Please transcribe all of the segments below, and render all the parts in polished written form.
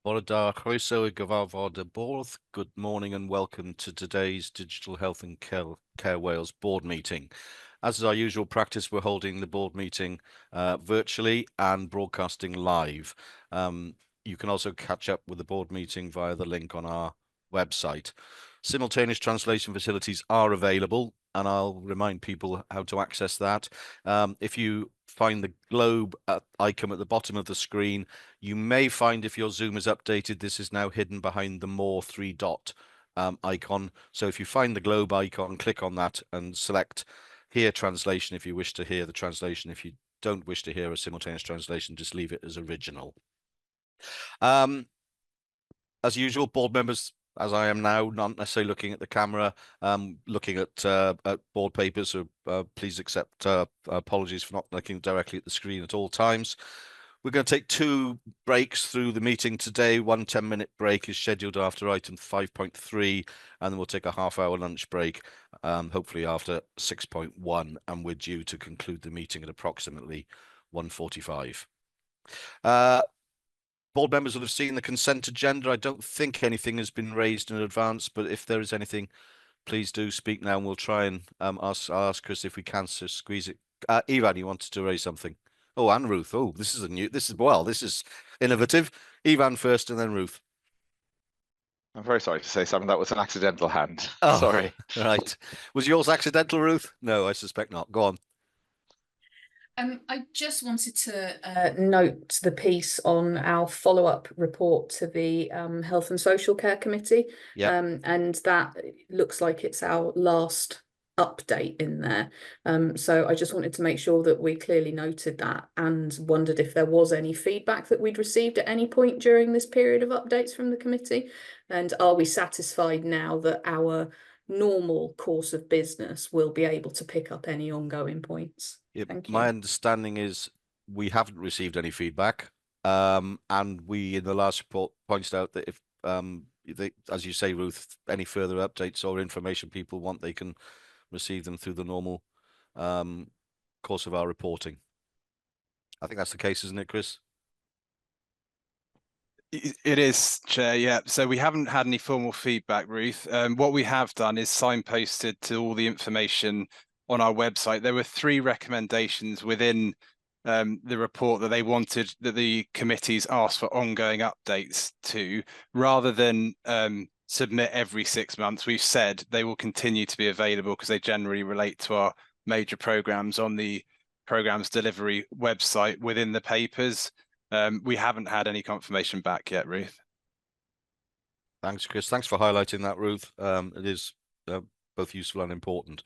Bore da chroeso I gyfarfod y bwrdd. Good morning and welcome to today's Digital Health and Care Wales board meeting. As is our usual practice, we're holding the board meeting virtually and broadcasting live. You can also catch up with the board meeting via the link on our website. Simultaneous translation facilities are available, and I'll remind people how to access that. If you find the globe icon at the bottom of the screen, you may find if your Zoom is updated, this is now hidden behind the more three-dot icon. So if you find the globe icon, click on that and select Hear Translation if you wish to hear the translation. If you don't wish to hear a simultaneous translation, just leave it as original. As usual, board members, as I am now, not necessarily looking at the camera, looking at board papers, so please accept apologies for not looking directly at the screen at all times. We're going to take two breaks through the meeting today. One 10-minute break is scheduled after item 5.3, and then we'll take a half-hour lunch break, hopefully after 6.1, and we're due to conclude the meeting at approximately 1:45. Board members will have seen the consent agenda. I don't think anything has been raised in advance, but if there is anything, please do speak now, and we'll try and I'll ask Chris if we can squeeze it. Ivan, you wanted to raise something? Oh, and Ruth. Oh, this is innovative. Ivan first, and then Ruth. I'm very sorry to say, Simon, that was an accidental hand. Oh, Sorry. right. Was yours accidental, Ruth? No, I suspect not. Go on. I just wanted to note the piece on our follow-up report to the Health and Social Care Committee. Yeah. And that looks like it's our last update in there. So I just wanted to make sure that we clearly noted that and wondered if there was any feedback that we'd received at any point during this period of updates from the committee. And are we satisfied now that our normal course of business will be able to pick up any ongoing points? Thank you. My understanding is we haven't received any feedback, and we in the last report pointed out that if, as you say, Ruth, any further updates or information people want, they can receive them through the normal course of our reporting. I think that's the case, isn't it, Chris? It is, Chair, yeah. So we haven't had any formal feedback, Ruth. What we have done is signposted to all the information on our website. There were 3 recommendations within the report that they wanted, that the committees asked for ongoing updates to, rather than submit every 6 months. We've said they will continue to be available because they generally relate to our major programs on the programs delivery website within the papers. We haven't had any confirmation back yet, Ruth. Thanks, Chris. Thanks for highlighting that, Ruth. It is both useful and important.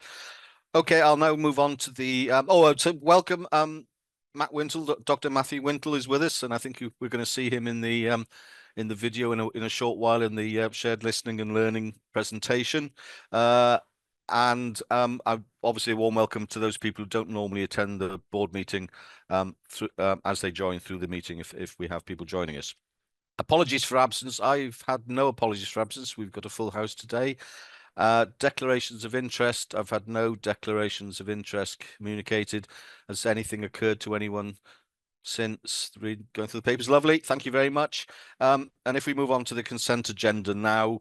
Okay, I'll now move on to the so welcome Matt Wintle. Dr. Matthew Wintle is with us, and I think we're going to see him in the video in a short while in the shared listening and learning presentation. And obviously a warm welcome to those people who don't normally attend the board meeting as they join through the meeting, if we have people joining us. Apologies for absence. I've had no apologies for absence. We've got a full house today. Declarations of interest. I've had no declarations of interest communicated. Has anything occurred to anyone since going through the papers? Lovely. Thank you very much. And if we move on to the consent agenda now,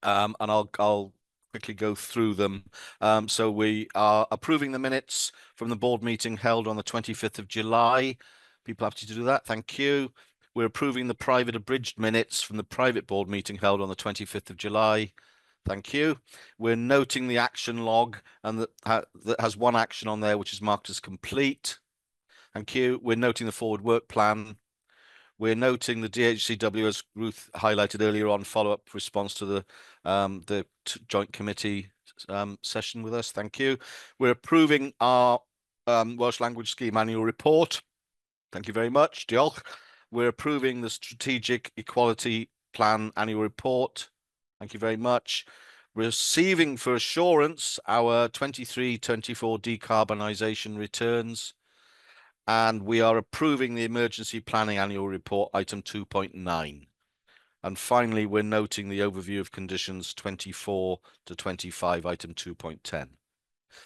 and I'll quickly go through them. So we are approving the minutes from the board meeting held on the 25th of July. People happy to do that? Thank you. We're approving the private abridged minutes from the private board meeting held on the 25th of July. Thank you. We're noting the action log, and that has one action on there, which is marked as complete. Thank you. We're noting the forward work plan. We're noting the DHCW, as Ruth highlighted earlier on, follow-up response to the joint committee session with us. Thank you. We're approving our Welsh Language Scheme annual report. Thank you very much. Diolch. We're approving the Strategic Equality Plan annual report. Thank you very much. Receiving for assurance our 23-24 decarbonisation returns. And we are approving the emergency planning annual report, item 2.9. And finally, we're noting the overview of conditions 24 to 25, item 2.10.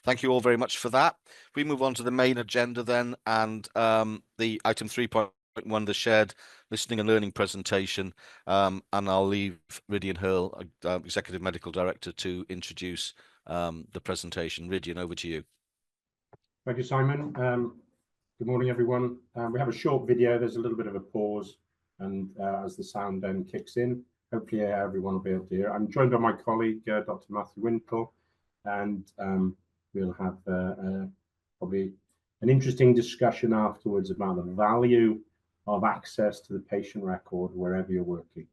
Thank you all very much for that. We move on to the main agenda then, and the item 3.1 one, the shared listening and learning presentation, and I'll leave Rydian Hurl, Executive Medical Director, to introduce the presentation. Rydian, over to you. Thank you, Simon. Good morning, everyone. We have a short video. There's a little bit of a pause, and as the sound then kicks in, hopefully everyone will be able to hear. I'm joined by my colleague, Dr. Matthew Wintle, and we'll have probably an interesting discussion afterwards about the value of access to the patient record wherever you're working.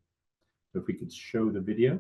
So if we could show the video.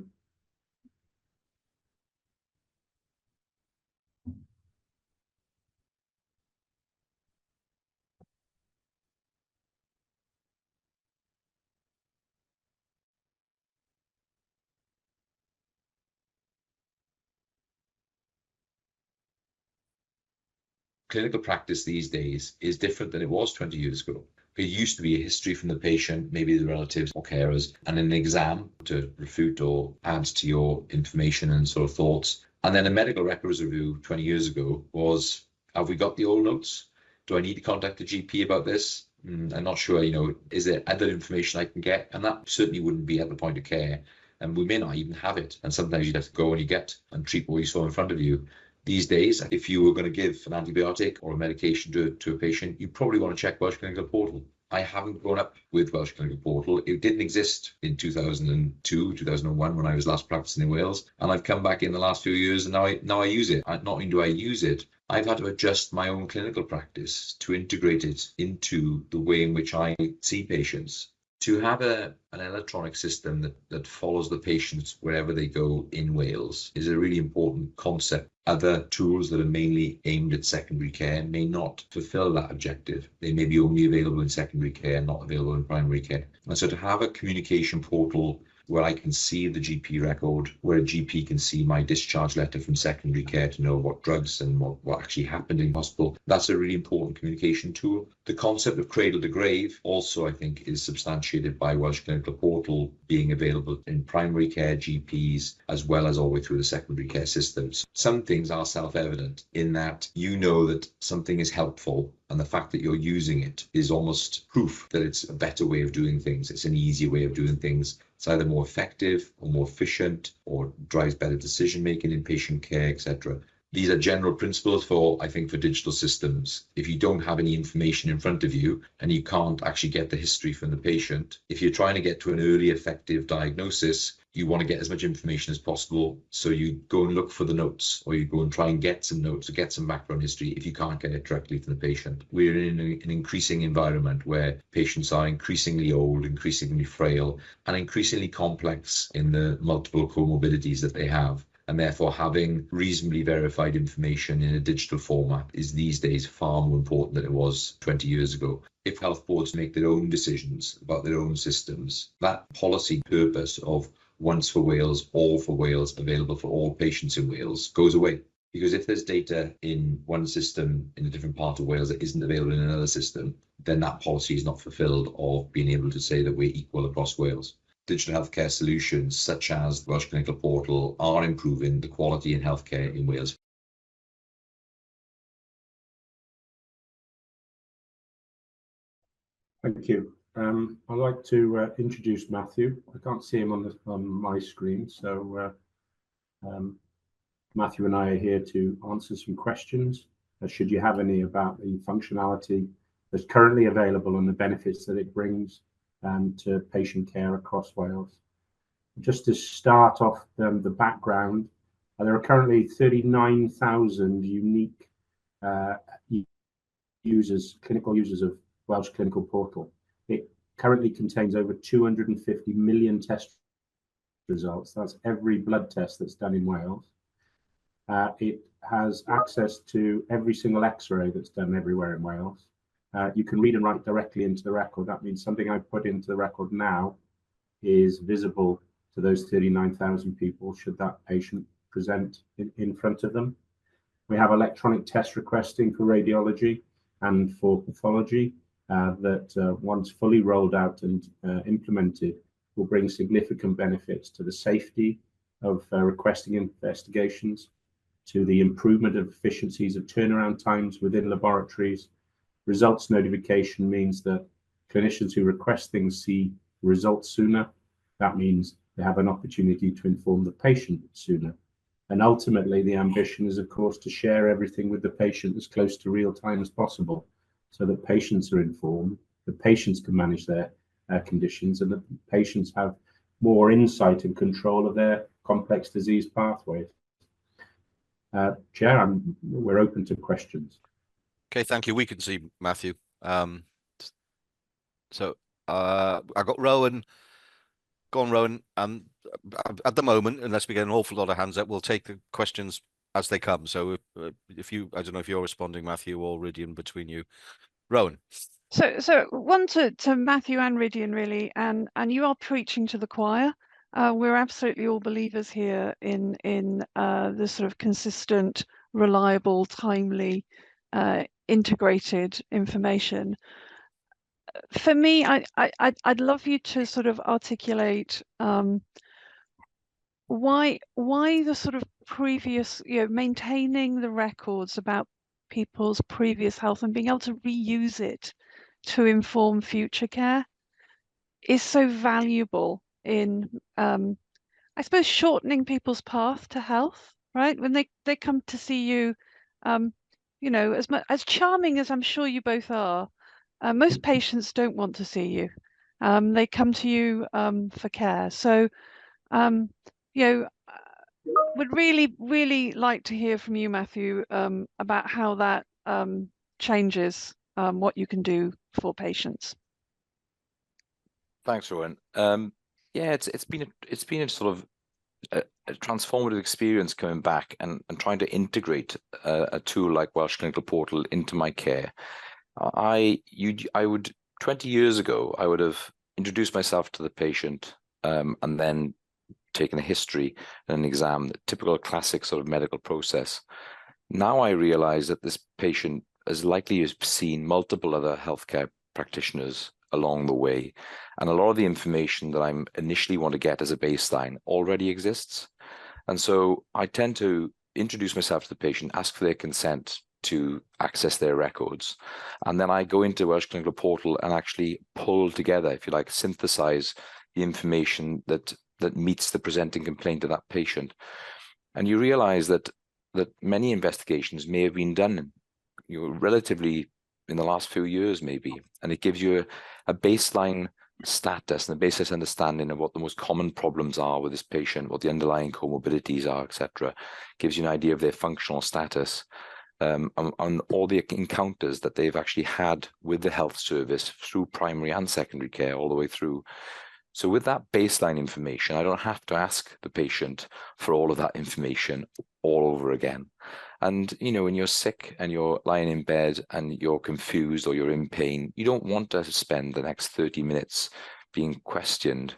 Clinical practice these days is different than it was 20 years ago. It used to be a history from the patient, maybe the relatives or carers, and an exam to refute or add to your information and sort of thoughts. And then a medical records review 20 years ago was, have we got the old notes? Do I need to contact the GP about this? I'm not sure, is there other information I can get? And that certainly wouldn't be at the point of care. And we may not even have it. And sometimes you have to go and you get and treat what you saw in front of you. These days, if you were going to give an antibiotic or a medication to a patient, you probably want to check Welsh Clinical Portal. I haven't grown up with Welsh Clinical Portal. It didn't exist in 2002, 2001 when I was last practicing in Wales. And I've come back in the last few years and now I use it. Not only do I use it, I've had to adjust my own clinical practice to integrate it into the way in which I see patients. To have an electronic system that follows the patients wherever they go in Wales is a really important concept. Other tools that are mainly aimed at secondary care may not fulfill that objective. They may be only available in secondary care, not available in primary care. And so to have a communication portal where I can see the GP record, where a GP can see my discharge letter from secondary care to know what drugs and what actually happened in hospital, that's a really important communication tool. The concept of cradle to grave also, I think, is substantiated by Welsh Clinical Portal being available in primary care GPs, as well as all the way through the secondary care systems. Some things are self-evident in that you know that something is helpful, and the fact that you're using it is almost proof that it's a better way of doing things. It's an easier way of doing things. It's either more effective or more efficient or drives better decision making in patient care, etc. These are general principles for digital systems. If you don't have any information in front of you and you can't actually get the history from the patient, if you're trying to get to an early effective diagnosis, you want to get as much information as possible. So you go and look for the notes, or you go and try and get some notes or get some background history if you can't get it directly from the patient. We're in an increasing environment where patients are increasingly old, increasingly frail, and increasingly complex in the multiple comorbidities that they have. And therefore having reasonably verified information in a digital format is these days far more important than it was 20 years ago. If health boards make their own decisions about their own systems, that policy purpose of once for Wales, all for Wales, available for all patients in Wales goes away. Because if there's data in one system in a different part of Wales that isn't available in another system, then that policy is not fulfilled of being able to say that we're equal across Wales. Digital healthcare solutions such as the Welsh Clinical Portal are improving the quality in healthcare in Wales. Thank you. I'd like to introduce Matthew. I can't see him on my screen, so Matthew and I are here to answer some questions, should you have any, about the functionality that's currently available and the benefits that it brings to patient care across Wales. Just to start off the background, there are currently 39,000 unique clinical users of Welsh Clinical Portal. It currently contains over 250 million test results. That's every blood test that's done in Wales. It has access to every single X-ray that's done everywhere in Wales. You can read and write directly into the record. That means something I put into the record now is visible to those 39,000 people should that patient present in front of them. We have electronic test requesting for radiology and for pathology that once fully rolled out and implemented will bring significant benefits to the safety of requesting investigations, to the improvement of efficiencies of turnaround times within laboratories. Results notification means that clinicians who request things see results sooner. That means they have an opportunity to inform the patient sooner. And ultimately, the ambition is, of course, to share everything with the patient as close to real time as possible, so that patients are informed, the patients can manage their conditions, and the patients have more insight and control of their complex disease pathways. Chair, we're open to questions. Okay, thank you. We can see Matthew. So I got Rowan. Go on, Rowan. At the moment, unless we get an awful lot of hands up, we'll take the questions as they come. So if you, I don't know if you're responding, Matthew, or Rydian, between you. Rowan. So one to Matthew and Rydian, really, and you are preaching to the choir. We're absolutely all believers here in the sort of consistent, reliable, timely, integrated information. For me, I'd love you to sort of articulate why the sort of previous, maintaining the records about people's previous health and being able to reuse it to inform future care is so valuable in, I suppose, shortening people's path to health, right? When they come to see you, as charming as I'm sure you both are, most patients don't want to see you. They come to you for care. So, would really like to hear from you, Matthew, about how that changes what you can do for patients. Thanks, Rowan. Yeah, it's been a sort of a transformative experience coming back and trying to integrate a tool like Welsh Clinical Portal into my care. I would 20 years ago, I would have introduced myself to the patient and then taken a history and an exam, the typical classic sort of medical process. Now I realize that this patient is likely to have seen multiple other healthcare practitioners along the way. And a lot of the information that I initially want to get as a baseline already exists. And so I tend to introduce myself to the patient, ask for their consent to access their records. And then I go into Welsh Clinical Portal and actually pull together, if you like, synthesize the information that meets the presenting complaint of that patient. And you realize that many investigations may have been done relatively in the last few years, maybe, and it gives you a baseline status and a basis understanding of what the most common problems are with this patient, what the underlying comorbidities are, etc. Gives you an idea of their functional status, on all the encounters that they've actually had with the health service through primary and secondary care all the way through. So with that baseline information, I don't have to ask the patient for all of that information all over again. And, when you're sick and you're lying in bed and you're confused or you're in pain, you don't want to spend the next 30 minutes being questioned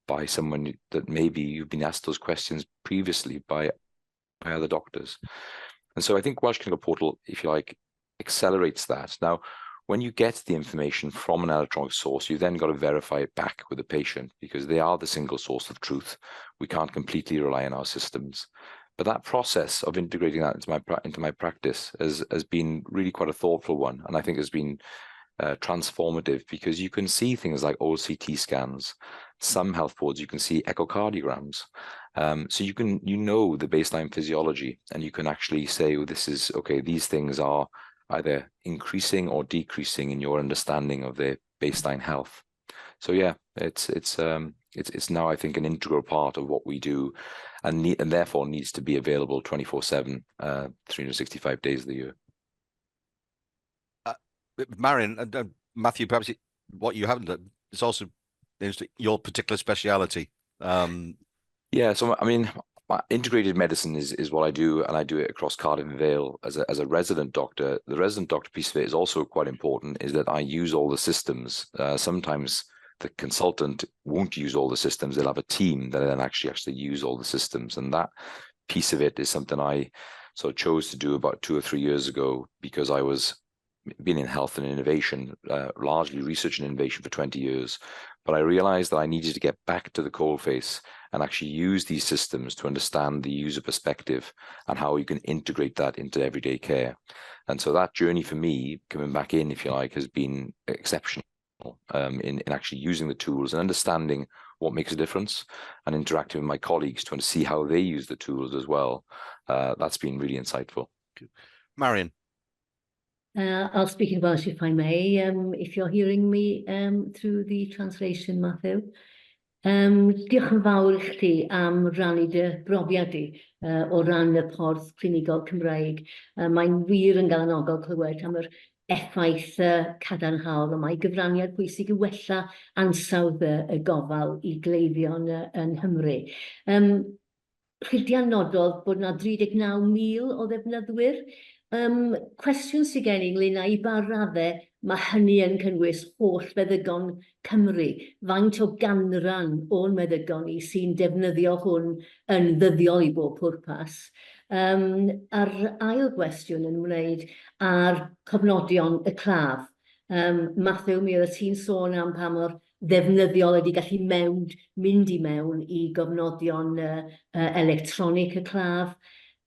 by someone that maybe you've been asked those questions previously by other doctors. And so I think Welsh Clinical Portal, if you like, accelerates that. Now, when you get the information from an electronic source, you then got to verify it back with the patient because they are the single source of truth. We can't completely rely on our systems. But that process of integrating that into my practice has been really quite a thoughtful one, and I think has been transformative because you can see things like old CT scans. Some health boards you can see echocardiograms, so you know the baseline physiology, and you can actually say, well, this is okay. These things are either increasing or decreasing in your understanding of their baseline health. So yeah, it's now, I think, an integral part of what we do, and therefore needs to be available 24/7, 365 days of the year. Marion and Matthew, perhaps what you haven't done is also your particular speciality. Yeah, so I mean, integrated medicine is what I do, and I do it across Cardiff and Vale as a resident doctor. The resident doctor piece of it is also quite important, is that I use all the systems. Sometimes the consultant won't use all the systems. They'll have a team that then actually use all the systems. And that piece of it is something I sort of chose to do about 2 or 3 years ago because I was been in health and innovation, largely research and innovation for 20 years. But I realized that I needed to get back to the coalface and actually use these systems to understand the user perspective and how you can integrate that into everyday care. And so that journey for me, coming back in, if you like, has been exceptional. in actually using the tools and understanding what makes a difference, and interacting with my colleagues to see how they use the tools as well. That's been really insightful. Marion. I'll speak in Welsh if I may, if you're hearing me through the translation, Matthew. Diolch yn fawr i chdi am rannu dy brofiad di o ran y porth clinigol Cymraeg. Mae'n wir yn galanogol clywed am yr effaith cadarnhaol, a mae gyfraniad bwysig i wella ansawdd y gofal i gleifion yn Nghymru. Rhidian nododd bod yna 39,000 o ddefnyddwyr. Cwestiwn sydd gen i ynglyn â i ba raddau mae hynny yn cynnwys holl feddygon Cymru. Faint o ganran o'n meddygon ni sy'n defnyddio hwn yn ddyddiol i bob pwrpas. A'r ail gwestiwn yn ymwneud â'r cofnodion y claf. Matthew, mi oedd ti'n sôn am pa mor ddefnyddiol ydi gallu mynd i mewn i gofnodion electronig y claf.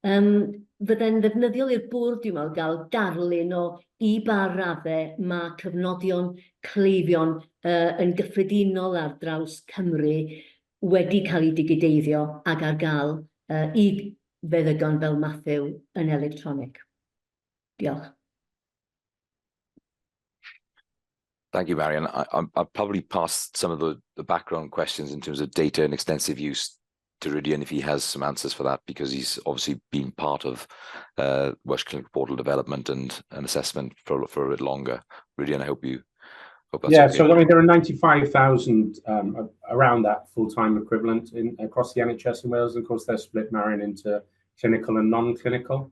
Fydde'n ddefnyddiol i'r bwrdd, dwi'n meddwl, gael darlun o i ba raddau mae cyfnodion cleifion yn gyffredinol ar draws Cymru wedi cael ei digideiddio ac ar gael i feddygon fel Matthew yn electronig. Diolch. Thank you, Marion. I'll probably pass some of the background questions in terms of data and extensive use to Rhydian if he has some answers for that, because he's obviously been part of Welsh Clinical Portal development and assessment for a bit longer. Rhydian, I hope that's okay. So I mean, there are 95,000 around that full-time equivalent across the NHS in Wales. And of course, they're split, Marion, into clinical and non-clinical.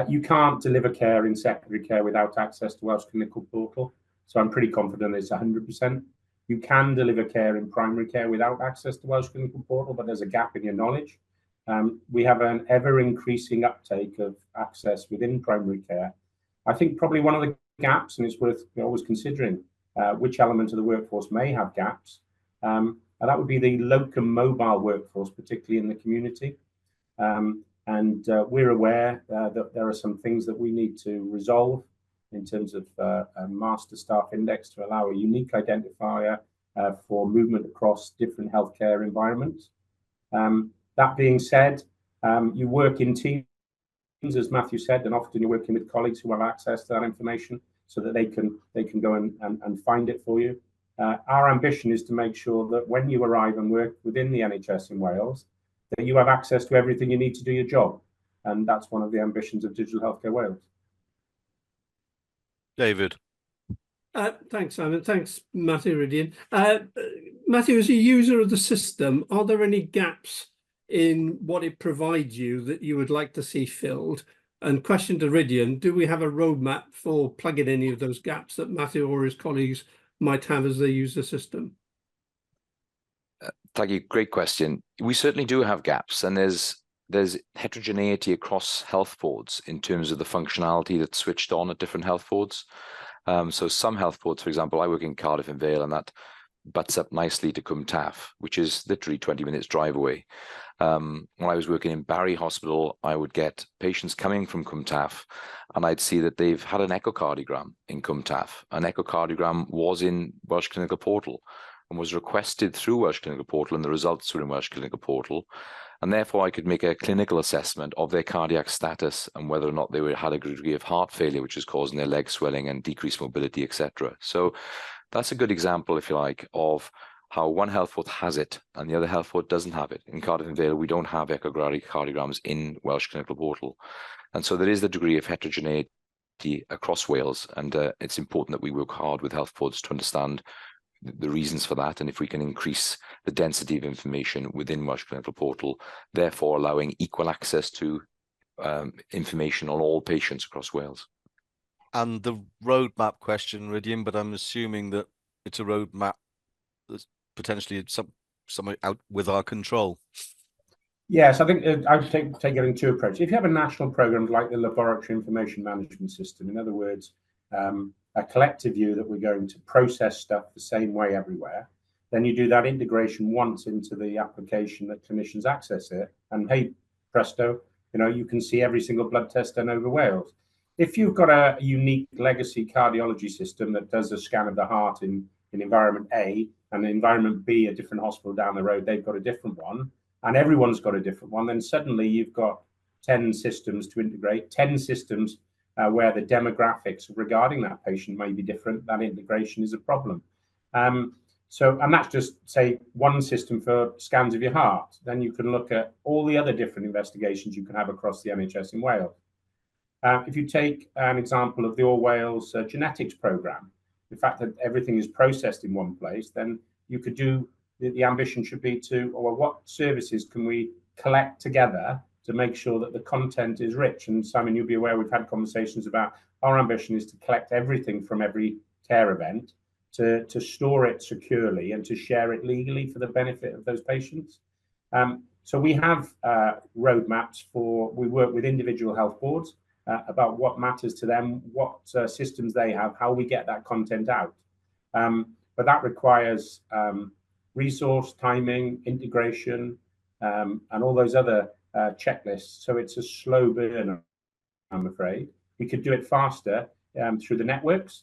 You can't deliver care in secondary care without access to Welsh Clinical Portal. So I'm pretty confident it's 100%. You can deliver care in primary care without access to Welsh Clinical Portal, but there's a gap in your knowledge. We have an ever-increasing uptake of access within primary care. I think probably one of the gaps, and it's worth always considering which element of the workforce may have gaps, and that would be the locum mobile workforce, particularly in the community. We're aware that there are some things that we need to resolve in terms of a master staff index to allow a unique identifier for movement across different healthcare environments. That being said, you work in teams, as Matthew said, and often you're working with colleagues who have access to that information so that they can go and find it for you. Our ambition is to make sure that when you arrive and work within the NHS in Wales, that you have access to everything you need to do your job. And that's one of the ambitions of Digital Healthcare Wales. David. Thanks, Simon. Thanks, Matthew Rhydian. Matthew, as a user of the system, are there any gaps in what it provides you that you would like to see filled? And question to Rhydian, do we have a roadmap for plugging any of those gaps that Matthew or his colleagues might have as they use the system? Thank you. Great question. We certainly do have gaps, and there's heterogeneity across health boards in terms of the functionality that's switched on at different health boards. So some health boards, for example, I work in Cardiff and Vale, and that butts up nicely to Cwm Taf, which is literally 20 minutes drive away. When I was working in Barry Hospital, I would get patients coming from Cwm Taf, and I'd see that they've had an echocardiogram in Cwm Taf. An echocardiogram was in Welsh Clinical Portal and was requested through Welsh Clinical Portal, and the results were in Welsh Clinical Portal. And therefore, I could make a clinical assessment of their cardiac status and whether or not they had a degree of heart failure, which is causing their leg swelling and decreased mobility, etc. So that's a good example, if you like, of how one health board has it and the other health board doesn't have it. In Cardiff and Vale, we don't have echocardiograms in Welsh Clinical Portal. And so there is the degree of heterogeneity across Wales, and it's important that we work hard with health boards to understand the reasons for that, and if we can increase the density of information within Welsh Clinical Portal, therefore allowing equal access to information on all patients across Wales. And the roadmap question, Rhydian, but I'm assuming that it's a roadmap that's potentially somewhere out with our control. Yes, I think I would take it in two approaches. If you have a national program like the Laboratory Information Management System, in other words, a collective view that we're going to process stuff the same way everywhere, then you do that integration once into the application that clinicians access it, and hey, presto, you can see every single blood test done over Wales. If you've got a unique legacy cardiology system that does a scan of the heart in in environment A, and in environment B, a different hospital down the road, they've got a different one, and everyone's got a different one, then suddenly you've got 10 systems to integrate, 10 systems where the demographics regarding that patient may be different. That integration is a problem. And that's just, say, one system for scans of your heart. Then you can look at all the other different investigations you can have across the NHS in Wales. If you take an example of the All Wales genetics programme, the fact that everything is processed in one place, then you could do, the ambition should be to, or what services can we collect together to make sure that the content is rich? And Simon, you'll be aware we've had conversations about our ambition is to collect everything from every care event, to store it securely and to share it legally for the benefit of those patients. So we have roadmaps we work with individual health boards about what matters to them, what systems they have, how we get that content out. But that requires resource, timing, integration, and all those other checklists. So it's a slow burn, I'm afraid. We could do it faster through the networks,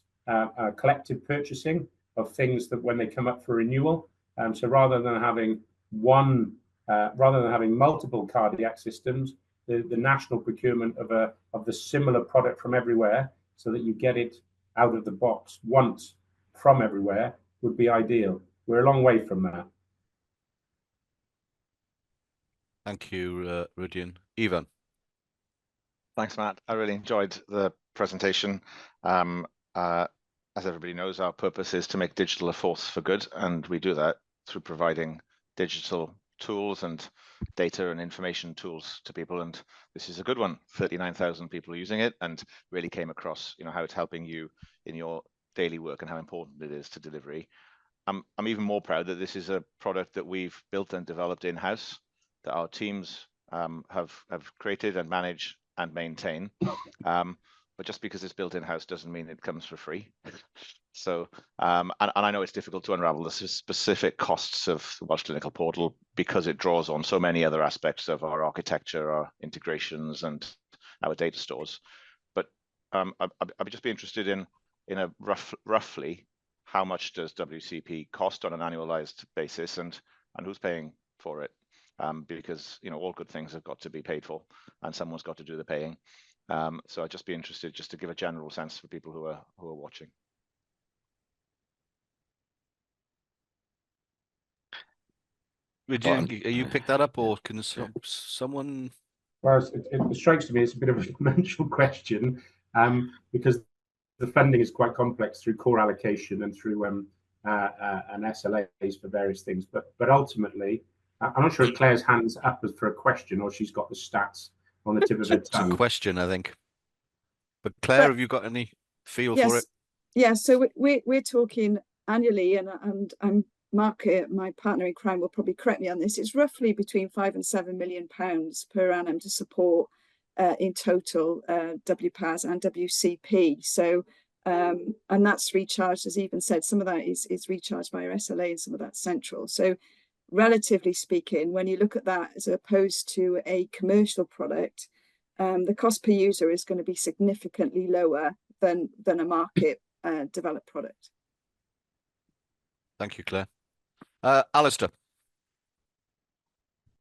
collective purchasing of things that when they come up for renewal. So rather than having multiple cardiac systems, the national procurement of the similar product from everywhere, so that you get it out of the box once from everywhere, would be ideal. We're a long way from that. Thank you, Rudian. Ivan. Thanks, Matt. I really enjoyed the presentation. As everybody knows, our purpose is to make digital a force for good, and we do that through providing digital tools and data and information tools to people. And this is a good one. 39,000 people are using it, and really came across, how it's helping you in your daily work and how important it is to delivery. I'm even more proud that this is a product that we've built and developed in-house, that our teams have created and manage and maintain. But just because it's built in-house doesn't mean it comes for free. So, and I know it's difficult to unravel the specific costs of the Welsh Clinical Portal because it draws on so many other aspects of our architecture, our integrations, and our data stores. But I'd just be interested in a roughly how much does WCP cost on an annualized basis, and who's paying for it? Because all good things have got to be paid for, and someone's got to do the paying. So I'd just be interested just to give a general sense for people who are watching. Rudian, you picked that up, or can someone? Well, it strikes me as a bit of a financial question, because the funding is quite complex through core allocation and through and SLAs for various things. But ultimately, I'm not sure if Claire's hand's up for a question or she's got the stats on the tip of her tongue. It's a question, I think. But Claire, have you got any feel for it? Yeah, so we're talking annually, and I'm Mark, my partner in crime, will probably correct me on this. It's roughly between £5 and £7 million per annum to support in total WPAS and WCP. So and that's recharged, as Even said, some of that is recharged by our SLA and some of that's central. So relatively speaking, when you look at that as opposed to a commercial product, the cost per user is going to be significantly lower than a market developed product. Thank you, Claire. Alistair.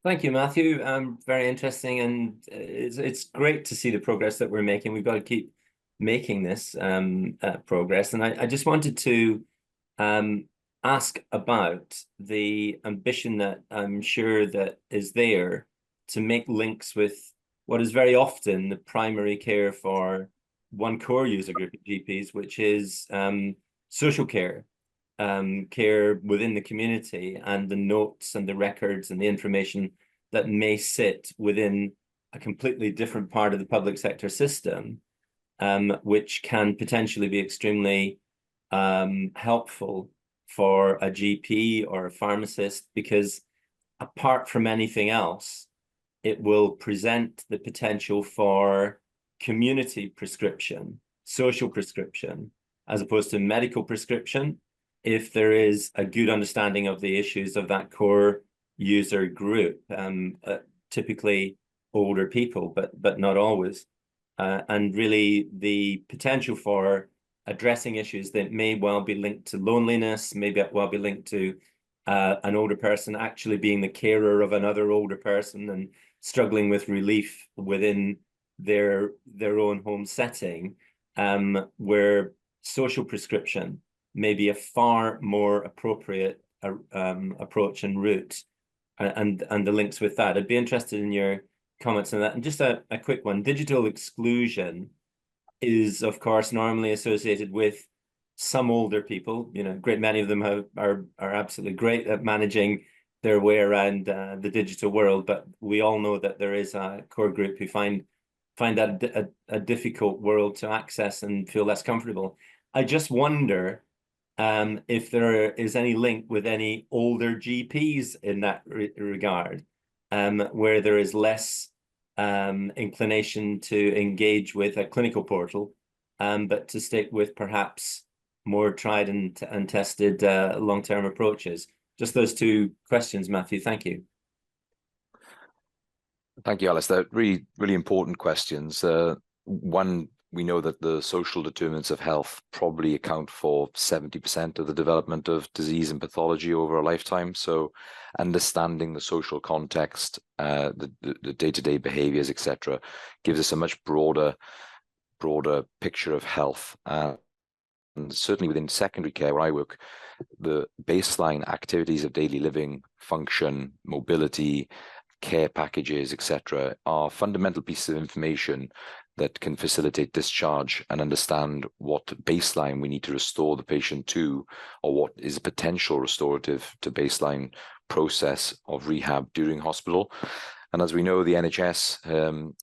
Thank you, Matthew. Very interesting, and it's great to see the progress that we're making. We've got to keep making this progress, and I just wanted to ask about the ambition that I'm sure that is there to make links with what is very often the primary care for one core user group of GPs, which is social care. Care within the community, and the notes and the records and the information that may sit within a completely different part of the public sector system, which can potentially be extremely helpful for a GP or a pharmacist, because apart from anything else, it will present the potential for community prescription, social prescription, as opposed to medical prescription, if there is a good understanding of the issues of that core user group, typically older people, but not always. And really the potential for addressing issues that may well be linked to loneliness, maybe well be linked to an older person actually being the carer of another older person and struggling with relief within their own home setting, where social prescription may be a far more appropriate approach and route, and the links with that. I'd be interested in your comments on that. And just a quick one: digital exclusion is, of course, normally associated with some older people. You know, great many of them are absolutely great at managing their way around the digital world, but we all know that there is a core group who find that a difficult world to access and feel less comfortable. I just wonder if there is any link with any older GPs in that regard, where there is less inclination to engage with a clinical portal, but to stick with perhaps more tried and tested long-term approaches. Just those two questions, Matthew. Thank you. Thank you, Alice. They're really, really important questions. One, we know that the social determinants of health probably account for 70% of the development of disease and pathology over a lifetime. So understanding the social context, the day-to-day behaviors, etc., gives us a much broader picture of health. And certainly within secondary care where I work, the baseline activities of daily living, function, mobility, care packages, etc., are fundamental pieces of information that can facilitate discharge and understand what baseline we need to restore the patient to, or what is a potential restorative to baseline process of rehab during hospital. And as we know, the NHS,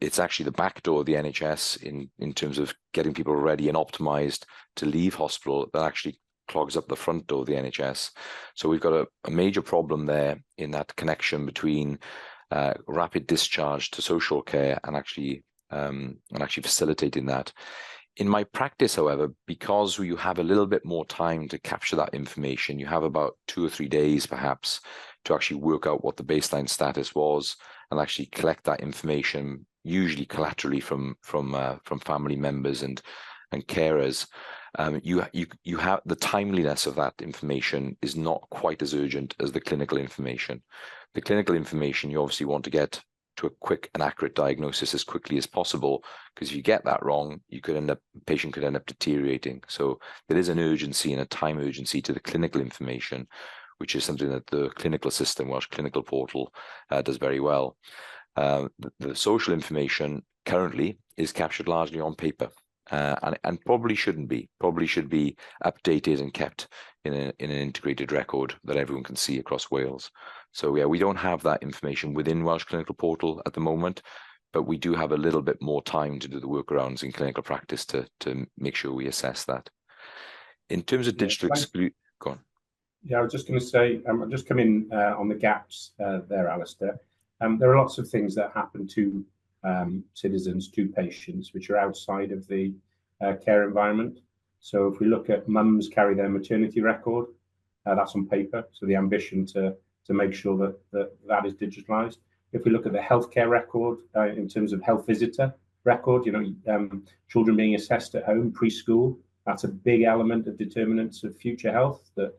it's actually the back door of the NHS in terms of getting people ready and optimized to leave hospital that actually clogs up the front door of the NHS. So we've got a major problem there in that connection between rapid discharge to social care and actually facilitating that. In my practice, however, because you have a little bit more time to capture that information, you have about 2 or 3 days perhaps to actually work out what the baseline status was and actually collect that information, usually collaterally from family members and carers. You have the timeliness of that information is not quite as urgent as the clinical information. The clinical information you obviously want to get to a quick and accurate diagnosis as quickly as possible, because if you get that wrong, patient could end up deteriorating. So there is an urgency and a time urgency to the clinical information, which is something that the clinical system, Welsh Clinical Portal, does very well. The social information currently is captured largely on paper, and probably shouldn't be. Probably should be updated and kept in an integrated record that everyone can see across Wales. So yeah, we don't have that information within Welsh Clinical Portal at the moment, but we do have a little bit more time to do the workarounds in clinical practice to make sure we assess that. In terms of digital exclusion, go on. Yeah, I was just going to say, I've just come in on the gaps there, Alistair. There are lots of things that happen to citizens, to patients, which are outside of the care environment. So if we look at mums carry their maternity record, that's on paper. So the ambition to make sure that is digitalized. If we look at the healthcare record in terms of health visitor record, children being assessed at home, preschool, that's a big element of determinants of future health that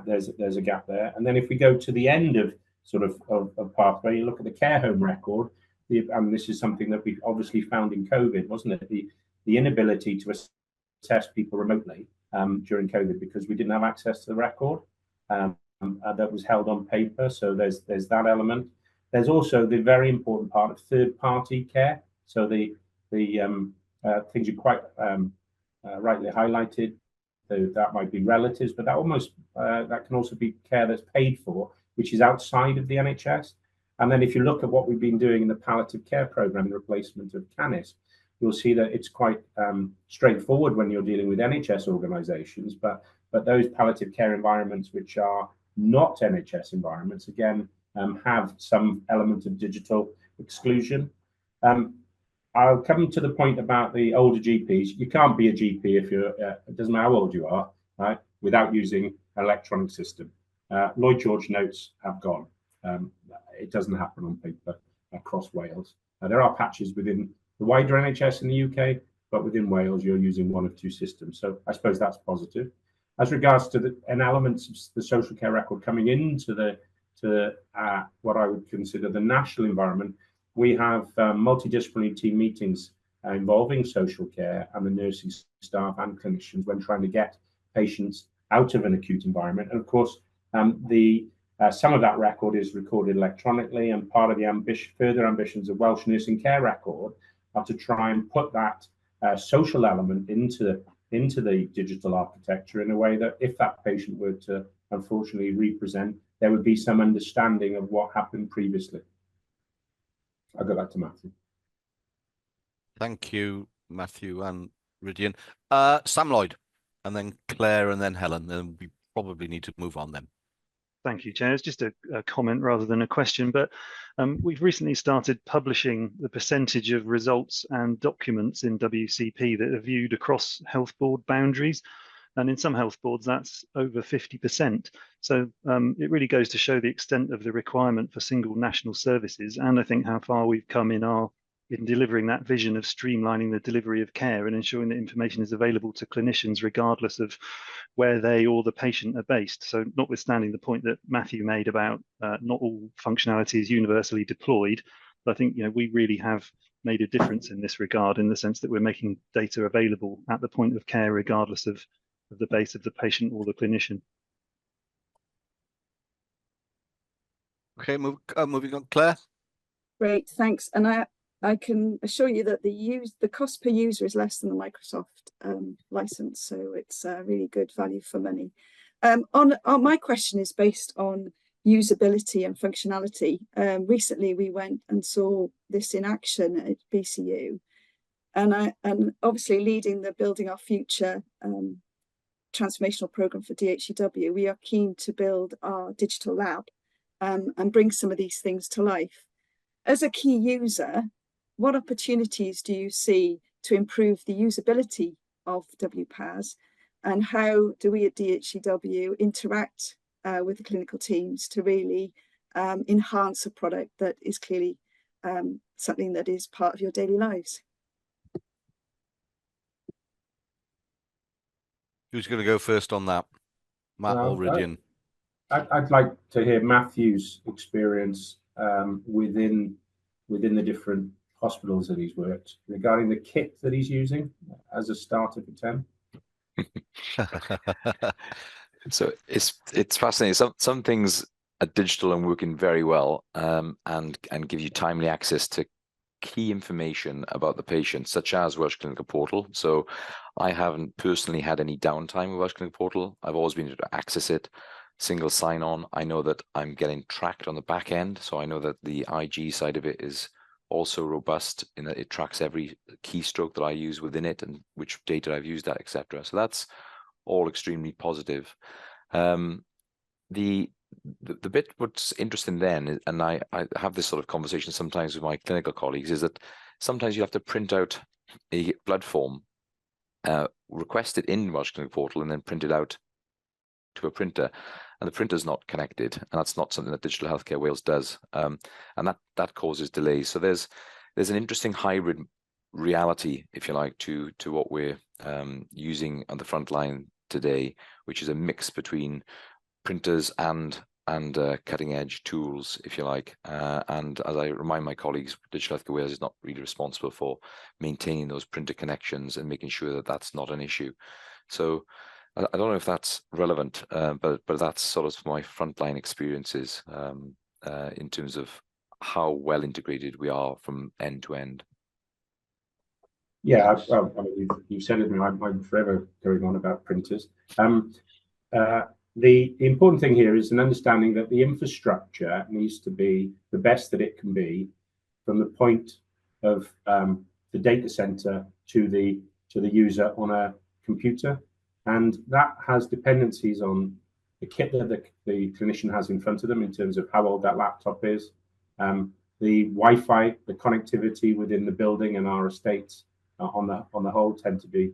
there's a gap there. And then if we go to the end of of pathway, you look at the care home record, and this is something that we obviously found in COVID, wasn't it? The inability to assess people remotely during COVID because we didn't have access to the record that was held on paper. So there's that element. There's also the very important part of third-party care. So the things you quite rightly highlighted, that might be relatives, but that can also be care that's paid for, which is outside of the NHS. And then if you look at what we've been doing in the palliative care programme, the replacement of Canis, you'll see that it's quite straightforward when you're dealing with NHS organisations, but those palliative care environments which are not NHS environments, again, have some element of digital exclusion. I'll come to the point about the older GPs. You can't be a GP if you're, it doesn't matter how old you are, right, without using an electronic system. Lloyd George notes have gone. It doesn't happen on paper across Wales. There are patches within the wider NHS in the UK, but within Wales, you're using one of two systems. So I suppose that's positive. As regards to an element of the social care record coming into what I would consider the national environment, we have multidisciplinary team meetings involving social care and the nursing staff and clinicians when trying to get patients out of an acute environment. And of course, some of that record is recorded electronically, and part of the further ambitions of Welsh Nursing Care Record are to try and put that social element into the digital architecture in a way that if that patient were to unfortunately represent, there would be some understanding of what happened previously. I'll go back to Matthew. Thank you, Matthew and Rydian. Sam Lloyd, and then Claire, and then Helen, and we probably need to move on then. Thank you, Chair. It's just a comment rather than a question, but we've recently started publishing the percentage of results and documents in WCP that are viewed across health board boundaries. And in some health boards, that's over 50%. So it really goes to show the extent of the requirement for single national services, and I think how far we've come in delivering that vision of streamlining the delivery of care and ensuring that information is available to clinicians regardless of where they or the patient are based. So notwithstanding the point that Matthew made about not all functionality is universally deployed, but I think we really have made a difference in this regard, in the sense that we're making data available at the point of care regardless of the base of the patient or the clinician. Okay, moving on, Claire. Great, thanks. And I can assure you that the cost per user is less than the Microsoft license, so it's really good value for money. On my question is based on usability and functionality. Recently, we went and saw this in action at BCU, and obviously leading the Building Our Future transformational program for DHCW, we are keen to build our digital lab and bring some of these things to life. As a key user, what opportunities do you see to improve the usability of WPAS, and how do we at DHCW interact with the clinical teams to really enhance a product that is clearly something that is part of your daily lives? Who's going to go first on that? Matt or Rydian? I'd like to hear Matthew's experience within the different hospitals that he's worked, regarding the kit that he's using as a starter for 10. So it's fascinating. Some things are digital and working very well, and give you timely access to key information about the patient, such as Welsh Clinical Portal. So I haven't personally had any downtime with Welsh Clinical Portal. I've always been able to access it, single sign-on. I know that I'm getting tracked on the back end, so I know that the IG side of it is also robust in that it tracks every keystroke that I use within it and which data I've used that, etc. So that's all extremely positive. The bit what's interesting then, and I have this sort of conversation sometimes with my clinical colleagues, is that sometimes you have to print out a blood form, request it in Welsh Clinical Portal, and then print it out to a printer, and the printer's not connected, and that's not something that Digital Healthcare Wales does, and that causes delays. So there's an interesting hybrid reality, if you like, to what we're using on the front line today, which is a mix between printers and cutting edge tools, if you like. And as I remind my colleagues, Digital Healthcare Wales is not really responsible for maintaining those printer connections and making sure that that's not an issue. So I don't know if that's relevant, but that's sort of my frontline experiences in terms of how well integrated we are from end to end. Yeah, I mean, you've said it. I'm forever going on about printers. The important thing here is an understanding that the infrastructure needs to be the best that it can be, from the point of the data center to the user on a computer, and that has dependencies on the kit that the clinician has in front of them in terms of how old that laptop is, the Wi-Fi, the connectivity within the building and our estates on the whole tend to be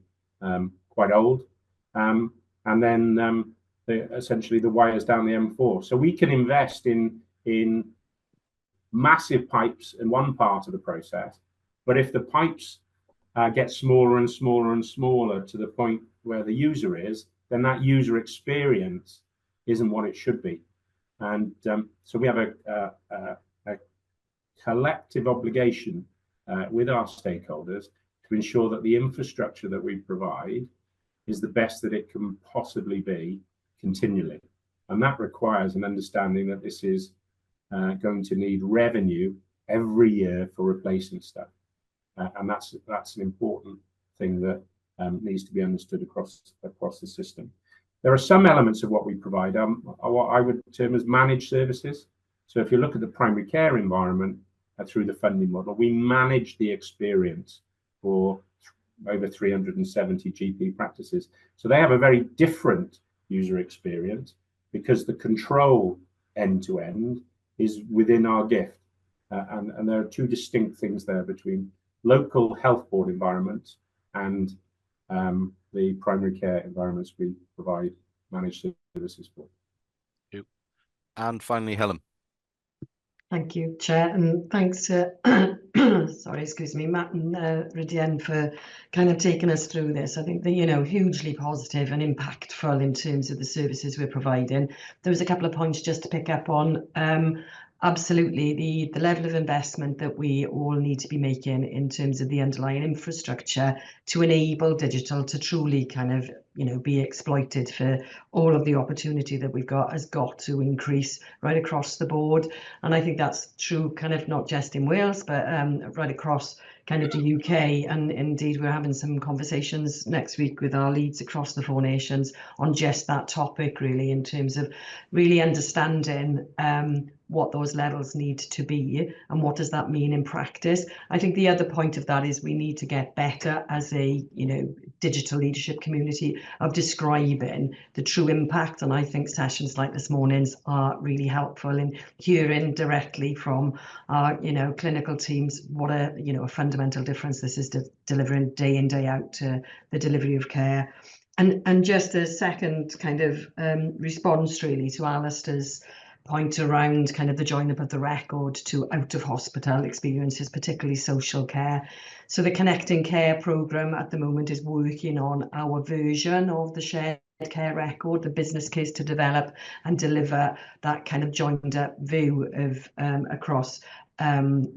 quite old, and then essentially the wires down the M4. So we can invest in massive pipes in one part of the process, but if the pipes get smaller and smaller and smaller to the point where the user is, then that user experience isn't what it should be. And so we have a collective obligation with our stakeholders to ensure that the infrastructure that we provide is the best that it can possibly be continually. And that requires an understanding that this is going to need revenue every year for replacing stuff. And that's an important thing that needs to be understood across the system. There are some elements of what we provide, what I would term as managed services. So if you look at the primary care environment through the funding model, we manage the experience for over 370 GP practices. So they have a very different user experience because the control end to end is within our gift. And there are two distinct things there between local health board environments and the primary care environments we provide managed services for. And finally, Helen. Thank you, Chair, and thanks to sorry, excuse me, Matt and Rydien for kind of taking us through this. I think that, hugely positive and impactful in terms of the services we're providing. There was a couple of points just to pick up on. Absolutely, the level of investment that we all need to be making in terms of the underlying infrastructure to enable digital to truly kind of, be exploited for all of the opportunity that we've got has got to increase right across the board. And I think that's true kind of not just in Wales, but right across kind of the UK. And indeed, we're having some conversations next week with our leads across the 4 nations on just that topic, really, in terms of really understanding what those levels need to be and what does that mean in practice. I think the other point of that is we need to get better as a digital leadership community of describing the true impact, and I think sessions like this morning's are really helpful in hearing directly from our clinical teams what a fundamental difference this is delivering day in, day out to the delivery of care. And just a second kind of response really to Alistair's point around kind of the join up of the record to out of hospital experiences, particularly social care. So the Connecting Care programme at the moment is working on our version of the shared care record, the business case to develop and deliver that kind of joined up view of across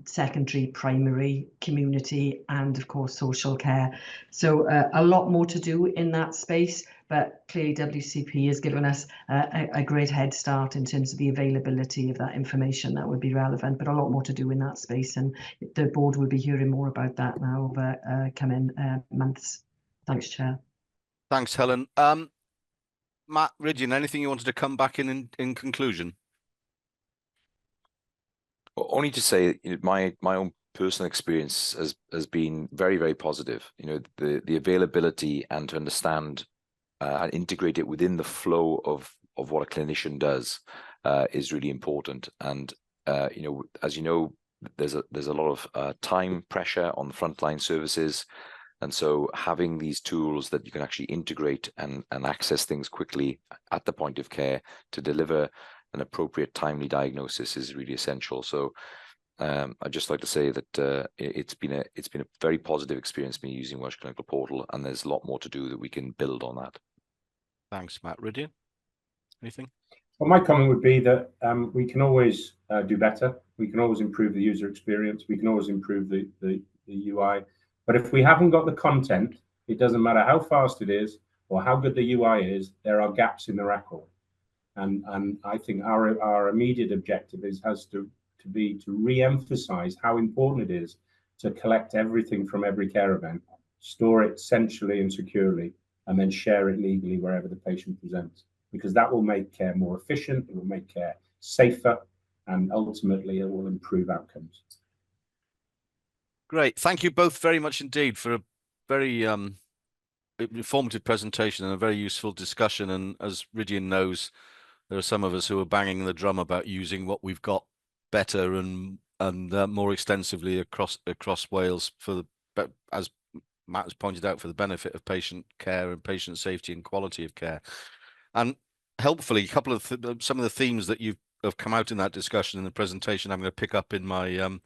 secondary, primary, community, and of course social care. So a lot more to do in that space, but clearly WCP has given us a great head start in terms of the availability of that information that would be relevant, but a lot more to do in that space, and the board will be hearing more about that now over coming months. Thanks, Chair. Thanks, Helen. Matt, Rydien, anything you wanted to come back in conclusion? Only to say my own personal experience has been very, very positive. The availability and to understand and integrate it within the flow of what a clinician does is really important. And as you know, there's a lot of time pressure on the frontline services, and so having these tools that you can actually integrate and access things quickly at the point of care to deliver an appropriate timely diagnosis is really essential. So I'd just like to say that it's been a very positive experience me using Welsh Clinical Portal, and there's a lot more to do that we can build on that. Thanks, Matt. Rydien, anything? Well, my comment would be that we can always do better. We can always improve the user experience. We can always improve the UI. But if we haven't got the content, it doesn't matter how fast it is or how good the UI is, there are gaps in the record. And I think our immediate objective has to be to re-emphasize how important it is to collect everything from every care event, store it centrally and securely, and then share it legally wherever the patient presents, because that will make care more efficient, it will make care safer, and ultimately it will improve outcomes. Great. Thank you both very much indeed for a very informative presentation and a very useful discussion. And as Rydien knows, there are some of us who are banging the drum about using what we've got better and more extensively across Wales as Matt has pointed out, for the benefit of patient care and patient safety and quality of care. And helpfully, a couple of some of the themes that have come out in that discussion in the presentation, I'm going to pick up in my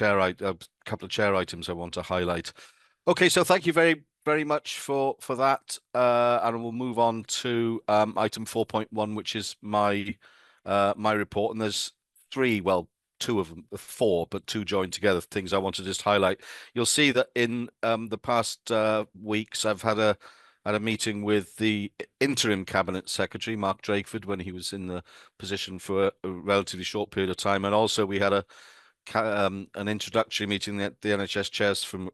a couple of chair items I want to highlight. Okay, so thank you very much for that, and we'll move on to item 4.1, which is my report. And there's two of them, four, but two joined together, things I want to just highlight. You'll see that in the past weeks, I've had a meeting with the interim cabinet secretary, Mark Drakeford, when he was in the position for a relatively short period of time, and also we had an introductory meeting that the NHS chairs from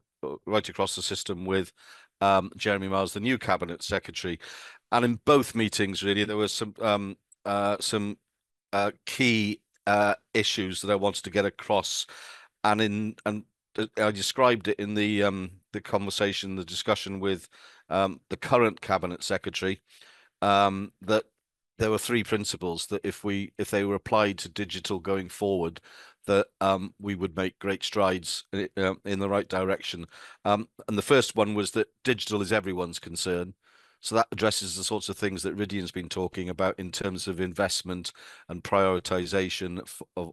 right across the system with Jeremy Miles, the new cabinet secretary. And in both meetings, really, there were some key issues that I wanted to get across, and I described it in the conversation, the discussion with the current cabinet secretary, that there were three principles that if they were applied to digital going forward, that we would make great strides in the right direction. And the first one was that digital is everyone's concern. So that addresses the sorts of things that Rydian's been talking about in terms of investment and prioritization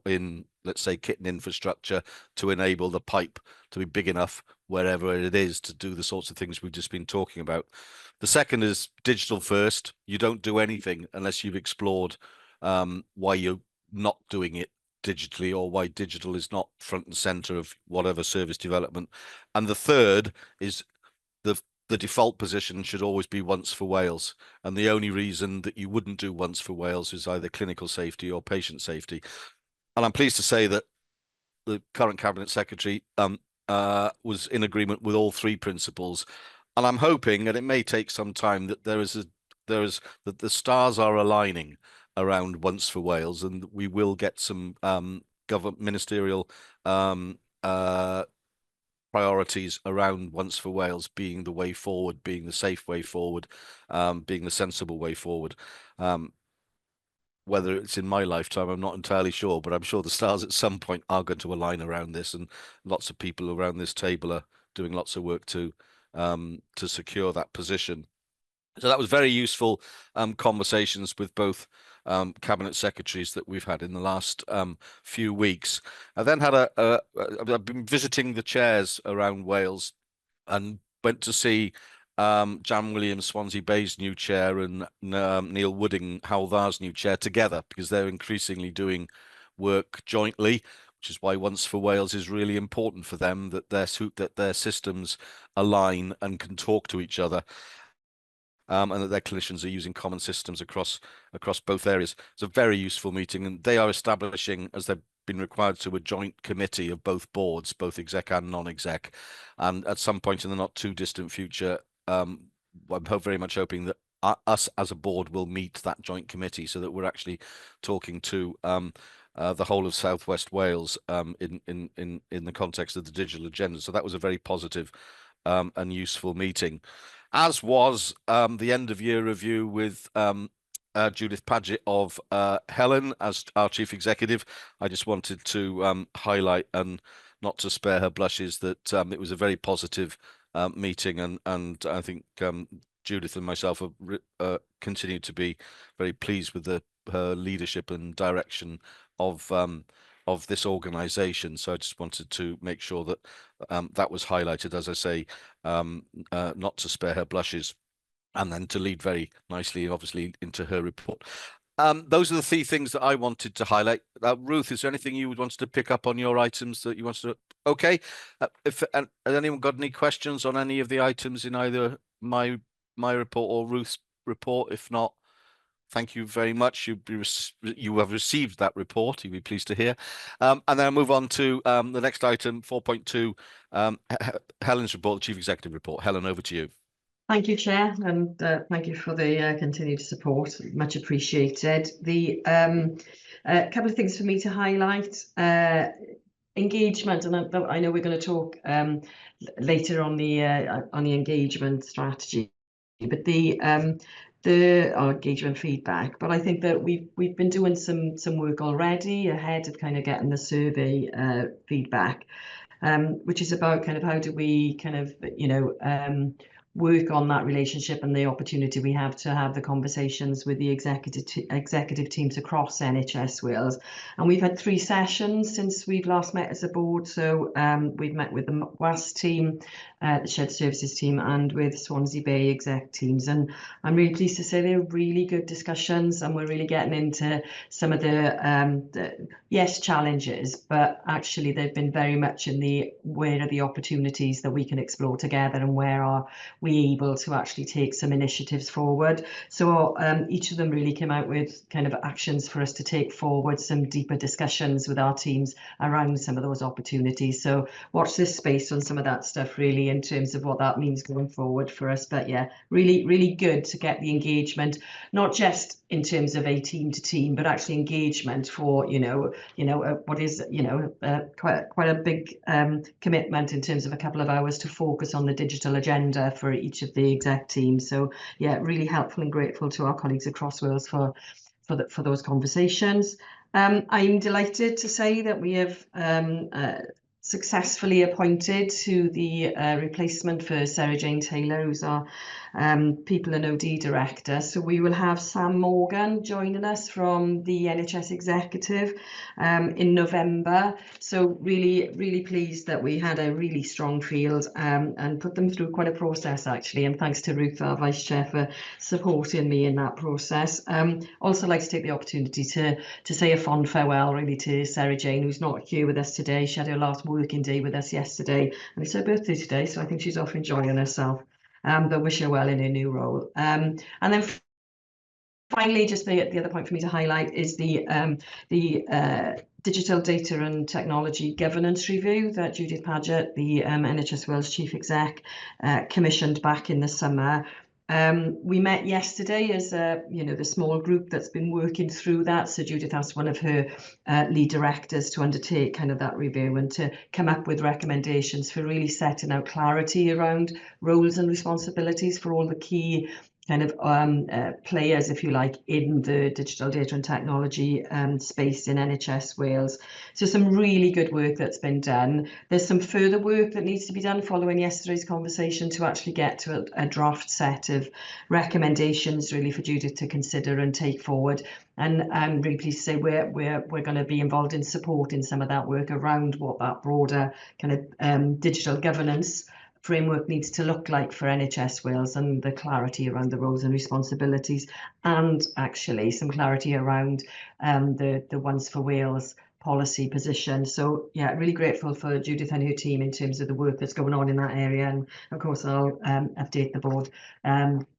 in, let's say, kit and infrastructure to enable the pipe to be big enough wherever it is to do the sorts of things we've just been talking about. The second is digital first. You don't do anything unless you've explored why you're not doing it digitally, or why digital is not front and center of whatever service development. And the third is the default position should always be once for Wales, and the only reason that you wouldn't do once for Wales is either clinical safety or patient safety. And I'm pleased to say that the current cabinet secretary was in agreement with all three principles, and I'm hoping, and it may take some time, that that the stars are aligning around once for Wales, and we will get some government ministerial priorities around once for Wales being the way forward, being the safe way forward, being the sensible way forward. Whether it's in my lifetime, I'm not entirely sure, but I'm sure the stars at some point are going to align around this, and lots of people around this table are doing lots of work to secure that position. So that was very useful conversations with both cabinet secretaries that we've had in the last few weeks. I then had I've been visiting the chairs around Wales and went to see Jan Williams, Swansea Bay's new chair, and Neil Wooding, Hywel Dda's new chair, together, because they're increasingly doing work jointly, which is why Once for Wales is really important for them, that their systems align and can talk to each other. And that their clinicians are using common systems across both areas. It's a very useful meeting, and they are establishing, as they've been required to, a joint committee of both boards, both exec and non-exec. And at some point in the not too distant future, I'm very much hoping that us as a board will meet that joint committee, so that we're actually talking to the whole of Southwest Wales in the context of the digital agenda. So that was a very positive and useful meeting, as was the end of year review with Judith Paget of Helen as our chief executive. I just wanted to highlight, and not to spare her blushes, that it was a very positive meeting, and I think Judith and myself have continued to be very pleased with her leadership and direction of this organization. So I just wanted to make sure that that was highlighted, as I say, not to spare her blushes, and then to lead very nicely, obviously, into her report. Those are the three things that I wanted to highlight. Ruth, is there anything you would want to pick up on your items that you want to? Okay. Has anyone got any questions on any of the items in either my report or Ruth's report? If not, thank you very much. You have received that report. You'll be pleased to hear. And then I'll move on to the next item, 4.2, Helen's report, the Chief Executive report. Helen, over to you. Thank you, Chair, and thank you for the continued support. Much appreciated. The couple of things for me to highlight. Engagement, and I know we're going to talk later on the engagement strategy, but the engagement feedback. But I think that we've been doing some work already ahead of kind of getting the survey feedback, which is about kind of how do we kind of work on that relationship and the opportunity we have to have the conversations with the executive teams across NHS Wales. And we've had 3 sessions since we've last met as a board. So we've met with the WAS team, the Shared Services team, and with Swansea Bay exec teams. And I'm really pleased to say they're really good discussions, and we're really getting into some of the yes, challenges, but actually they've been very much in the where are the opportunities that we can explore together, and where are we able to actually take some initiatives forward. So each of them really came out with kind of actions for us to take forward, some deeper discussions with our teams around some of those opportunities. So watch this space on some of that stuff, really, in terms of what that means going forward for us. But yeah, really, really good to get the engagement, not just in terms of a team to team, but actually engagement for, what is, quite a big commitment in terms of a couple of hours to focus on the digital agenda for each of the exec teams. So yeah, really helpful and grateful to our colleagues across Wales for those conversations. I'm delighted to say that we have successfully appointed to the replacement for Sarah Jane Taylor, who's our People and OD Director. So we will have Sam Morgan joining us from the NHS Executive in November. So really, really pleased that we had a really strong field and put them through quite a process, actually. And thanks to Ruth, our Vice Chair, for supporting me in that process. Also like to take the opportunity to say a fond farewell, really, to Sarah Jane, who's not here with us today. She had her last working day with us yesterday, and it's her birthday today, so I think she's off enjoying herself. But wish her well in her new role. And then finally, just the other point for me to highlight is the Digital Data and Technology Governance Review that Judith Paget, the NHS Wales Chief Exec, commissioned back in the summer. We met yesterday as the small group that's been working through that. So Judith asked one of her lead directors to undertake kind of that review and to come up with recommendations for really setting out clarity around roles and responsibilities for all the key kind of players, if you like, in the digital data and technology space in NHS Wales. So some really good work that's been done. There's some further work that needs to be done following yesterday's conversation to actually get to a draft set of recommendations, really, for Judith to consider and take forward. And I'm really pleased to say we're going to be involved in supporting some of that work around what that broader kind of digital governance framework needs to look like for NHS Wales, and the clarity around the roles and responsibilities, and actually some clarity around the Once for Wales policy position. So yeah, really grateful for Judith and her team in terms of the work that's going on in that area. And of course, I'll update the board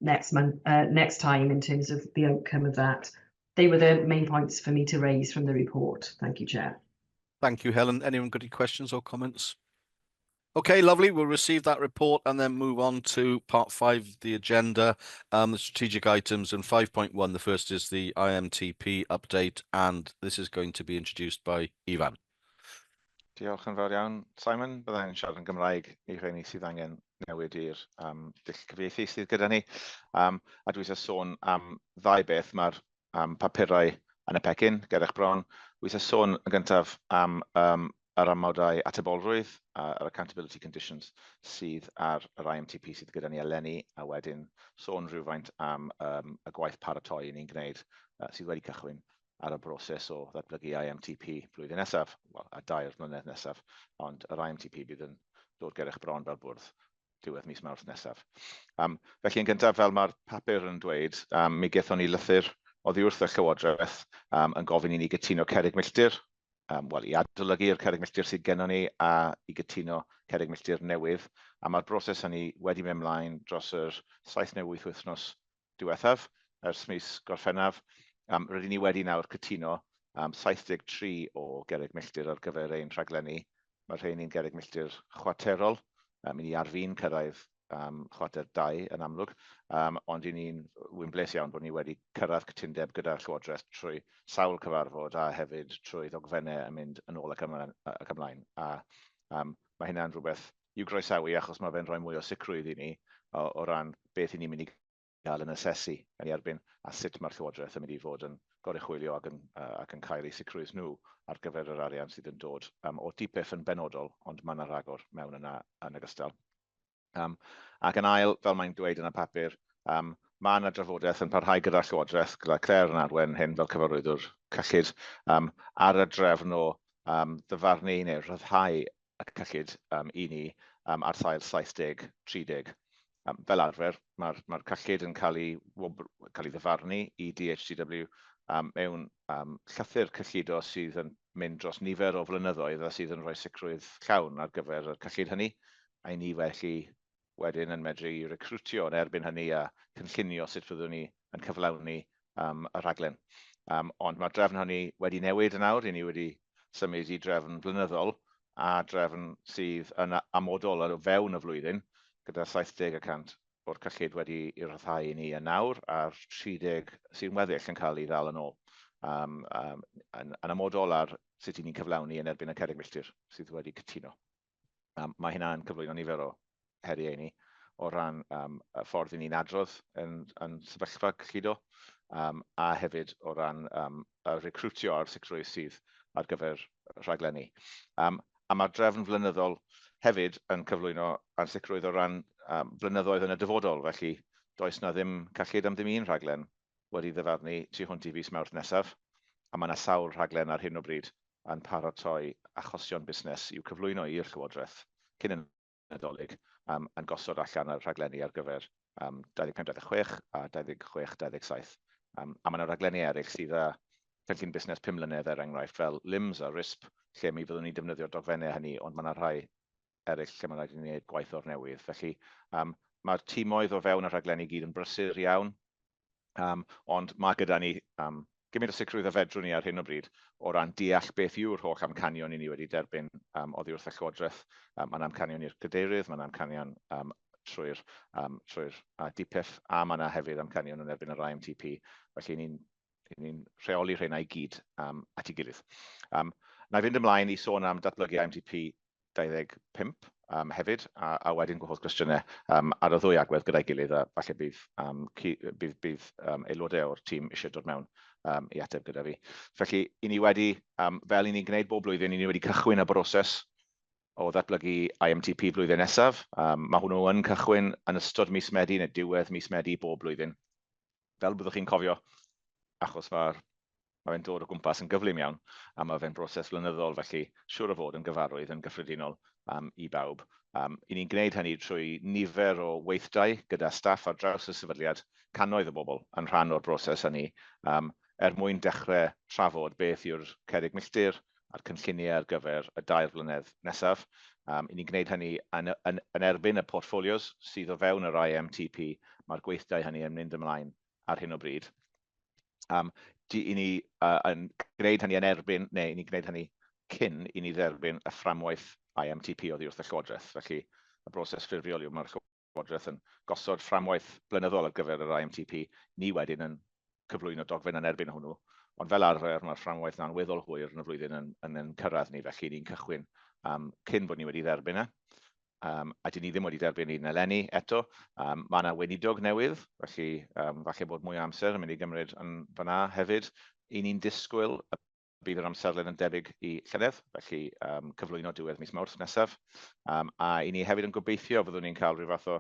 next time in terms of the outcome of that. They were the main points for me to raise from the report. Thank you, Chair. Thank you, Helen. Anyone got any questions or comments? Okay, lovely. We'll receive that report and then move on to part 5 of the agenda, the strategic items. And 5.1, the first is the IMTP update, and this is going to be introduced by Ifan. Diolch yn fawr iawn, Simon. Byddai'n siarad yn Gymraeg i rheini sydd angen newid i'r dull cyfieithu sydd gyda ni. A dwi eisiau sôn am 2 beth. Mae'r papurau yn y pecyn, gerech bron. Dwi eisiau sôn yn gyntaf am yr amodau atebolrwydd, yr accountability conditions sydd ar yr IMTP sydd gyda ni eleni, a wedyn sôn rhywfaint am y gwaith paratoi ni'n gwneud sydd wedi cychwyn ar y broses o ddatblygu IMTP blwyddyn nesaf, wel, a 2 mlynedd nesaf, ond yr IMTP bydd yn dod gerech bron fel bwrdd diwedd mis Mawrth nesaf. Felly yn gyntaf, fel mae'r papur yn dweud, mi gaethon ni lythyr oddi wrth y Llywodraeth yn gofyn i ni gytuno cerrig milltir, i adolygu'r cerrig milltir sydd gennym ni a i gytuno cerrig milltir newydd. A mae'r broses hynny wedi mynd ymlaen dros yr 7 neu 8 wythnos diwethaf, ers mis Gorffennaf. Rydyn ni wedi nawr cytuno 73 o gerrig milltir ar gyfer ein rhaglenni. Mae rheini'n gerrig milltir chwarterol, mi ni ar fin cyrraedd chwarter 2 yn amlwg, ond ni'n wynbles iawn bod ni wedi cyrraedd cytundeb gyda'r Llywodraeth trwy sawl cyfarfod a hefyd trwy ddogfennau yn mynd yn ôl ac ymlaen. Mae hynna'n rhywbeth i'w groesawu achos mae fe'n rhoi mwy o sicrwydd i ni o ran beth ni'n mynd i gael yn asesu yn ei erbyn a sut mae'r Llywodraeth yn mynd i fod yn goruchwylio ac yn cael eu sicrwydd nhw ar gyfer yr arian sydd yn dod o dipeth yn benodol, ond mae yna rhagor mewn yna yn ogystal. Ac yn ail, fel mae'n dweud yn y papur, mae yna drafodaeth yn parhau gyda'r Llywodraeth, gyda Clare yn arwen hyn fel cyfarwyddwr cyllid, ar y drefn o ddyfarnu neu rhyddhau y cyllid i ni ar sail 70-30. Fel arfer, mae'r cyllid yn cael ei ddyfarnu i DHCW mewn llythyr cyllido sydd yn mynd dros nifer o flynyddoedd a sydd yn rhoi sicrwydd llawn ar gyfer y cyllid hynny, a ni felly wedyn yn medru recrwtio yn erbyn hynny a cynllunio sut fyddwn ni yn cyflawni y rhaglen. Ond mae'r drefn hynny wedi newid yn awr, ni wedi symud i drefn blynyddol a drefn sydd yn amodol o fewn y flwyddyn, gyda 70% o'r cyllid wedi ei ryddhau i ni yn awr a'r 30 sy'n weddill yn cael ei ddal yn ôl. Yn amodol ar sut i ni'n cyflawni yn erbyn y cerrig milltir sydd wedi cytuno. Mae hynna yn cyflwyno nifer o heriau ni o ran y ffordd i ni'n adrodd yn sefyllfa cyllido, a hefyd o ran y recrwtio a'r sicrwydd sydd ar gyfer rhaglenni. A mae'r drefn flynyddol hefyd yn cyflwyno ansicrwydd o ran blynyddoedd yn y dyfodol, felly does na ddim cyllid am ddim un rhaglen wedi ddyfarnu tu hwnt i fis Mawrth nesaf, a mae yna sawl rhaglen ar hyn o bryd yn paratoi achosion busnes i'w cyflwyno i'r Llywodraeth cyn y Nadolig, yn gosod allan ar rhaglenni ar gyfer 25-26 a 26-27. A mae yna rhaglenni eraill sydd â cynllun busnes 5 mlynedd enghraifft fel LIMS a RISP, lle mi fyddwn ni'n defnyddio dogfennau hynny, ond mae yna rhai eraill lle mae'n rhaid i ni wneud gwaith o'r newydd. Felly mae'r tîmoedd o fewn y rhaglenni gyd yn brysur iawn, ond mae gyda ni gymaint o sicrwydd a fedrwn ni ar hyn o bryd o ran deall beth yw'r holl amcanion i ni wedi derbyn oddi wrth y Llywodraeth. Mae'n amcanion i'r cadeirydd, mae'n amcanion trwy'r DPIF, a mae yna hefyd amcanion yn erbyn yr IMTP. Felly ni'n rheoli rheina i gyd at ei gilydd. Na i fynd ymlaen i sôn am datblygu IMTP 25 hefyd, a wedyn gwahodd cwestiynau ar y ddwy agwedd gyda'i gilydd, a falle bydd aelodau o'r tîm eisiau dod mewn i ateb gyda fi. Felly, i ni wedi, fel i ni'n gwneud bob blwyddyn, i ni wedi cychwyn y broses o ddatblygu IMTP blwyddyn nesaf. Mae hwnnw yn cychwyn yn ystod mis Medi neu diwedd mis Medi bob blwyddyn. Fel byddwch chi'n cofio, achos mae'n dod o gwmpas yn gyflym iawn, a mae fe'n broses flynyddol, felly siŵr o fod yn gyfarwydd yn gyffredinol i bawb. I ni'n gwneud hynny trwy nifer o weithdai gyda staff ar draws y sefydliad, cannoedd o bobl yn rhan o'r broses hynny, mwyn dechrau trafod beth yw'r cerrig milltir a'r cynlluniau ar gyfer y 2 blynedd nesaf. I ni'n gwneud hynny yn erbyn y portfolios sydd o fewn yr IMTP, mae'r gweithdai hynny yn mynd ymlaen ar hyn o bryd. I ni yn gwneud hynny yn erbyn, neu i ni'n gwneud hynny cyn i ni dderbyn y fframwaith IMTP oddi wrth y Llywodraeth. Felly, y broses ffurfiol yw mae'r Llywodraeth yn gosod fframwaith blynyddol ar gyfer yr IMTP, ni wedyn yn cyflwyno dogfen yn erbyn hwnnw. Ond fel arfer, mae'r fframwaith na'n weddol hwyr yn y flwyddyn yn cyrraedd ni, felly ni'n cychwyn cyn bod ni wedi dderbyn e. A dyn ni ddim wedi derbyn un eleni eto. Mae yna weinidog newydd, felly falle bod mwy o amser yn mynd i gymryd yn fyna hefyd. I ni'n disgwyl bydd yr amserlen yn debyg i llynedd, felly cyflwyno diwedd mis Mawrth nesaf. A i ni hefyd yn gobeithio byddwn ni'n cael rhyw fath o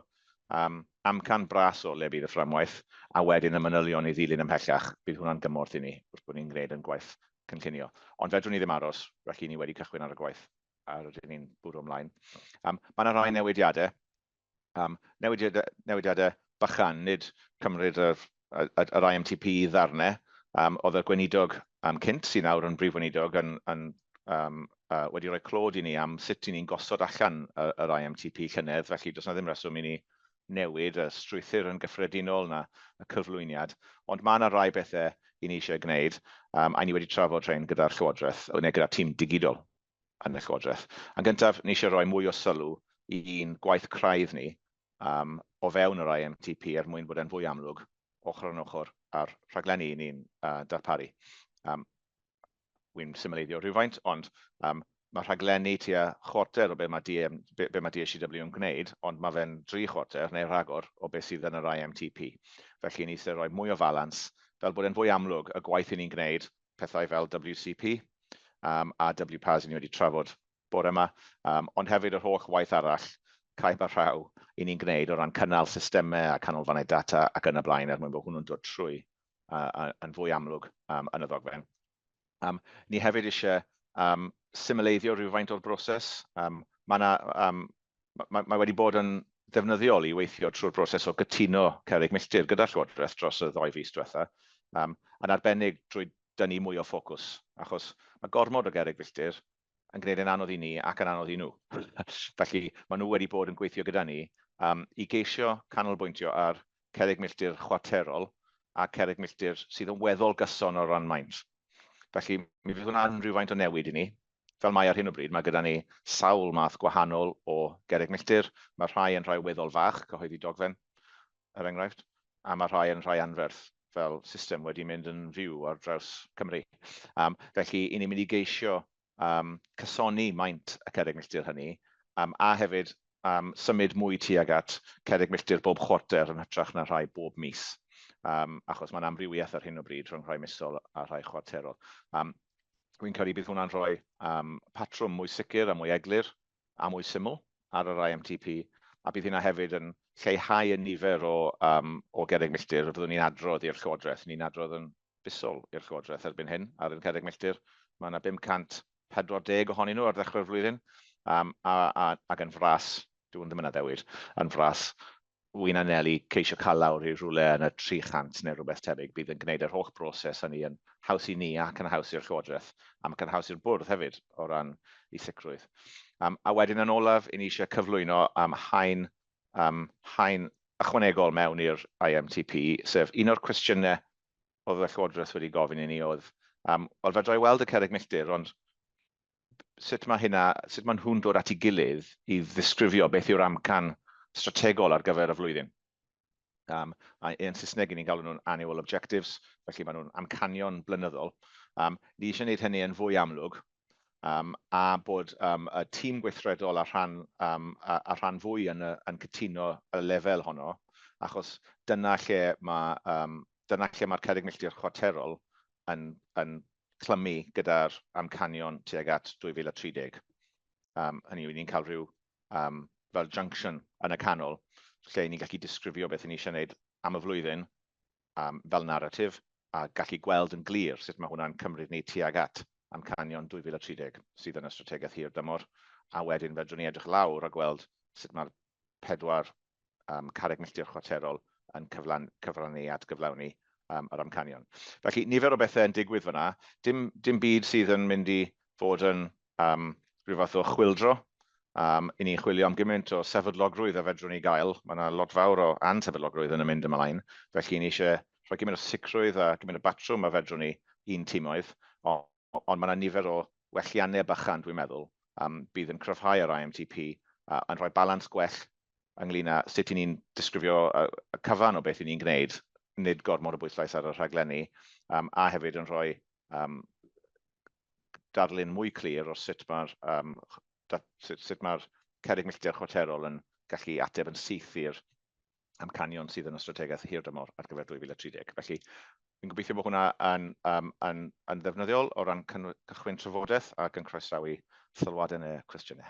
amcan bras o le bydd y fframwaith, a wedyn y manylion i ddilyn ymhellach, bydd hwnna'n gymorth i ni wrth bod ni'n gwneud yn gwaith cynllunio. Ond fedrwn ni ddim aros, felly ni wedi cychwyn ar y gwaith a rydyn ni'n bwrw ymlaen. Mae yna rai newidiadau. Newidiadau bychan, nid cymryd yr IMTP i ddarnau. Oedd y gweinidog cynt sy'n nawr yn brif weinidog wedi rhoi clod i ni am sut i ni'n gosod allan yr IMTP llynedd, felly does na ddim reswm i ni newid y strwythur yn gyffredinol na y cyflwyniad, ond mae yna rai bethau i ni eisiau gwneud, a ni wedi trafod rhain gyda'r Llywodraeth, neu gyda'r tîm digidol yn y Llywodraeth. Yn gyntaf, ni eisiau rhoi mwy o sylw i'n gwaith craidd ni o fewn yr IMTP mwyn bod e'n fwy amlwg ochr yn ochr a'r rhaglenni ni'n darparu. Wy'n symleiddio rhywfaint, ond mae rhaglenni tua chwarter o be mae DHCW yn gwneud, ond mae fe'n 3 chwarter neu rhagor o beth sydd yn yr IMTP. Felly ni eisiau rhoi mwy o falans, fel bod e'n fwy amlwg y gwaith i ni'n gwneud, pethau fel WCP a WPAS i ni wedi trafod bore yma, ond hefyd yr holl waith arall caib a rhaw i ni'n gwneud o ran cynnal systemau a canolfannau data ac yn y blaen er mwyn bod hwnnw'n dod trwy yn fwy amlwg yn y ddogfen. Ni hefyd eisiau symleiddio rhywfaint o'r broses. Mae wedi bod yn ddefnyddiol i weithio trwy'r broses o gytuno cerrig milltir gyda'r Llywodraeth dros y 2 fis diwetha, yn arbennig drwy dynnu mwy o ffocws, achos mae gormod o gerrig milltir yn gwneud yn anodd i ni ac yn anodd i nhw. Felly, maen nhw wedi bod yn gweithio gyda ni i geisio canolbwyntio ar cerrig milltir chwarterol a cerrig milltir sydd yn weddol gyson o ran maint. Felly, mi fydd hwnna'n rhywfaint o newid i ni. Fel mae ar hyn o bryd, mae gyda ni sawl math gwahanol o gerrig milltir. Mae rhai yn rhai weddol fach, cyhoeddi dogfen, er enghraifft, a mae rhai yn rhai anferth, fel system wedi mynd yn fyw ar draws Cymru. Felly, i ni'n mynd i geisio cysoni maint y cerrig milltir hynny, a hefyd symud mwy tuag at cerrig milltir bob chwarter yn hytrach na rhai bob mis. Achos mae'n amrywiaeth ar hyn o bryd rhwng rhai misol a rhai chwarterol. Dwi'n credu bydd hwnna'n rhoi patrwm mwy sicr a mwy eglur a mwy syml ar yr IMTP, a bydd hynna hefyd yn lleihau y nifer o gerrig milltir fyddwn ni'n adrodd i'r Llywodraeth. Ni'n adrodd yn busol i'r Llywodraeth erbyn hyn ar y cerrig milltir. Mae yna 540 ohonyn nhw ar ddechrau'r flwyddyn, ac yn fras, dwi'n ddim yn addewid, yn fras, wy'n anelu ceisio cael lawr i rhywle yn y 300 neu rhywbeth tebyg, bydd yn gwneud yr holl broses hynny yn haws i ni ac yn haws i'r Llywodraeth, ac yn haws i'r bwrdd hefyd o ran ei sicrwydd. A wedyn yn olaf, i ni eisiau cyflwyno haen ychwanegol mewn i'r IMTP, sef un o'r cwestiynau oedd y Llywodraeth wedi gofyn i ni oedd, wel fedra i weld y cerrig milltir, ond sut mae nhw'n dod at ei gilydd i ddisgrifio beth yw'r amcan strategol ar gyfer y flwyddyn. Yn Saesneg ni'n galw nhw'n annual objectives, felly maen nhw'n amcanion blynyddol. Ni eisiau gwneud hynny yn fwy amlwg, a bod y tîm gweithredol a rhan fwy yn cytuno y lefel honno, achos dyna lle mae'r cerrig milltir chwarterol yn clymu gyda'r amcanion tuag at 2030. Hynny yw, ni'n cael rhyw fel junction yn y canol, lle ni'n gallu disgrifio beth ni eisiau gwneud am y flwyddyn fel narratif, a gallu gweld yn glir sut mae hwnna'n cymryd ni tuag at amcanion 2030 sydd yn y strategaeth hir dymor, a wedyn fedrwn ni edrych lawr a gweld sut mae'r 4 carreg milltir chwarterol yn cyfrannu at gyflawni yr amcanion. Felly, nifer o bethau yn digwydd fyna, dim byd sydd yn mynd i fod yn rhyw fath o chwildro. I ni'n chwilio am gymaint o sefydlogrwydd a fedrwn ni gael. Mae yna lot fawr o ansefydlogrwydd yn y mynd ymlaen. Felly ni eisiau rhoi gymaint o sicrwydd a gymaint o batrwm a fedrwn ni un tîmoedd. Ond mae yna nifer o welliannau bychan, dwi'n meddwl, bydd yn cryfhau yr IMTP yn rhoi balans gwell ynglyn â sut i ni'n disgrifio y cyfan o beth i ni'n gwneud, nid gormod o bwyslais ar y rhaglenni, a hefyd yn rhoi darlun mwy clir o sut mae'r cerrig milltir chwarterol yn gallu ateb yn syth i'r amcanion sydd yn y strategaeth hir dymor ar gyfer 2030. Felly, fi'n gobeithio bod hwnna yn ddefnyddiol o ran cychwyn trafodaeth ac yn croesawu sylwadau neu cwestiynau.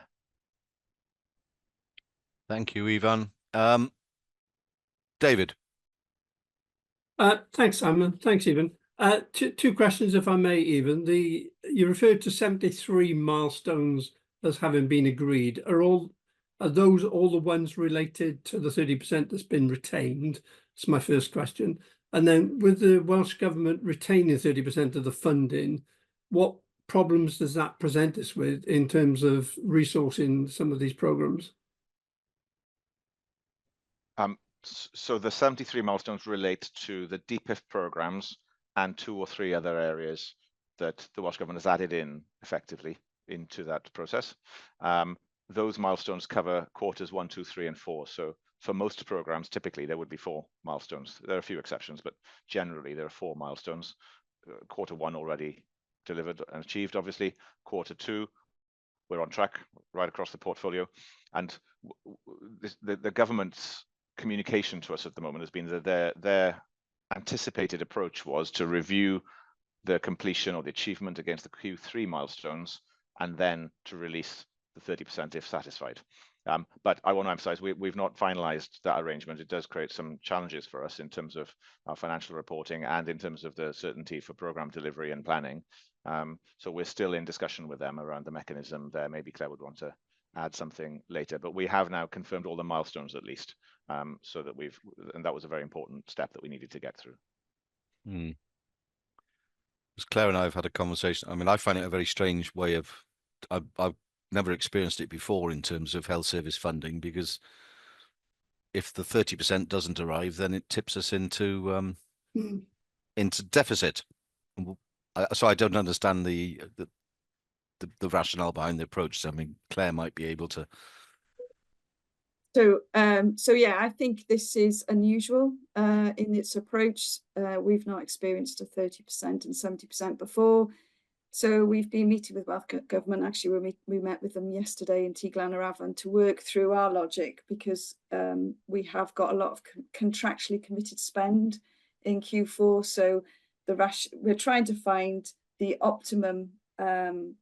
Thank you, Ifan. David. Thanks, Simon. Thanks, Ivan. Two questions, if I may, Ivan. You referred to 73 milestones as having been agreed. Are those all the ones related to the 30% that's been retained? That's my first question. And then with the Welsh Government retaining 30% of the funding, what problems does that present us with in terms of resourcing some of these programmes? So the 73 milestones relate to the DPIF programmes and 2 or 3 other areas that the Welsh Government has added in effectively into that process. Those milestones cover quarters 1, 2, 3, and 4. So for most programmes, typically there would be 4 milestones. There are a few exceptions, but generally there are 4 milestones. Quarter 1 already delivered and achieved, obviously. Quarter 2, we're on track right across the portfolio. And the government's communication to us at the moment has been that their anticipated approach was to review the completion or the achievement against the Q3 milestones and then to release the 30% if satisfied. But I want to emphasize, we've not finalized that arrangement. It does create some challenges for us in terms of our financial reporting and in terms of the certainty for program delivery and planning. So we're still in discussion with them around the mechanism there. Maybe Claire would want to add something later, but we have now confirmed all the milestones at least, so that and that was a very important step that we needed to get through. Because Claire and I have had a conversation. I mean, I find it a very strange way of, I've never experienced it before in terms of health service funding, because if the 30% doesn't arrive, then it tips us into deficit. So I don't understand the rationale behind the approach. So, I mean, Claire might be able to. So yeah, I think this is unusual in its approach. We've not experienced a 30% and 70% before. So we've been meeting with Welsh Government. Actually, we met with them yesterday in Tiglan to work through our logic, because we have got a lot of contractually committed spend in Q4. So we're trying to find the optimum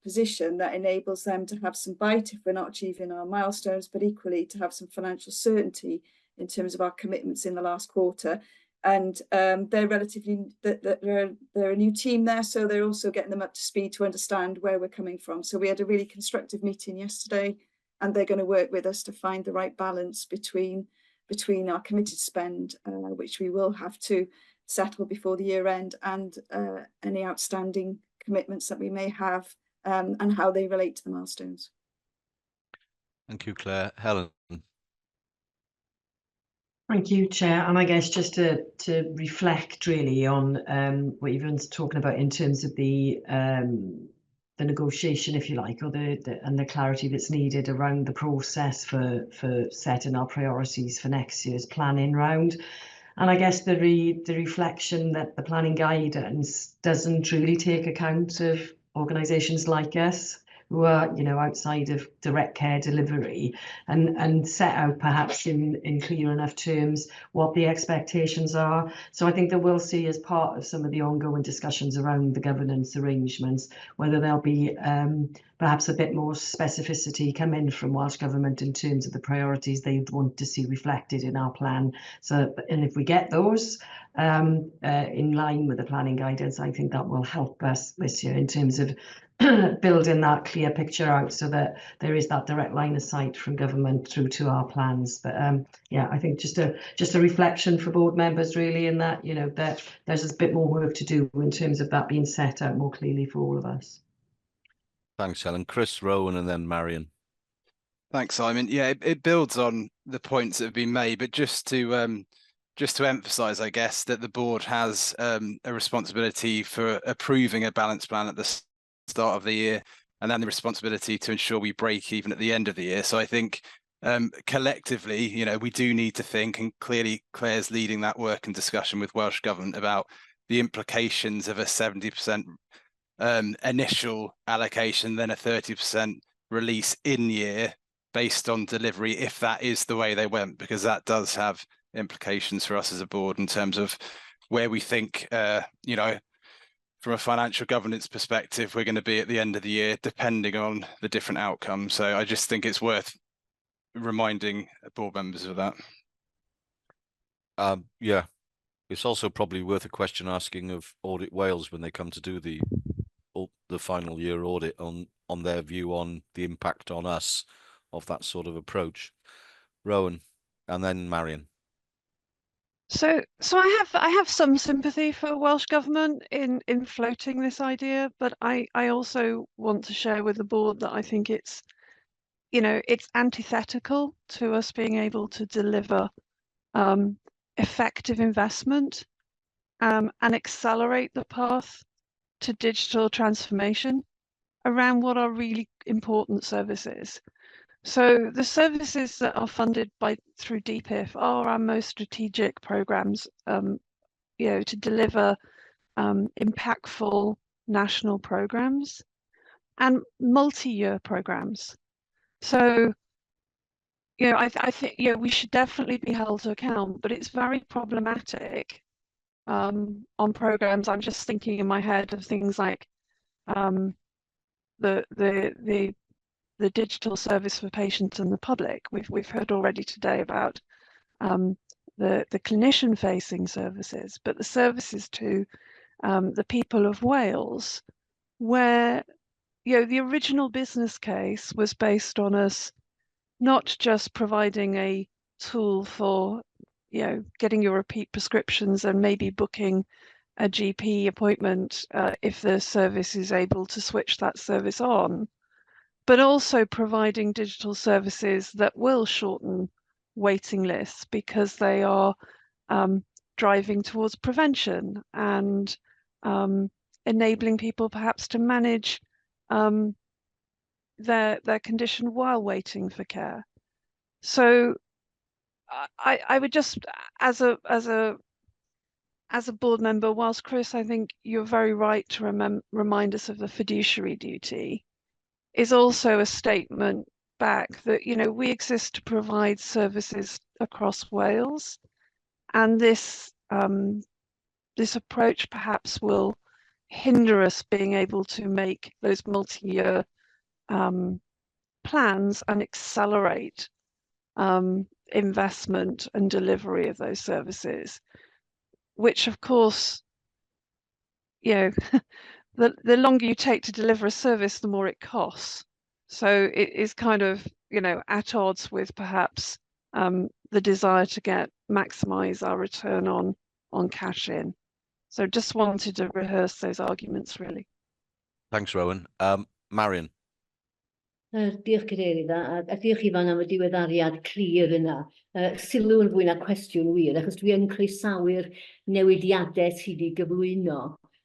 position that enables them to have some bite if we're not achieving our milestones, but equally to have some financial certainty in terms of our commitments in the last quarter. And they're they're a new team there, so they're also getting them up to speed to understand where we're coming from. So we had a really constructive meeting yesterday, and they're going to work with us to find the right balance between our committed spend, which we will have to settle before the year end, and any outstanding commitments that we may have, and how they relate to the milestones. Thank you, Claire. Helen. Thank you, Chair. And I guess just to reflect really on what you've been talking about in terms of the negotiation, if you like, or the clarity that's needed around the process for setting our priorities for next year's planning round. And I guess the reflection that the planning guidance doesn't really take account of organisations like us, who are, you know, outside of direct care delivery, and set out perhaps in clear enough terms what the expectations are. So I think that we'll see, as part of some of the ongoing discussions around the governance arrangements, whether there'll be perhaps a bit more specificity come in from Welsh Government in terms of the priorities they'd want to see reflected in our plan. So, and if we get those in line with the planning guidance, I think that will help us this year in terms of building that clear picture out, so that there is that direct line of sight from government through to our plans. But yeah, I think just a reflection for board members really, in that, you know, that there's a bit more work to do in terms of that being set out more clearly for all of us. Thanks, Helen. Chris, Rowan, and then Marion. Thanks, Simon. Yeah, it builds on the points that have been made, but just to emphasise, I guess, that the board has a responsibility for approving a balanced plan at the start of the year, and then the responsibility to ensure we break even at the end of the year. So I think collectively, you know, we do need to think, and clearly Claire's leading that work and discussion with Welsh Government about the implications of a 70% initial allocation, then a 30% release in year based on delivery, if that is the way they went, because that does have implications for us as a board in terms of where we think, you know, from a financial governance perspective, we're going to be at the end of the year, depending on the different outcomes. So I just think it's worth reminding board members of that. Yeah, it's also probably worth a question asking of Audit Wales when they come to do the final year audit on their view on the impact on us of that sort of approach. Rowan, and then Marion. So I have some sympathy for Welsh Government in floating this idea, but I also want to share with the board that I think it's, you know, it's antithetical to us being able to deliver effective investment and accelerate the path to digital transformation around what are really important services. So the services that are funded through DPIF are our most strategic programs, you know, to deliver impactful national programs and multi-year programs. So, you know, I think, you know, we should definitely be held to account, but it's very problematic on programs. I'm just thinking in my head of things like the the digital service for patients and the public. We've heard already today about the clinician facing services, but the services to the people of Wales, where the original business case was based on us not just providing a tool for getting your repeat prescriptions and maybe booking a GP appointment if the service is able to switch that service on, but also providing digital services that will shorten waiting lists because they are driving towards prevention and enabling people perhaps to manage their condition while waiting for care. So I would just, as a board member, whilst Chris, I think you're very right to remind us of the fiduciary duty, is also a statement back that we exist to provide services across Wales, and this approach perhaps will hinder us being able to make those multi-year plans and accelerate investment and delivery of those services, which of course, the longer you take to deliver a service, the more it costs. So it is kind of, at odds with perhaps the desire to maximize our return on cash in. So just wanted to rehearse those arguments, really. Thanks, Rowan. Marion. Diolch Cadeirydd, a diolch Ifan am y diweddariad clir yna. Sylw yn fwy na cwestiwn wir, achos dwi yn croesawu'r newidiadau sydd wedi gyflwyno.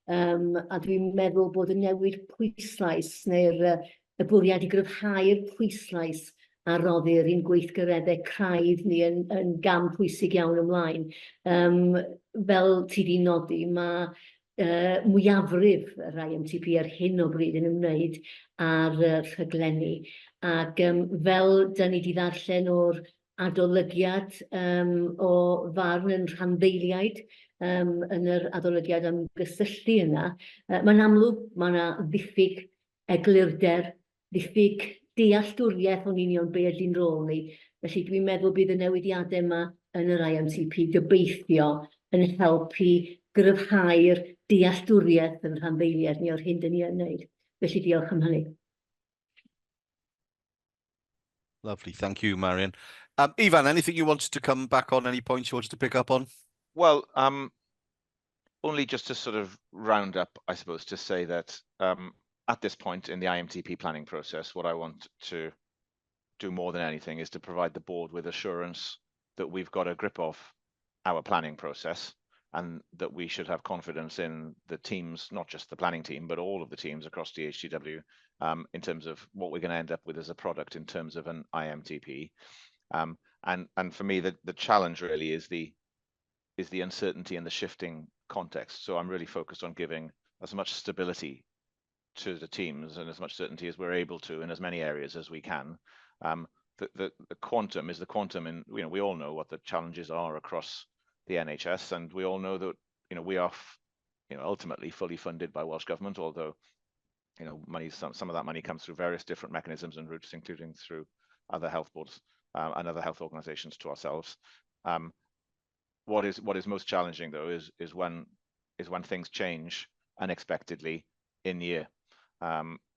A dwi'n meddwl bod y newid pwyslais neu'r y bwriad i gryfhau'r pwyslais a roddi'r un gweithgareddau craidd ni yn gam pwysig iawn ymlaen. Fel ti di nodi, mae mwyafrif yr IMTP ar hyn o bryd yn ymwneud ar rhaglenni. Ac fel da ni wedi ddarllen o'r adolygiad o farn yn rhanddeiliaid yn yr adolygiad am gysylltu yna, mae'n amlwg mae yna ddiffyg eglurder, ddiffyg dealltwriaeth o'n union be ydy'n rôl ni. Felly dwi'n meddwl bydd y newidiadau yma yn yr IMTP gobeithio yn helpu gryfhau'r dealltwriaeth yn rhanddeiliad ni o'r hyn dyn ni yn wneud. Felly diolch am hynny. Lovely, thank you, Marion. Ifan, anything you wanted to come back on, any points you wanted to pick up on? Well, only just to sort of round up, I suppose, to say that at this point in the IMTP planning process, what I want to do more than anything is to provide the board with assurance that we've got a grip of our planning process and that we should have confidence in the teams, not just the planning team, but all of the teams across DHCW in terms of what we're going to end up with as a product in terms of an IMTP. And for me, the challenge really is the uncertainty and the shifting context. So I'm really focused on giving as much stability to the teams and as much certainty as we're able to in as many areas as we can. The quantum is the quantum, and we all know what the challenges are across the NHS, and we all know that we are ultimately fully funded by Welsh Government, although money, some of that money comes through various different mechanisms and routes, including through other health boards and other health organisations to ourselves. What is most challenging though is when things change unexpectedly in year.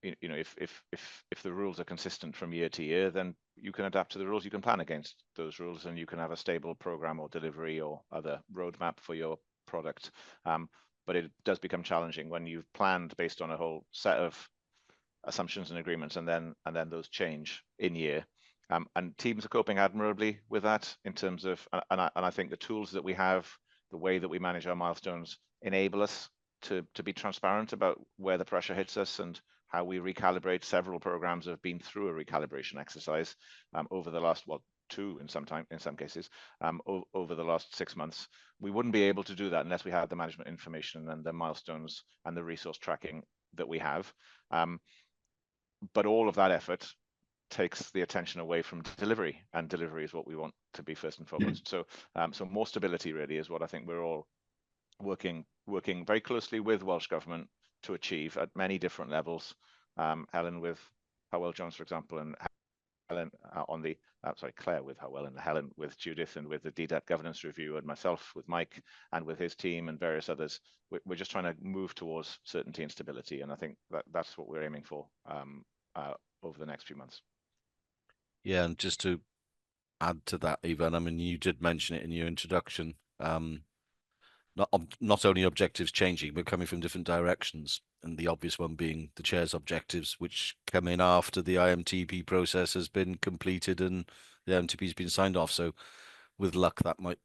If the rules are consistent from year to year, then you can adapt to the rules, you can plan against those rules, and you can have a stable program or delivery or other roadmap for your product. But it does become challenging when you've planned based on a whole set of assumptions and agreements, and then those change in year. And teams are coping admirably with that in terms of, and I think the tools that we have, the way that we manage our milestones, enable us to be transparent about where the pressure hits us and how we recalibrate. Several programs have been through a recalibration exercise over the last, two in some cases, over the last 6 months. We wouldn't be able to do that unless we had the management information and the milestones and the resource tracking that we have. But all of that effort takes the attention away from delivery, and delivery is what we want to be first and foremost. So more stability really is what I think we're all working very closely with Welsh Government to achieve at many different levels. Helen with Howell Jones, for example, and Helen on the, Claire with Howell and Helen with Judith and with the DDAT governance review and myself with Mike and with his team and various others. We're just trying to move towards certainty and stability. And I think that's what we're aiming for over the next few months. Yeah, and just to add to that, Ivan, I mean, you did mention it in your introduction. Not only objectives changing, but coming from different directions. And the obvious one being the chair's objectives, which come in after the IMTP process has been completed and the IMTP has been signed off. So with luck, that might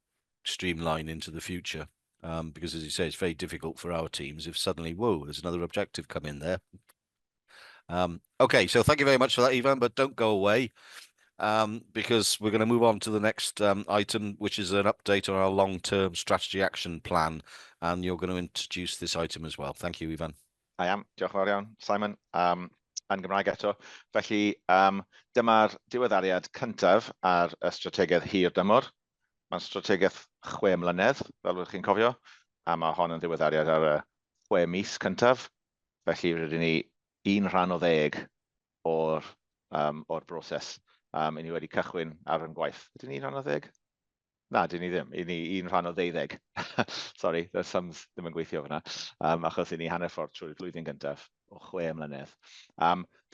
streamline into the future. Because as you say, it's very difficult for our teams if suddenly, whoa, there's another objective come in there. Okay, so thank you very much for that, Ivan, but don't go away. Because we're going to move on to the next item, which is an update on our long-term strategy action plan, and you're going to introduce this item as well. Thank you, Ivan. I am. Diolch yn fawr iawn, Simon. Yn Gymraeg eto. Felly, dyma'r diweddariad cyntaf ar y strategaeth hir dymor. Mae'n strategaeth 6 mlynedd, fel ydych chi'n cofio, a mae hon yn diweddariad ar y 6 mis cyntaf. Felly, rydyn ni 1 rhan o 10 o'r broses. I ni wedi cychwyn ar yn gwaith. Ydyn ni 1 rhan o 10? Na, dyn ni ddim. I ni 1 rhan o 12. Sorry, the sums ddim yn gweithio fyna. Achos i ni hanner ffordd trwy'r flwyddyn gyntaf o 6 mlynedd.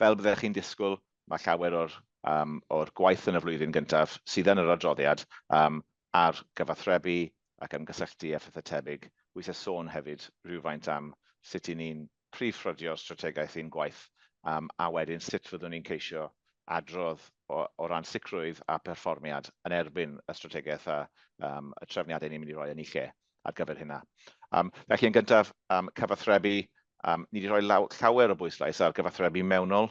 Fel byddech chi'n disgwyl, mae llawer o'r gwaith yn y flwyddyn gyntaf sydd yn yr adroddiad ar gyfathrebu ac ymgysylltu a phethau tebyg. Wyt e sôn hefyd rhywfaint am sut i ni'n prifffrydio'r strategaeth un gwaith a wedyn sut fyddwn ni'n ceisio adrodd o ran sicrwydd a perfformiad yn erbyn y strategaeth a y trefniadau ni'n mynd i roi yn ei lle ar gyfer hynna. Felly yn gyntaf, cyfathrebu, ni wedi rhoi llawer o bwyslais ar gyfathrebu mewnol.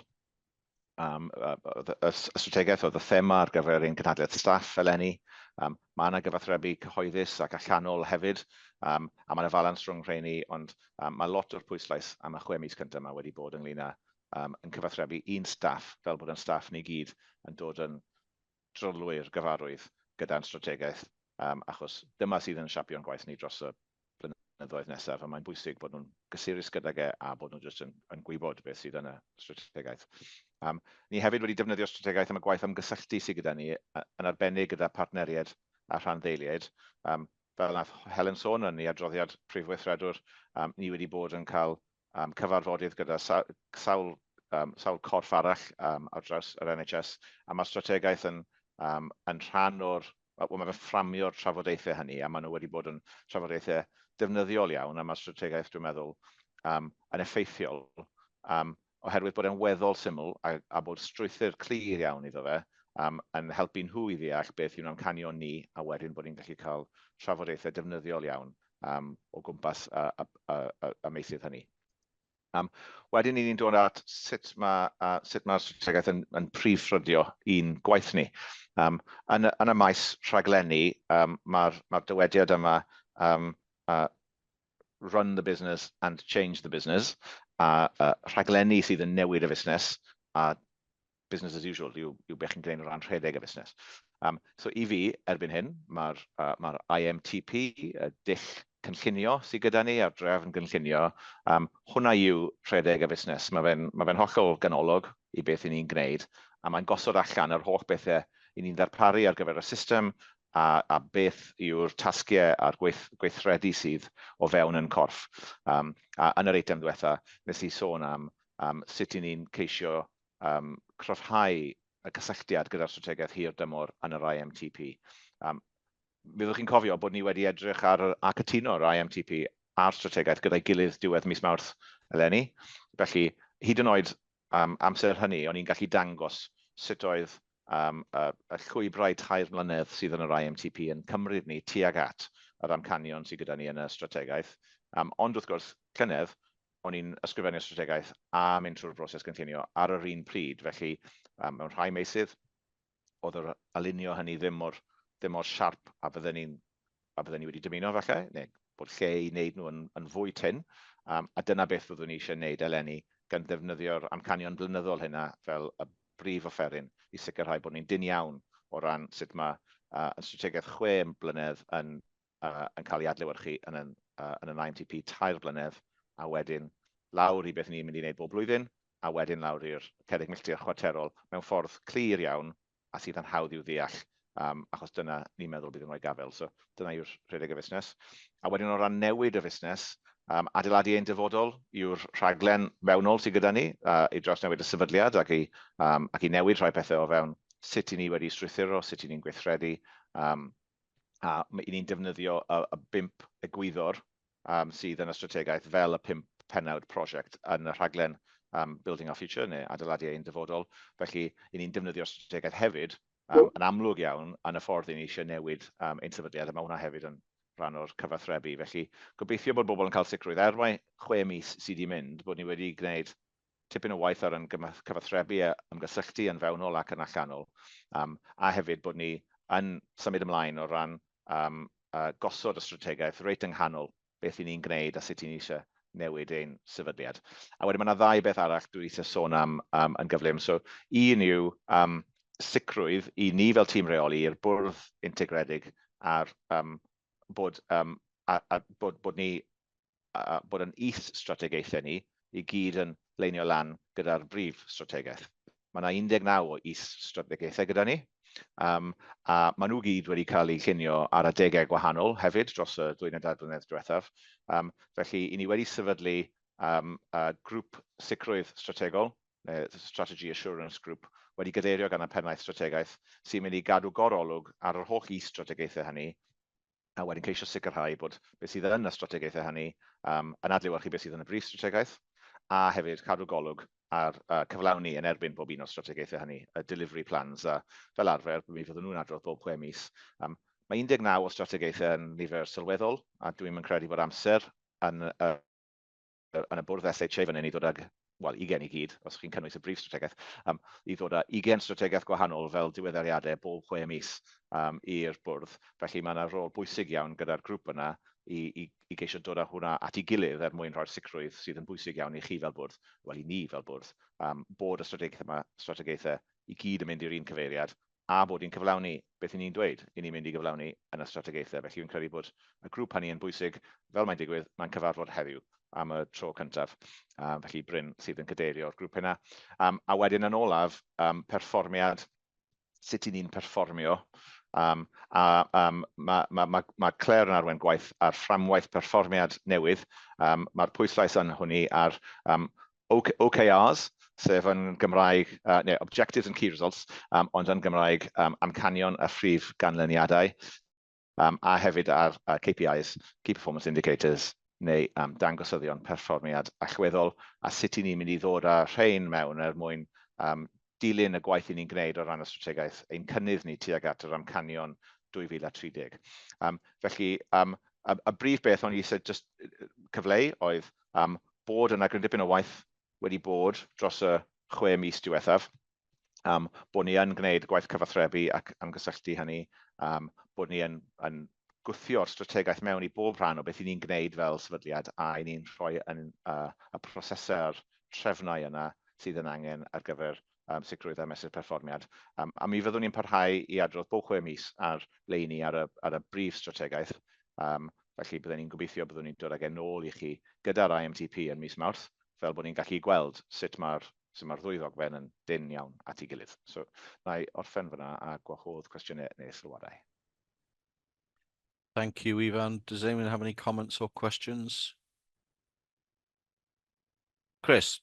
Y strategaeth oedd y thema ar gyfer ein cynhadledd staff eleni. Mae yna gyfathrebu cyhoeddus ac allanol hefyd, a mae yna falans rhwng rheini, ond mae lot o'r pwyslais am y 6 mis cyntaf yma wedi bod ynglyn â yn cyfathrebu un staff, fel bod yn staff ni gyd yn dod yn drylwyr gyfarwydd gyda'n strategaeth, achos dyma sydd yn siapio'n gwaith ni dros y blynyddoedd nesaf, a mae'n bwysig bod nhw'n gysurus gydag a bod nhw'n jyst yn gwybod beth sydd yn y strategaeth. Ni hefyd wedi defnyddio'r strategaeth am y gwaith ymgysylltu sydd gyda ni, yn arbennig gyda partneriaid a rhanddeiliaid. Fel nath Helen sôn yn ei adroddiad prif weithredwr, ni wedi bod yn cael cyfarfodydd gyda sawl corff arall ar draws yr NHS, a mae'r strategaeth yn rhan o'r, mae'n fframio'r trafodaethau hynny, a maen nhw wedi bod yn trafodaethau defnyddiol iawn, a mae'r strategaeth, dwi'n meddwl, yn effeithiol, oherwydd bod e'n weddol syml a bod strwythur clir iawn iddo fe, yn helpu nhw i ddeall beth yw'n amcanion ni, a wedyn bod ni'n gallu cael trafodaethau defnyddiol iawn o gwmpas y meysydd hynny. Wedyn ni'n dod at sut mae'r strategaeth yn prifffrydio un gwaith ni. Yn y maes rhaglenni, mae'r dywediad yma run the business and change the business, a rhaglenni sydd yn newid y busnes, a business as usual yw beth chi'n gwneud o ran rhedeg y busnes. So i fi, erbyn hyn, mae'r IMTP, y dull cynllunio sydd gyda ni ar drefn cynllunio, hwnna yw rhedeg y busnes. Mae fe'n hollol ganolog i beth i ni'n gwneud, a mae'n gosod allan yr holl bethau i ni'n ddarparu ar gyfer y system a beth yw'r tasgiau a'r gweithredu sydd o fewn yn corff. A yn yr eitem diwetha, nes i sôn am sut i ni'n ceisio cryfhau y cysylltiad gyda'r strategaeth hir dymor yn yr IMTP. Byddwch chi'n cofio bod ni wedi edrych ar cytuno'r IMTP a'r strategaeth gyda'i gilydd diwedd mis Mawrth eleni. Felly, hyd yn oed amser hynny, o'n i'n gallu dangos sut oedd y llwybrau 3 mlynedd sydd yn yr IMTP yn cymryd ni tuag at yr amcanion sydd gyda ni yn y strategaeth. Ond wrth gwrs, llynedd, o'n i'n ysgrifennu'r strategaeth a mynd trwy'r broses cynllunio ar yr un pryd. Felly, mewn rhai meysydd, oedd yr alunio hynny ddim mor siarp a bydden ni wedi dymuno falle, neu bod lle i wneud nhw yn fwy tyn. A dyna beth fyddwn ni eisiau wneud eleni gan ddefnyddio'r amcanion blynyddol hynna fel y brif offeryn i sicrhau bod ni'n dyn iawn o ran sut mae y strategaeth 6 mlynedd yn cael ei adlewyrchu yn yn IMTP 3 blynedd, a wedyn lawr i beth ni'n mynd i wneud bob blwyddyn, a wedyn lawr i'r cerrig milltir chwarterol mewn ffordd clir iawn a sydd yn hawdd i'w ddeall, achos dyna ni'n meddwl bydd yn rhoi gafel. So dyna yw'r rhedeg y fusnes. A wedyn o ran newid y fusnes, adeiladu ein dyfodol yw'r rhaglen mewnol sydd gyda ni i dros newid y sefydliad ac i newid rhai pethau o fewn sut i ni wedi strwythuro, sut i ni'n gweithredu, a i ni'n defnyddio y 5 egwyddor sydd yn y strategaeth fel y 5 pennawd prosiect yn y rhaglen Building Our Future neu adeiladu ein dyfodol. Felly, i ni'n defnyddio'r strategaeth hefyd yn amlwg iawn yn y ffordd i ni eisiau newid ein sefydliad, a mae hwnna hefyd yn rhan o'r cyfathrebu. Felly, gobeithio bod bobl yn cael sicrwydd mai 6 mis sydd wedi mynd, bod ni wedi gwneud tipyn o waith ar yn cyfathrebu a ymgysylltu yn fewnol ac yn allanol. A hefyd bod ni yn symud ymlaen o ran gosod y strategaeth reit yng nghanol beth i ni'n gwneud a sut i ni eisiau newid ein sefydliad. A wedyn mae yna 2 beth arall dwi eisiau sôn am yn gyflym. So, un yw sicrwydd i ni fel tîm reoli i'r bwrdd integredig ar bod yn is-strategaethau ni i gyd yn leinio lan gyda'r brif strategaeth. Mae yna 19 o is-strategaethau gyda ni, a maen nhw gyd wedi cael eu llunio ar adegau gwahanol hefyd dros y 2 blynedd diwethaf. Felly, i ni wedi sefydlu grŵp sicrwydd strategol, Strategy Assurance Group, wedi gadeirio gan y pennaeth strategaeth sy'n mynd i gadw gorolwg ar yr holl is-strategaethau hynny, a wedyn ceisio sicrhau bod beth sydd yn y strategaethau hynny yn adlewyrchu beth sydd yn y brif strategaeth, a hefyd cadw golwg ar cyflawni yn erbyn bob un o'r strategaethau hynny, y delivery plans, a fel arfer, mi fydden nhw'n adrodd bob 6 mis. Mae 19 o strategaethau yn nifer sylweddol, a dwi'n credu bod amser yn y bwrdd SHA fan hyn i ddod ag, wel, 20 i gyd, os chi'n cynnwys y brif strategaeth, i ddod â 20 strategaeth gwahanol fel diweddariadau bob 6 mis i'r bwrdd. Felly mae yna rôl bwysig iawn gyda'r grŵp yna i geisio dod â hwnna at ei gilydd mwyn rhoi'r sicrwydd sydd yn bwysig iawn i chi fel bwrdd, wel i ni fel bwrdd, bod y strategaethau i gyd yn mynd i'r un cyfeiriad, a bod ni'n cyflawni beth ni'n dweud i ni'n mynd i gyflawni yn y strategaethau. Felly fi'n credu bod y grŵp hynny yn bwysig, fel mae'n digwydd, mae'n cyfarfod heddiw am y tro cyntaf. Felly Bryn sydd yn cadeirio'r grŵp hynna. A wedyn yn olaf, perfformiad, sut i ni'n perfformio. Mae Claire yn arwain gwaith ar fframwaith perfformiad newydd. Mae'r pwyslais yn hwnni ar OKRs, sef yn Gymraeg, neu Objectives and Key Results, ond yn Gymraeg amcanion y phrif ganlyniadau, a hefyd ar KPIs, Key Performance Indicators, neu dangosyddion perfformiad allweddol, a sut i ni'n mynd i ddod â rhain mewn mwyn dilyn y gwaith i ni'n gwneud o ran y strategaeth, ein cynnydd ni tuag at yr amcanion 2030. Felly, y brif beth o'n i eisiau just cyfleu oedd bod yna dipyn o waith wedi bod dros y 6 mis diwethaf, bod ni yn gwneud gwaith cyfathrebu ac ymgysylltu hynny, bod ni yn gwthio'r strategaeth mewn i bob rhan o beth i ni'n gwneud fel sefydliad, a i ni'n rhoi yn y prosesau'r trefnau yna sydd yn angen ar gyfer sicrwydd a mesur perfformiad. A mi fyddwn ni'n parhau i adrodd bob 6 mis ar leini ar y brif strategaeth. Felly byddwn ni'n gobeithio byddwn ni'n dod ag ôl i chi gyda'r IMTP yn mis Mawrth, fel bod ni'n gallu gweld sut mae'r 2 ddogfen yn dyn iawn at ei gilydd. So, na i orffen fyna a gwahodd cwestiynau neu sylwadau. Thank you, Ivan. Does anyone have any comments or questions? Chris.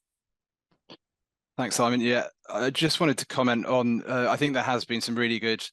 Thanks, Simon. Yeah, I just wanted to comment on, I think there has been some really good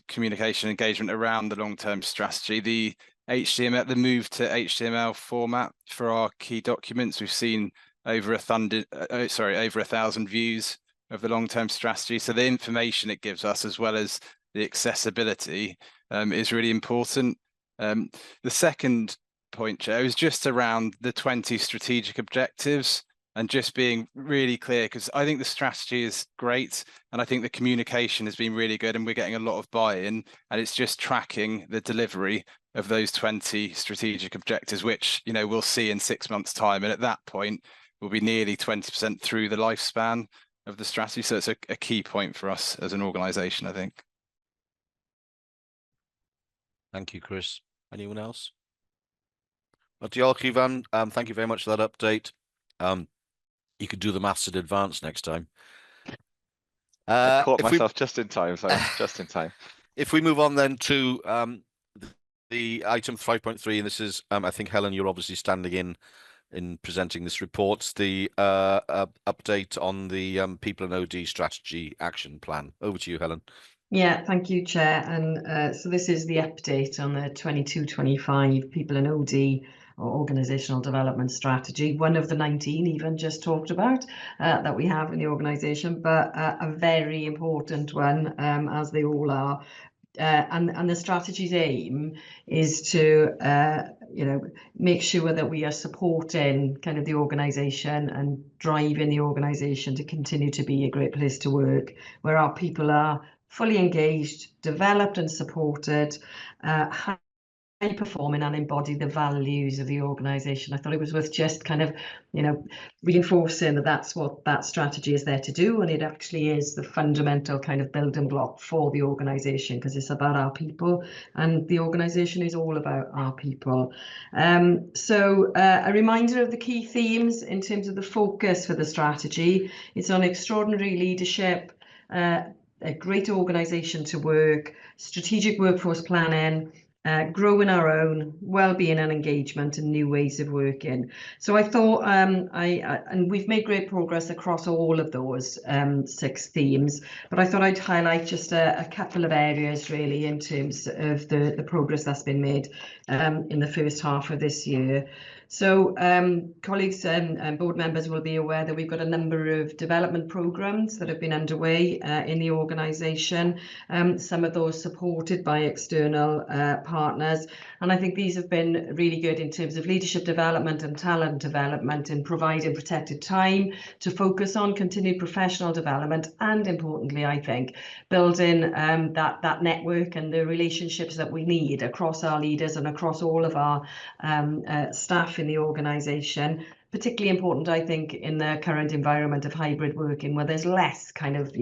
communication engagement around the long-term strategy. The HTML, the move to HTML format for our key documents, we've seen over 1,000 views of the long-term strategy. So the information it gives us, as well as the accessibility, is really important. The second point, Chair, is just around the 20 strategic objectives and just being really clear, because I think the strategy is great and I think the communication has been really good and we're getting a lot of buy-in, and it's just tracking the delivery of those 20 strategic objectives, which, you know, we'll see in 6 months' time. And at that point, we'll be nearly 20% through the lifespan of the strategy. So it's a key point for us as an organisation, I think. Thank you, Chris. Anyone else? Well, diolch, Ivan. Thank you very much for that update. You could do the maths in advance next time. I caught If we myself just in time, so just in time. if we move on then to the item 5.3, and this is I think Helen, you're obviously standing in presenting this report, the update on the People and OD Strategy Action Plan. Over to you, Helen. Yeah, thank you, Chair. And so this is the update on the 22-25 People and OD or Organisational Development Strategy, one of the 19 even just talked about that we have in the organisation, but a very important one, as they all are. And the strategy's aim is to make sure that we are supporting kind of the organisation and driving the organisation to continue to be a great place to work, where our people are fully engaged, developed and supported, high performing and embody the values of the organisation. I thought it was worth just kind of, reinforcing that that's what that strategy is there to do, and it actually is the fundamental kind of building block for the organisation, because it's about our people, and the organisation is all about our people. So a reminder of the key themes in terms of the focus for the strategy. It's on extraordinary leadership, a great organisation to work, strategic workforce planning, growing our own well-being and engagement and new ways of working. So I thought, and we've made great progress across all of those 6 themes, but I thought I'd highlight just a couple of areas really in terms of the progress that's been made in the first half of this year. So colleagues and board members will be aware that we've got a number of development programmes that have been underway in the organisation, some of those supported by external partners. And I think these have been really good in terms of leadership development and talent development, and providing protected time to focus on continued professional development, and importantly, I think, building that network and the relationships that we need across our leaders and across all of our staff in the organisation. Particularly important, I think, in the current environment of hybrid working, where there's less kind of,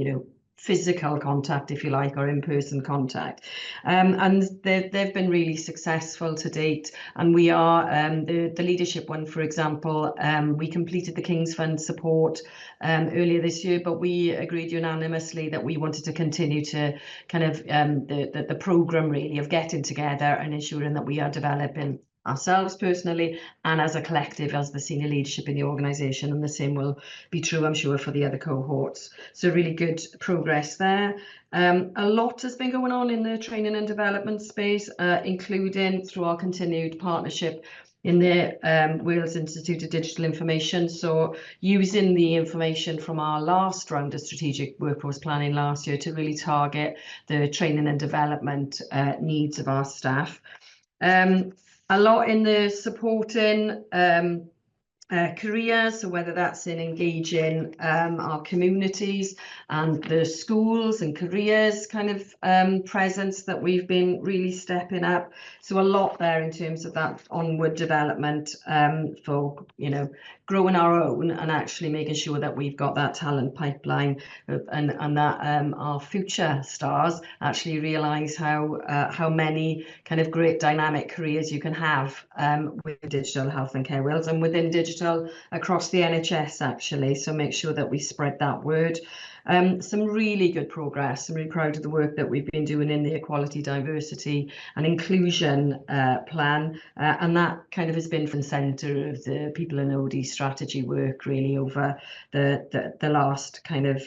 physical contact, if you like, or in-person contact. And they've been really successful to date. And we are, the leadership one, for example, we completed the King's Fund support earlier this year, but we agreed unanimously that we wanted to continue to kind of the programme really of getting together and ensuring that we are developing ourselves personally and as a collective, as the senior leadership in the organisation, and the same will be true, I'm sure, for the other cohorts. So really good progress there. A lot has been going on in the training and development space, including through our continued partnership in the Wales Institute of Digital Information. So using the information from our last round of strategic workforce planning last year to really target the training and development needs of our staff. A lot in the supporting careers, so whether that's in engaging our communities and the schools and careers kind of presence that we've been really stepping up. So a lot there in terms of that onward development for, growing our own and actually making sure that we've got that talent pipeline and that our future stars actually realise how many kind of great dynamic careers you can have with digital health and care Wales, and within digital across the NHS actually. So make sure that we spread that word. Some really good progress. I'm really proud of the work that we've been doing in the Equality, Diversity and Inclusion plan, and that kind of has been front and centre of the People and OD strategy work really over the last kind of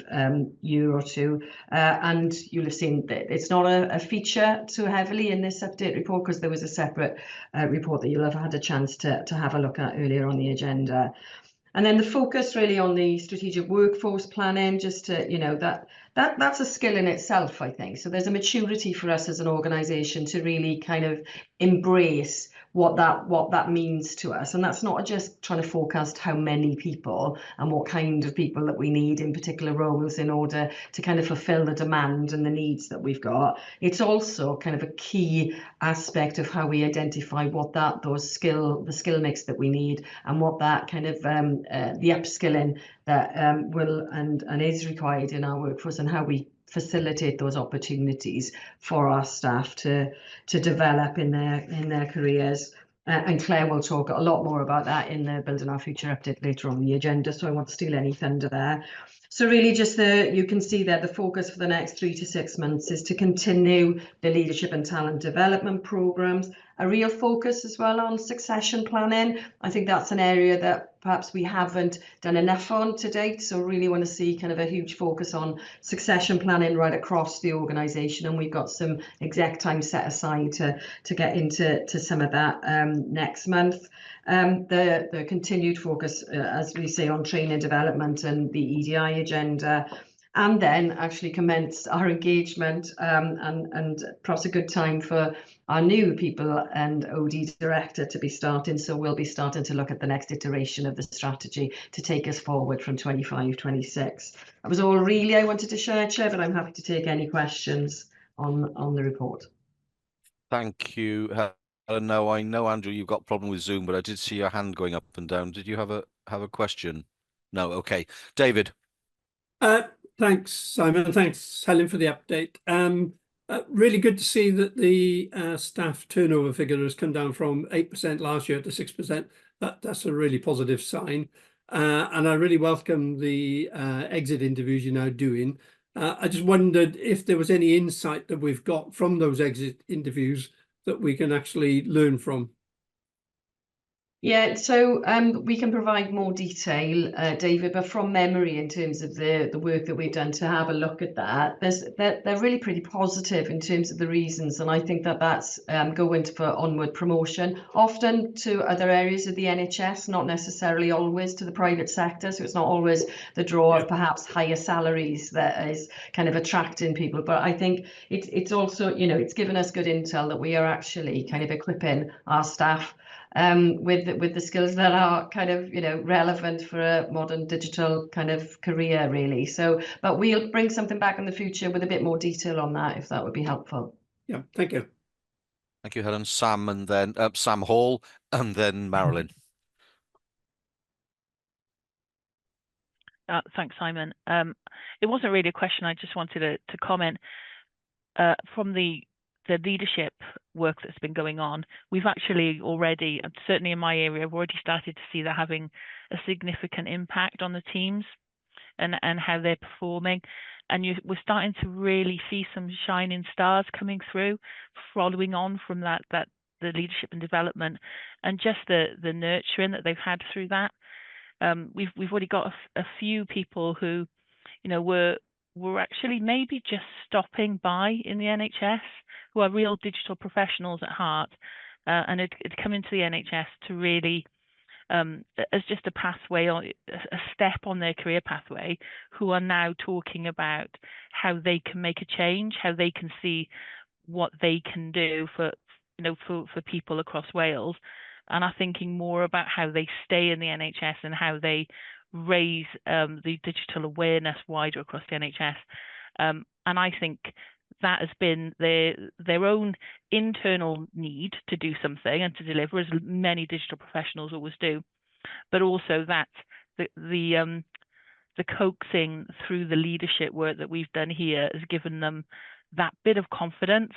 year or two. And you'll have seen that it's not a feature too heavily in this update report, because there was a separate report that you'll have had a chance to have a look at earlier on the agenda. And then the focus really on the strategic workforce planning, just to, that's a skill in itself, I think. So there's a maturity for us as an organisation to really kind of embrace what that means to us. And that's not just trying to forecast how many people and what kind of people that we need in particular roles in order to kind of fulfill the demand and the needs that we've got. It's also kind of a key aspect of how we identify what the skill mix that we need, and what that kind of the upskilling that will and is required in our workforce, and how we facilitate those opportunities for our staff to develop in their careers. And Claire will talk a lot more about that in the Building Our Future update later on the agenda, so I won't steal any thunder there. So really just you can see that the focus for the next 3 to 6 months is to continue the leadership and talent development programs, a real focus as well on succession planning. I think that's an area that perhaps we haven't done enough on to date. So really want to see kind of a huge focus on succession planning right across the organisation. And we've got some exec time set aside to get into some of that next month. The continued focus, as we say, on training development and the EDI agenda, and then actually commence our engagement and perhaps a good time for our new people and OD director to be starting. So we'll be starting to look at the next iteration of the strategy to take us forward from 25-26. That was all really I wanted to share, Chair, but I'm happy to take any questions on the report. Thank you, Helen. No, I know, Andrew, you've got a problem with Zoom, but I did see your hand going up and down. Did you have a question? No, okay. David. Thanks, Simon. Thanks, Helen, for the update. Really good to see that the staff turnover figure has come down from 8% last year to 6%. That's a really positive sign. And I really welcome the exit interviews you're now doing. I just wondered if there was any insight that we've got from those exit interviews that we can actually learn from. Yeah, so we can provide more detail, David, but from memory in terms of the work that we've done to have a look at that, they're really pretty positive in terms of the reasons, and I think that's going for onward promotion, often to other areas of the NHS, not necessarily always to the private sector, so it's not always the draw of perhaps higher salaries that is kind of attracting people, but I think it's also, you know, it's given us good intel that we are actually kind of equipping our staff with the skills that are kind of, you know, relevant for a modern digital kind of career, really. So, but we'll bring something back in the future with a bit more detail on that, if that would be helpful. Yeah, thank you. Thank you, Helen. Sam, and then Sam Hall, and then Marilyn. Thanks, Simon. It wasn't really a question. I just wanted to comment from the leadership work that's been going on. We've actually already, certainly in my area, I've already started to see that having a significant impact on the teams and how they're performing. And we're starting to really see some shining stars coming through, following on from the leadership and development, and just the nurturing that they've had through that. We've already got a few people who, you know, were actually maybe just stopping by in the NHS, who are real digital professionals at heart, and had come into the NHS to really, as just a pathway, or a step on their career pathway, who are now talking about how they can make a change, how they can see what they can do for people across Wales, and are thinking more about how they stay in the NHS and how they raise the digital awareness wider across the NHS. And I think that has been their own internal need to do something and to deliver, as many digital professionals always do, but also that the coaxing through the leadership work that we've done here has given them that bit of confidence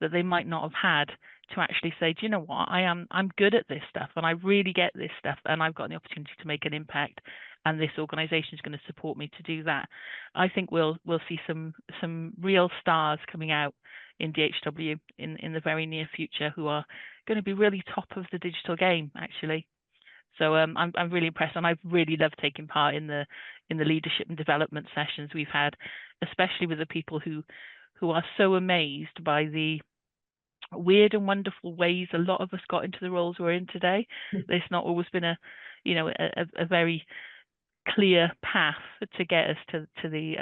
that they might not have had to actually say, do you know what, I'm good at this stuff, and I really get this stuff, and I've got the opportunity to make an impact, and this organisation is going to support me to do that. I think we'll see some real stars coming out in DHW in the very near future, who are going to be really top of the digital game, actually. So I'm really impressed, and I've really loved taking part in the leadership and development sessions we've had, especially with the people who are so amazed by the weird and wonderful ways a lot of us got into the roles we're in today. There's not always been a very clear path to get us to the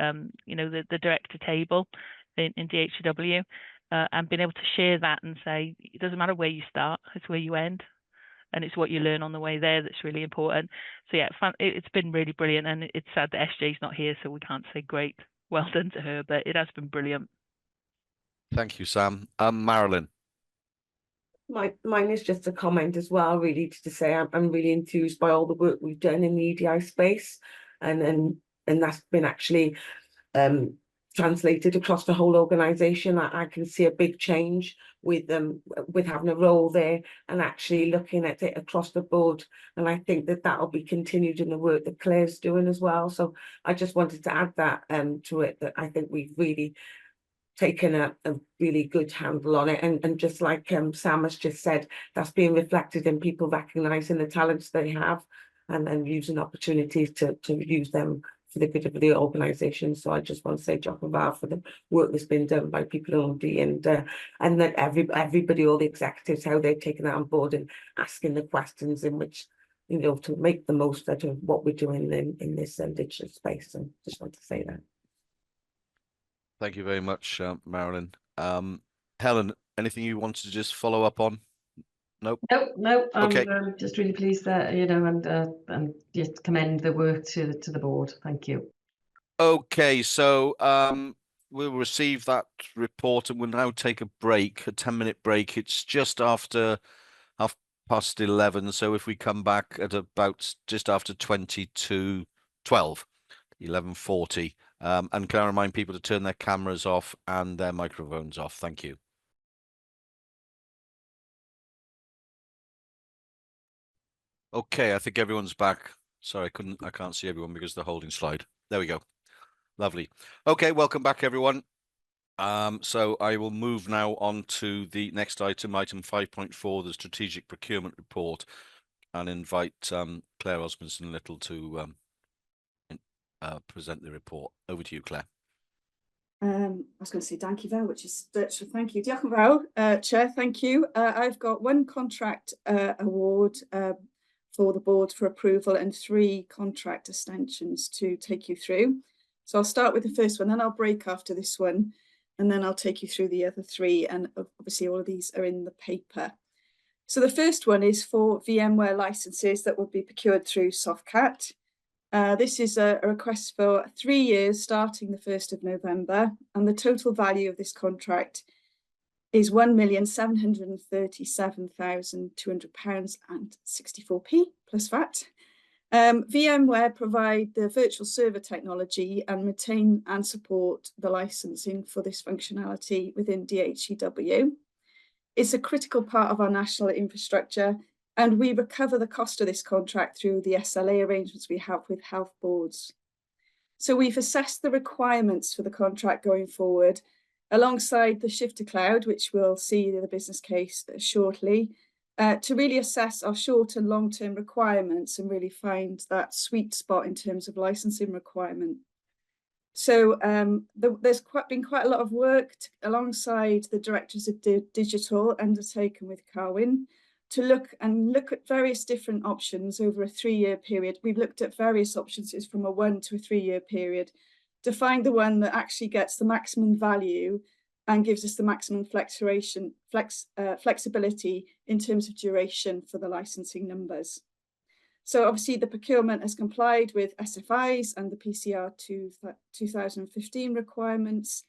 the director table in DHCW, and being able to share that and say it doesn't matter where you start, it's where you end, and it's what you learn on the way there that's really important. So yeah, it's been really brilliant, and it's sad that SJ's not here, so we can't say great well done to her, but it has been brilliant. Thank you, Sam. Marilyn. Mine is just a comment as well, really, to say I'm really enthused by all the work we've done in the EDI space, and that's been actually translated across the whole organisation. I can see a big change with having a role there and actually looking at it across the board. And I think that that'll be continued in the work that Claire's doing as well. So I just wanted to add that to it, that I think we've really taken a really good handle on it, and just like Sam has just said, that's being reflected in people recognising the talents they have and using opportunities to use them for the good of the organisation. So I just want to say job for the work that's been done by people on D, and that everybody, all the executives, how they've taken that on board and asking the questions in which, you know, to make the most out of what we're doing in this digital space. And just want to say that. Thank you very much, Marilyn. Helen, anything you wanted to just follow up on? Nope. No. Okay. I'm just really pleased that, you know, and just commend the work to the board. Thank you. Okay, so we'll receive that report and we'll now take a break, a 10-minute break. It's just after 11:30, so if we come back at about just after 12, 11:40. And can I remind people to turn their cameras off and their microphones off? Thank you. Okay, I think everyone's back. Sorry, I can't see everyone because the holding slide. There we go. Lovely. Okay, welcome back, everyone. So I will move now on to the next item 5.4, the strategic procurement report, and invite Claire Osmondson-Little to present the report. Over to you, Claire. I was going to say thank you, which is thank you. Diolch yn fawr, Chair, thank you. I've got one contract award for the board for approval and 3 contract extensions to take you through. So I'll start with the first one, then I'll break after this one, and then I'll take you through the other 3. And obviously all of these are in the paper. So the first one is for VMware licenses that will be procured through Softcat. This is a request for 3 years starting the 1st of November, and the total value of this contract is £1,737,200.64 plus VAT. VMware provide the virtual server technology and maintain and support the licensing for this functionality within DHCW. It's a critical part of our national infrastructure, and we recover the cost of this contract through the SLA arrangements we have with health boards. So we've assessed the requirements for the contract going forward, alongside the shift to cloud, which we'll see in the business case shortly, to really assess our short and long-term requirements and really find that sweet spot in terms of licensing requirement. So there's been quite a lot of work alongside the directors of digital undertaken with Carwyn to look at various different options over a 3-year period. We've looked at various options from a 1 to a 3-year period to find the one that actually gets the maximum value and gives us the maximum flexibility in terms of duration for the licensing numbers. So obviously the procurement has complied with SFIs and the PCR 2015 requirements,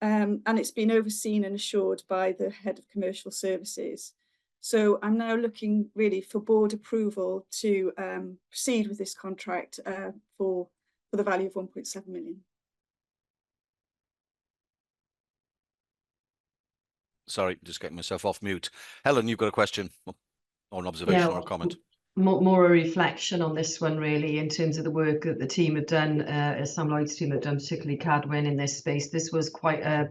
and it's been overseen and assured by the head of commercial services. So I'm now looking really for board approval to proceed with this contract for the value of 1.7 million. Sorry, just getting myself off mute. Helen, you've got a question or an observation or a comment? More a reflection on this one, really, in terms of the work that the team have done, Sam Lloyd's team have done, particularly Cadwyn in this space. This was quite a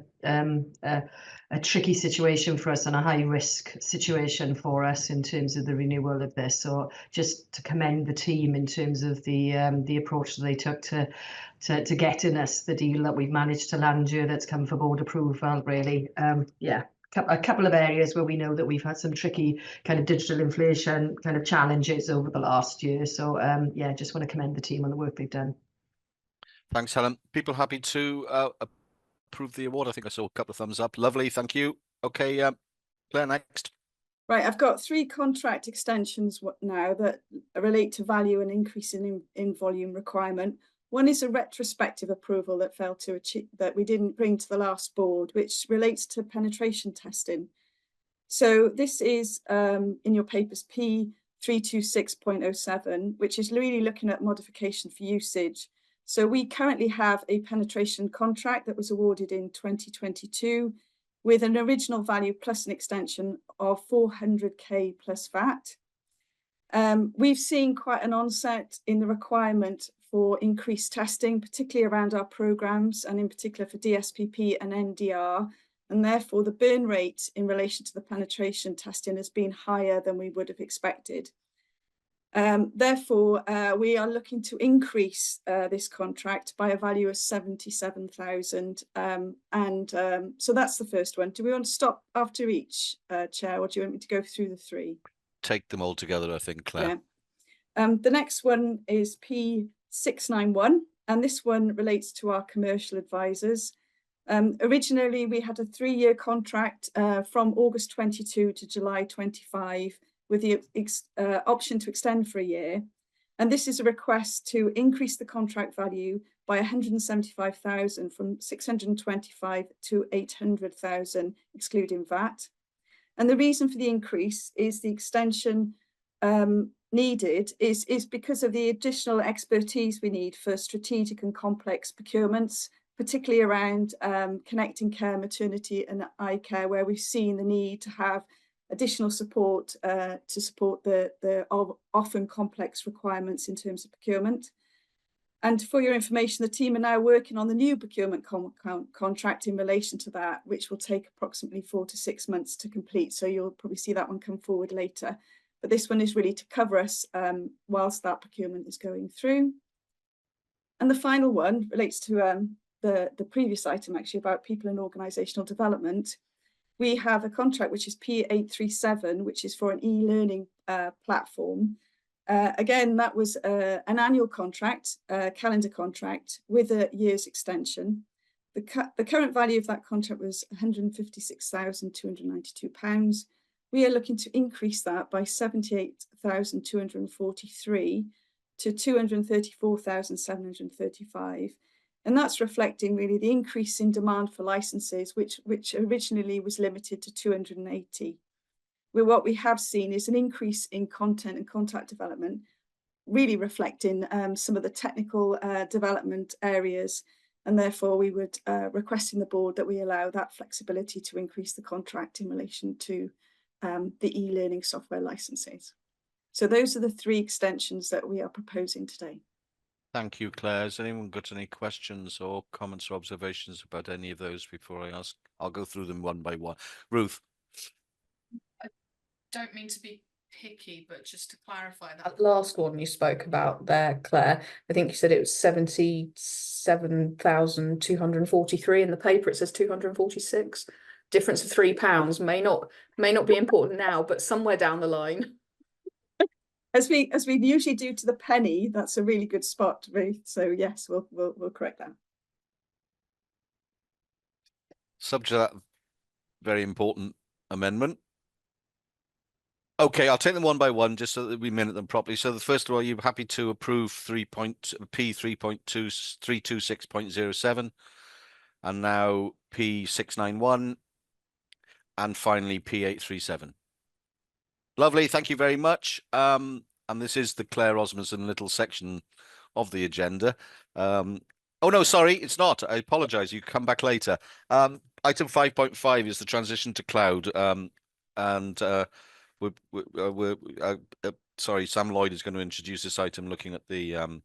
tricky situation for us and a high risk situation for us in terms of the renewal of this. So just to commend the team in terms of the approach that they took to getting us the deal that we've managed to land here that's come for board approval, really. Yeah. A couple of areas where we know that we've had some tricky kind of digital inflation kind of challenges over the last year. So yeah, just want to commend the team on the work they've done. Thanks, Helen. People happy to approve the award? I think I saw a couple of thumbs up. Lovely, thank you. Okay, Claire, next. Right, I've got 3 contract extensions now that relate to value and increase in volume requirement. One is a retrospective approval that failed to achieve, that we didn't bring to the last board, which relates to penetration testing. So this is in your papers P326.07, which is really looking at modification for usage. So we currently have a penetration contract that was awarded in 2022 with an original value plus an extension of 400k plus VAT. We've seen quite an onset in the requirement for increased testing, particularly around our programs and in particular for DSPP and NDR. And therefore the burn rate in relation to the penetration testing has been higher than we would have expected. Therefore, we are looking to increase this contract by a value of 77,000. So that's the first one. Do we want to stop after each, Chair, or do you want me to go through the three? Take them all together, I think, Claire. Yeah. The next one is P691, and this one relates to our commercial advisors. Originally, we had a 3-year contract from August 22 to July 25, with the option to extend for a year. And this is a request to increase the contract value by 175,000 from 625 to 800,000, excluding VAT. And the reason for the increase is the extension needed is because of the additional expertise we need for strategic and complex procurements, particularly around connecting care, maternity and eye care, where we've seen the need to have additional support to support the often complex requirements in terms of procurement. And for your information, the team are now working on the new procurement contract in relation to that, which will take approximately 4 to 6 months to complete. So you'll probably see that one come forward later. But this one is really to cover us whilst that procurement is going through. And the final one relates to the previous item, actually, about people and organisational development. We have a contract which is P837, which is for an e-learning platform. Again, that was an annual contract, calendar contract with a year's extension. The current value of that contract was £156,292. We are looking to increase that by 78,243 to 234,735. And that's reflecting really the increase in demand for licenses, which originally was limited to 280. Where what we have seen is an increase in content and contact development, really reflecting some of the technical development areas. And therefore we would request in the board that we allow that flexibility to increase the contract in relation to the e-learning software licenses. So those are the 3 extensions that we are proposing today. Thank you, Claire. Has anyone got any questions or comments or observations about any of those before I ask? I'll go through them one by one. Ruth. I don't mean to be picky, but just to clarify that last one you spoke about there, Claire, I think you said it was 77,243. In the paper it says 246. Difference of £3 may not be important now, but somewhere down the line. As we usually do to the penny, that's a really good spot, Ruth. So yes, we'll correct that. Subject to that very important amendment. Okay, I'll take them one by one just so that we minute them properly. So the first of all, you're happy to approve P3.2326.07, and now P691, and finally P837. Lovely, thank you very much. And this is the Claire Osmondson little section of the agenda. Oh no, sorry, it's not. I apologise. You come back later. Item 5.5 is the transition to cloud. Sorry, Sam Lloyd is going to introduce this item, looking at the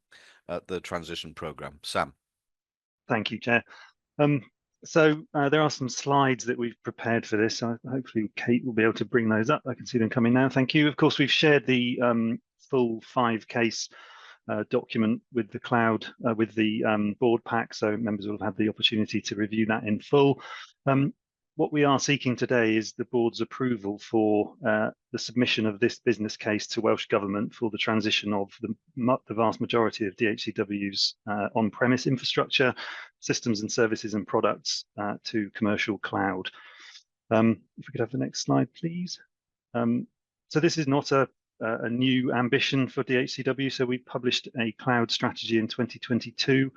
transition program. Sam. Thank you, Chair. So there are some slides that we've prepared for this. Hopefully Kate will be able to bring those up. I can see them coming now. Thank you. Of course, we've shared the full 5-case document with the cloud, with the board pack, so members will have had the opportunity to review that in full. What we are seeking today is the board's approval for the submission of this business case to Welsh Government for the transition of the vast majority of DHCW's on-premise infrastructure, systems and services and products to commercial cloud. If we could have the next slide, please. So this is not a new ambition for DHCW. So we published a cloud strategy in 2022,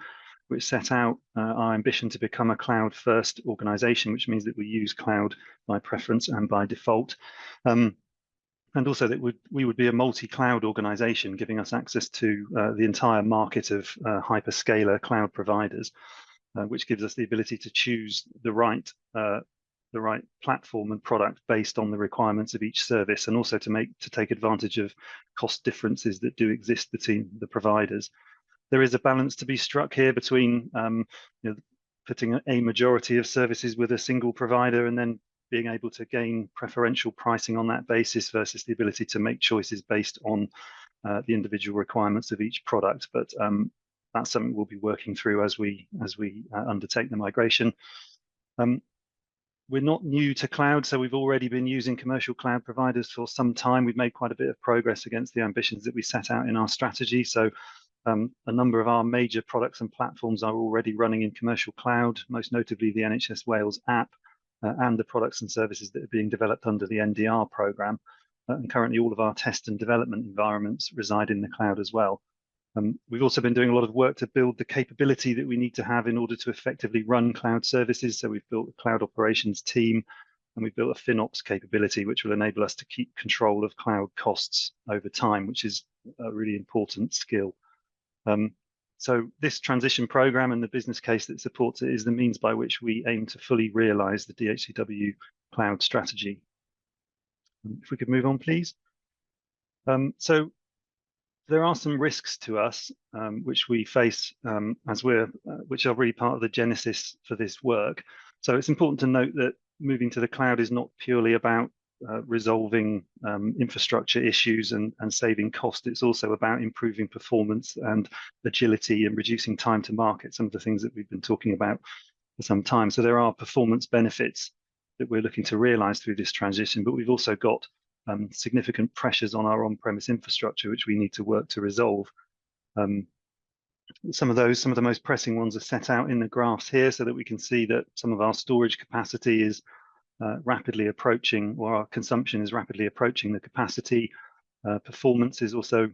which set out our ambition to become a cloud-first organisation, which means that we use cloud by preference and by default. and also that we would be a multi-cloud organization, giving us access to the entire market of hyperscaler cloud providers, which gives us the ability to choose the right platform and product based on the requirements of each service, and also to take advantage of cost differences that do exist between the providers. There is a balance to be struck here between putting a majority of services with a single provider and then being able to gain preferential pricing on that basis versus the ability to make choices based on the individual requirements of each product. But that's something we'll be working through as we undertake the migration. We're not new to cloud, so we've already been using commercial cloud providers for some time. We've made quite a bit of progress against the ambitions that we set out in our strategy. So a number of our major products and platforms are already running in commercial cloud, most notably the NHS Wales app and the products and services that are being developed under the NDR programme. And currently all of our test and development environments reside in the cloud as well. We've also been doing a lot of work to build the capability that we need to have in order to effectively run cloud services. So we've built a cloud operations team, and we've built a FinOps capability, which will enable us to keep control of cloud costs over time, which is a really important skill. So this transition program and the business case that supports it is the means by which we aim to fully realize the DHCW cloud strategy. If we could move on, please. So there are some risks to us which we face which are really part of the genesis for this work. So it's important to note that moving to the cloud is not purely about resolving infrastructure issues and saving cost. It's also about improving performance and agility and reducing time to market, some of the things that we've been talking about for some time. So there are performance benefits that we're looking to realize through this transition, but we've also got significant pressures on our on-premise infrastructure, which we need to work to resolve. Some of the most pressing ones are set out in the graphs here, so that we can see that some of our storage capacity is rapidly approaching, or our consumption is rapidly approaching the capacity. Performance is also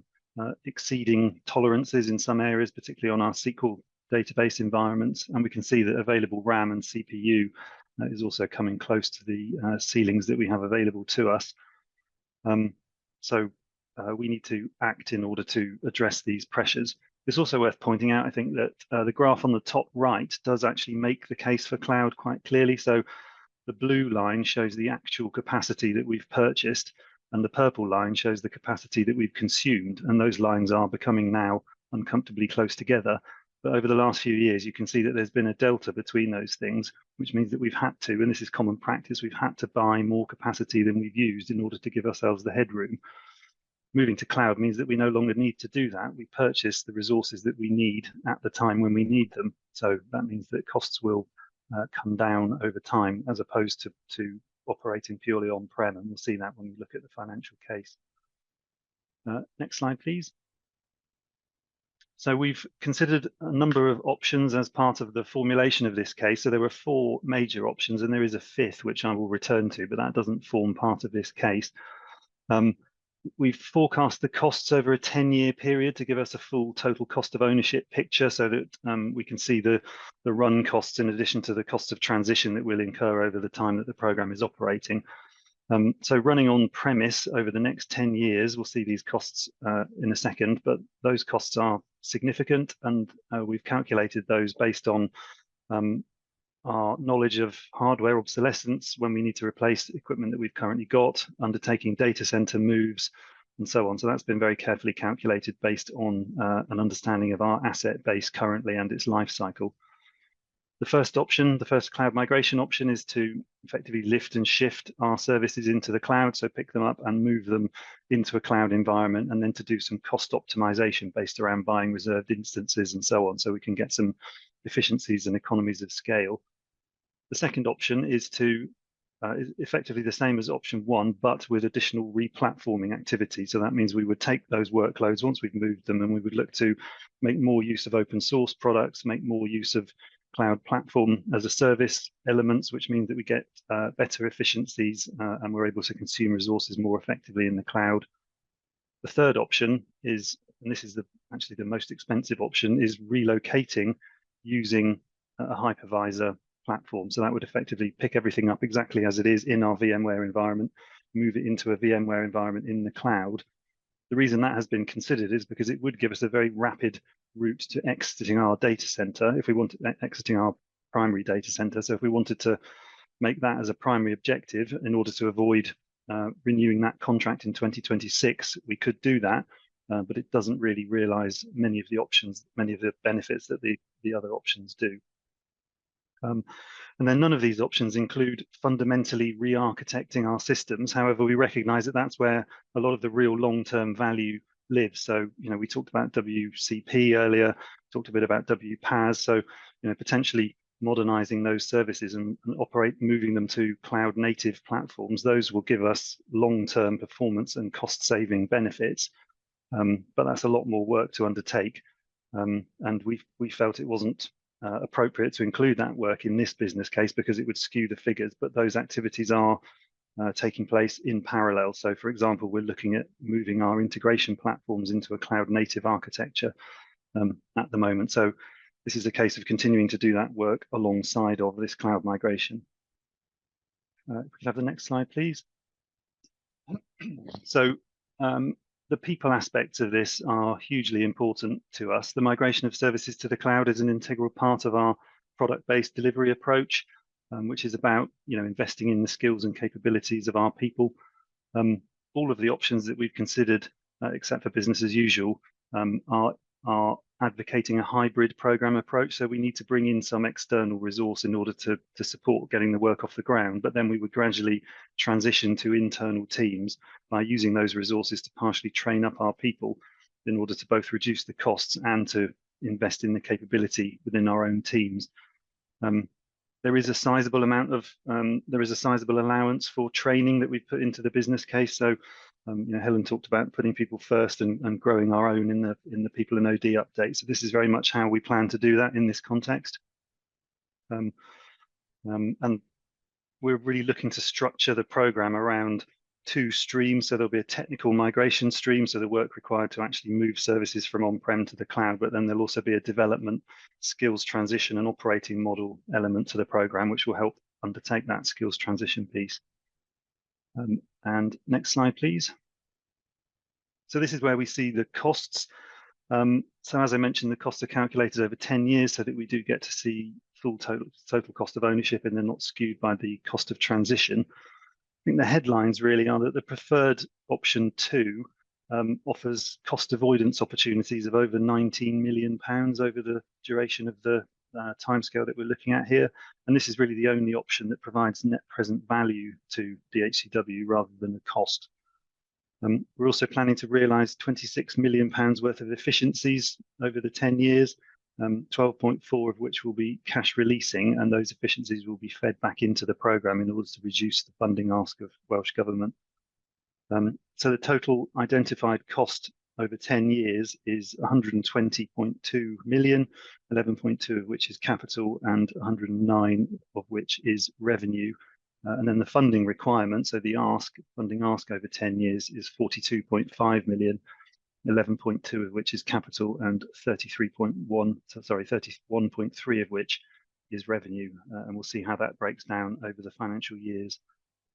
exceeding tolerances in some areas, particularly on our SQL database environments, and we can see that available RAM and CPU is also coming close to the ceilings that we have available to us. So we need to act in order to address these pressures. It's also worth pointing out, I think, that the graph on the top right does actually make the case for cloud quite clearly. So the blue line shows the actual capacity that we've purchased, and the purple line shows the capacity that we've consumed, and those lines are becoming now uncomfortably close together. But over the last few years, you can see that there's been a delta between those things, which means that we've had to, and this is common practice, we've had to buy more capacity than we've used in order to give ourselves the headroom. Moving to cloud means that we no longer need to do that. We purchase the resources that we need at the time when we need them. So that means that costs will come down over time, as opposed to operating purely on-prem, and we'll see that when we look at the financial case. Next slide, please. So we've considered a number of options as part of the formulation of this case. So there were 4 major options, and there is a 5th, which I will return to, but that doesn't form part of this case. We've forecast the costs over a 10-year period to give us a full total cost of ownership picture, so that we can see the run costs in addition to the cost of transition that will incur over the time that the program is operating. So running on premise over the next 10 years, we'll see these costs in a second, but those costs are significant, and we've calculated those based on our knowledge of hardware obsolescence when we need to replace equipment that we've currently got, undertaking data center moves, and so on. So that's been very carefully calculated based on an understanding of our asset base currently and its life cycle. The first option, the first cloud migration option, is to effectively lift and shift our services into the cloud, so pick them up and move them into a cloud environment, and then to do some cost optimization based around buying reserved instances and so on, so we can get some efficiencies and economies of scale. The second option is effectively the same as option 1, but with additional replatforming activity. So that means we would take those workloads once we've moved them, and we would look to make more use of open source products, make more use of cloud platform as a service elements, which means that we get better efficiencies and we're able to consume resources more effectively in the cloud. The third option is, and this is actually the most expensive option, is relocating using a hypervisor platform. So that would effectively pick everything up exactly as it is in our VMware environment, move it into a VMware environment in the cloud. The reason that has been considered is because it would give us a very rapid route to exiting our data center if we wanted exiting our primary data center. So if we wanted to make that as a primary objective in order to avoid renewing that contract in 2026, we could do that, but it doesn't really realize many of the options, many of the benefits that the other options do. And then none of these options include fundamentally re-architecting our systems. However, we recognize that that's where a lot of the real long-term value lives. So, you know, we talked about WCP earlier, talked a bit about WPAS. So, you know, potentially modernizing those services and moving them to cloud native platforms, those will give us long-term performance and cost-saving benefits. But that's a lot more work to undertake. And we felt it wasn't appropriate to include that work in this business case because it would skew the figures, but those activities are taking place in parallel. So for example, we're looking at moving our integration platforms into a cloud native architecture at the moment. So this is a case of continuing to do that work alongside of this cloud migration. If we could have the next slide, please. So the people aspects of this are hugely important to us. The migration of services to the cloud is an integral part of our product-based delivery approach, which is about, you know, investing in the skills and capabilities of our people. All of the options that we've considered, except for business as usual, are advocating a hybrid program approach. So we need to bring in some external resource in order to support getting the work off the ground, but then we would gradually transition to internal teams by using those resources to partially train up our people in order to both reduce the costs and to invest in the capability within our own teams. There is a sizable amount of there is a sizable allowance for training that we've put into the business case. So you know, Helen talked about putting people first and growing our own in the people and OD update. So this is very much how we plan to do that in this context. And we're really looking to structure the program around 2 streams. So there'll be a technical migration stream, so the work required to actually move services from on-prem to the cloud, but then there'll also be a development, skills transition and operating model element to the program, which will help undertake that skills transition piece. And next slide, please. So this is where we see the costs. So as I mentioned, the costs are calculated over 10 years so that we do get to see full total cost of ownership and they're not skewed by the cost of transition. I think the headlines really are that the preferred option 2 offers cost avoidance opportunities of over £19 million over the duration of the timescale that we're looking at here. And this is really the only option that provides net present value to DHCW rather than a cost. We're also planning to realise £26 million worth of efficiencies over the 10 years, 12.4 of which will be cash releasing, and those efficiencies will be fed back into the programme in order to reduce the funding ask of Welsh Government. So the total identified cost over 10 years is 120.2 million, 11.2 of which is capital and 109 of which is revenue. And then the funding requirement, so the funding ask over 10 years is 42.5 million, 11.2 of which is capital and 31.3 of which is revenue. And we'll see how that breaks down over the financial years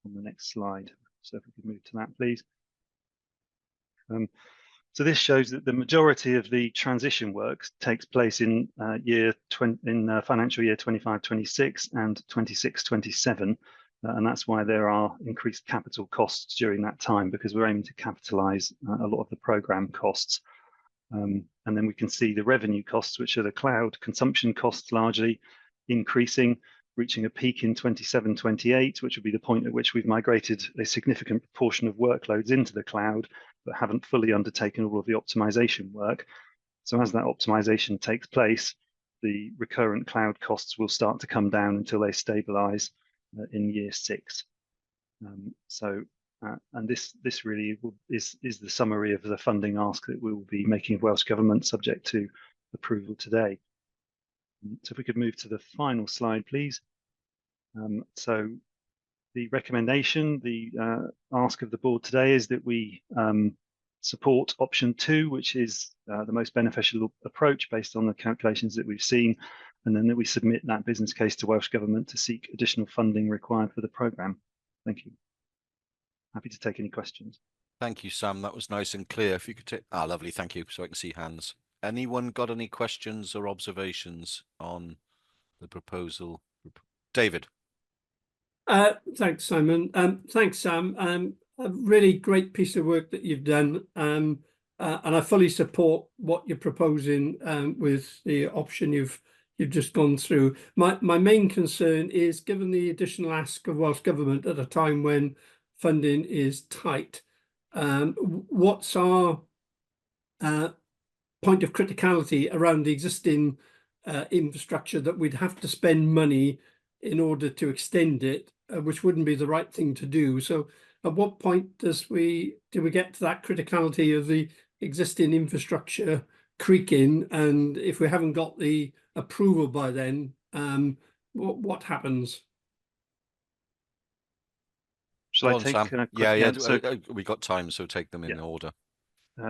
on the next slide. So if we could move to that, please. So this shows that the majority of the transition work takes place in financial year 25-26 and 26-27. And that's why there are increased capital costs during that time, because we're aiming to capitalise a lot of the programme costs. And then we can see the revenue costs, which are the cloud consumption costs largely increasing, reaching a peak in 27-28, which will be the point at which we've migrated a significant proportion of workloads into the cloud, but haven't fully undertaken all of the optimization work. So as that optimization takes place, the recurrent cloud costs will start to come down until they stabilize in year 6. And this really is the summary of the funding ask that we will be making of Welsh Government subject to approval today. So if we could move to the final slide, please. So the recommendation, the ask of the board today is that we support option 2, which is the most beneficial approach based on the calculations that we've seen, and then that we submit that business case to Welsh Government to seek additional funding required for the programme. Thank you. happy to take any questions. Thank you, Sam. That was nice and clear. If you could take, lovely. Thank you. So I can see hands. Anyone got any questions or observations on the proposal? David. Thanks, Simon. Thanks, Sam. A really great piece of work that you've done. And I fully support what you're proposing with the option you've just gone through. My main concern is, given the additional ask of Welsh Government at a time when funding is tight, what's our point of criticality around the existing infrastructure that we'd have to spend money in order to extend it, which wouldn't be the right thing to do. So at what point do we get to that criticality of the existing infrastructure creaking? And if we haven't got the approval by then, what happens? Shall I take? Sam. Yeah. So, we got time, so take them in order.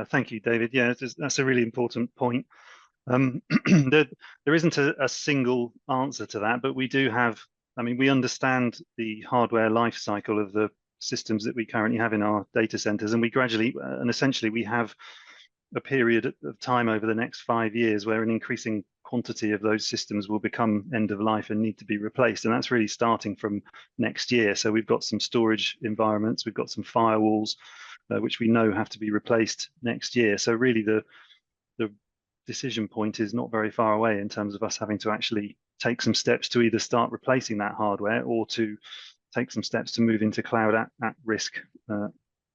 Thank you, David. Yeah, that's a really important point. There isn't a single answer to that, but we do have, I mean, we understand the hardware life cycle of the systems that we currently have in our data centers, and we gradually, and essentially we have a period of time over the next 5 years where an increasing quantity of those systems will become end of life and need to be replaced. And that's really starting from next year. So we've got some storage environments, we've got some firewalls, which we know have to be replaced next year. So really the decision point is not very far away in terms of us having to actually take some steps to either start replacing that hardware or to take some steps to move into cloud at risk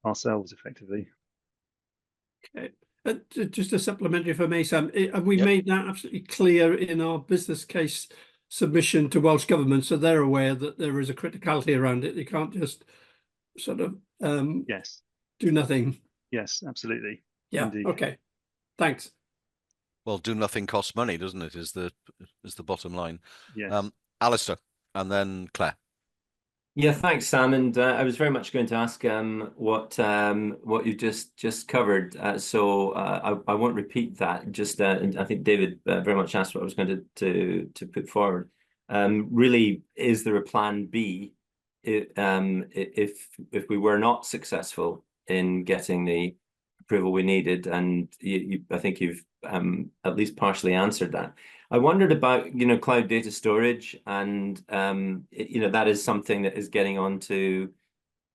ourselves effectively. Okay. Just a supplementary, if I may, Sam, have we made that absolutely clear in our business case submission to Welsh Government, so they're aware that there is a criticality around it? They can't just sort of yes, do nothing. Yes, absolutely. Yeah. Indeed. Okay. Thanks. Well, do nothing costs money, doesn't it? Is the bottom line. Yes. Alistair, and then Claire. Yeah, thanks, Sam. And I was very much going to ask what you just covered. So I won't repeat that. Just and I think David very much asked what I was going to put forward. Really, is there a plan B if we were not successful in getting the approval we needed? And I think you've at least partially answered that. I wondered about, cloud data storage, and that is something that is getting onto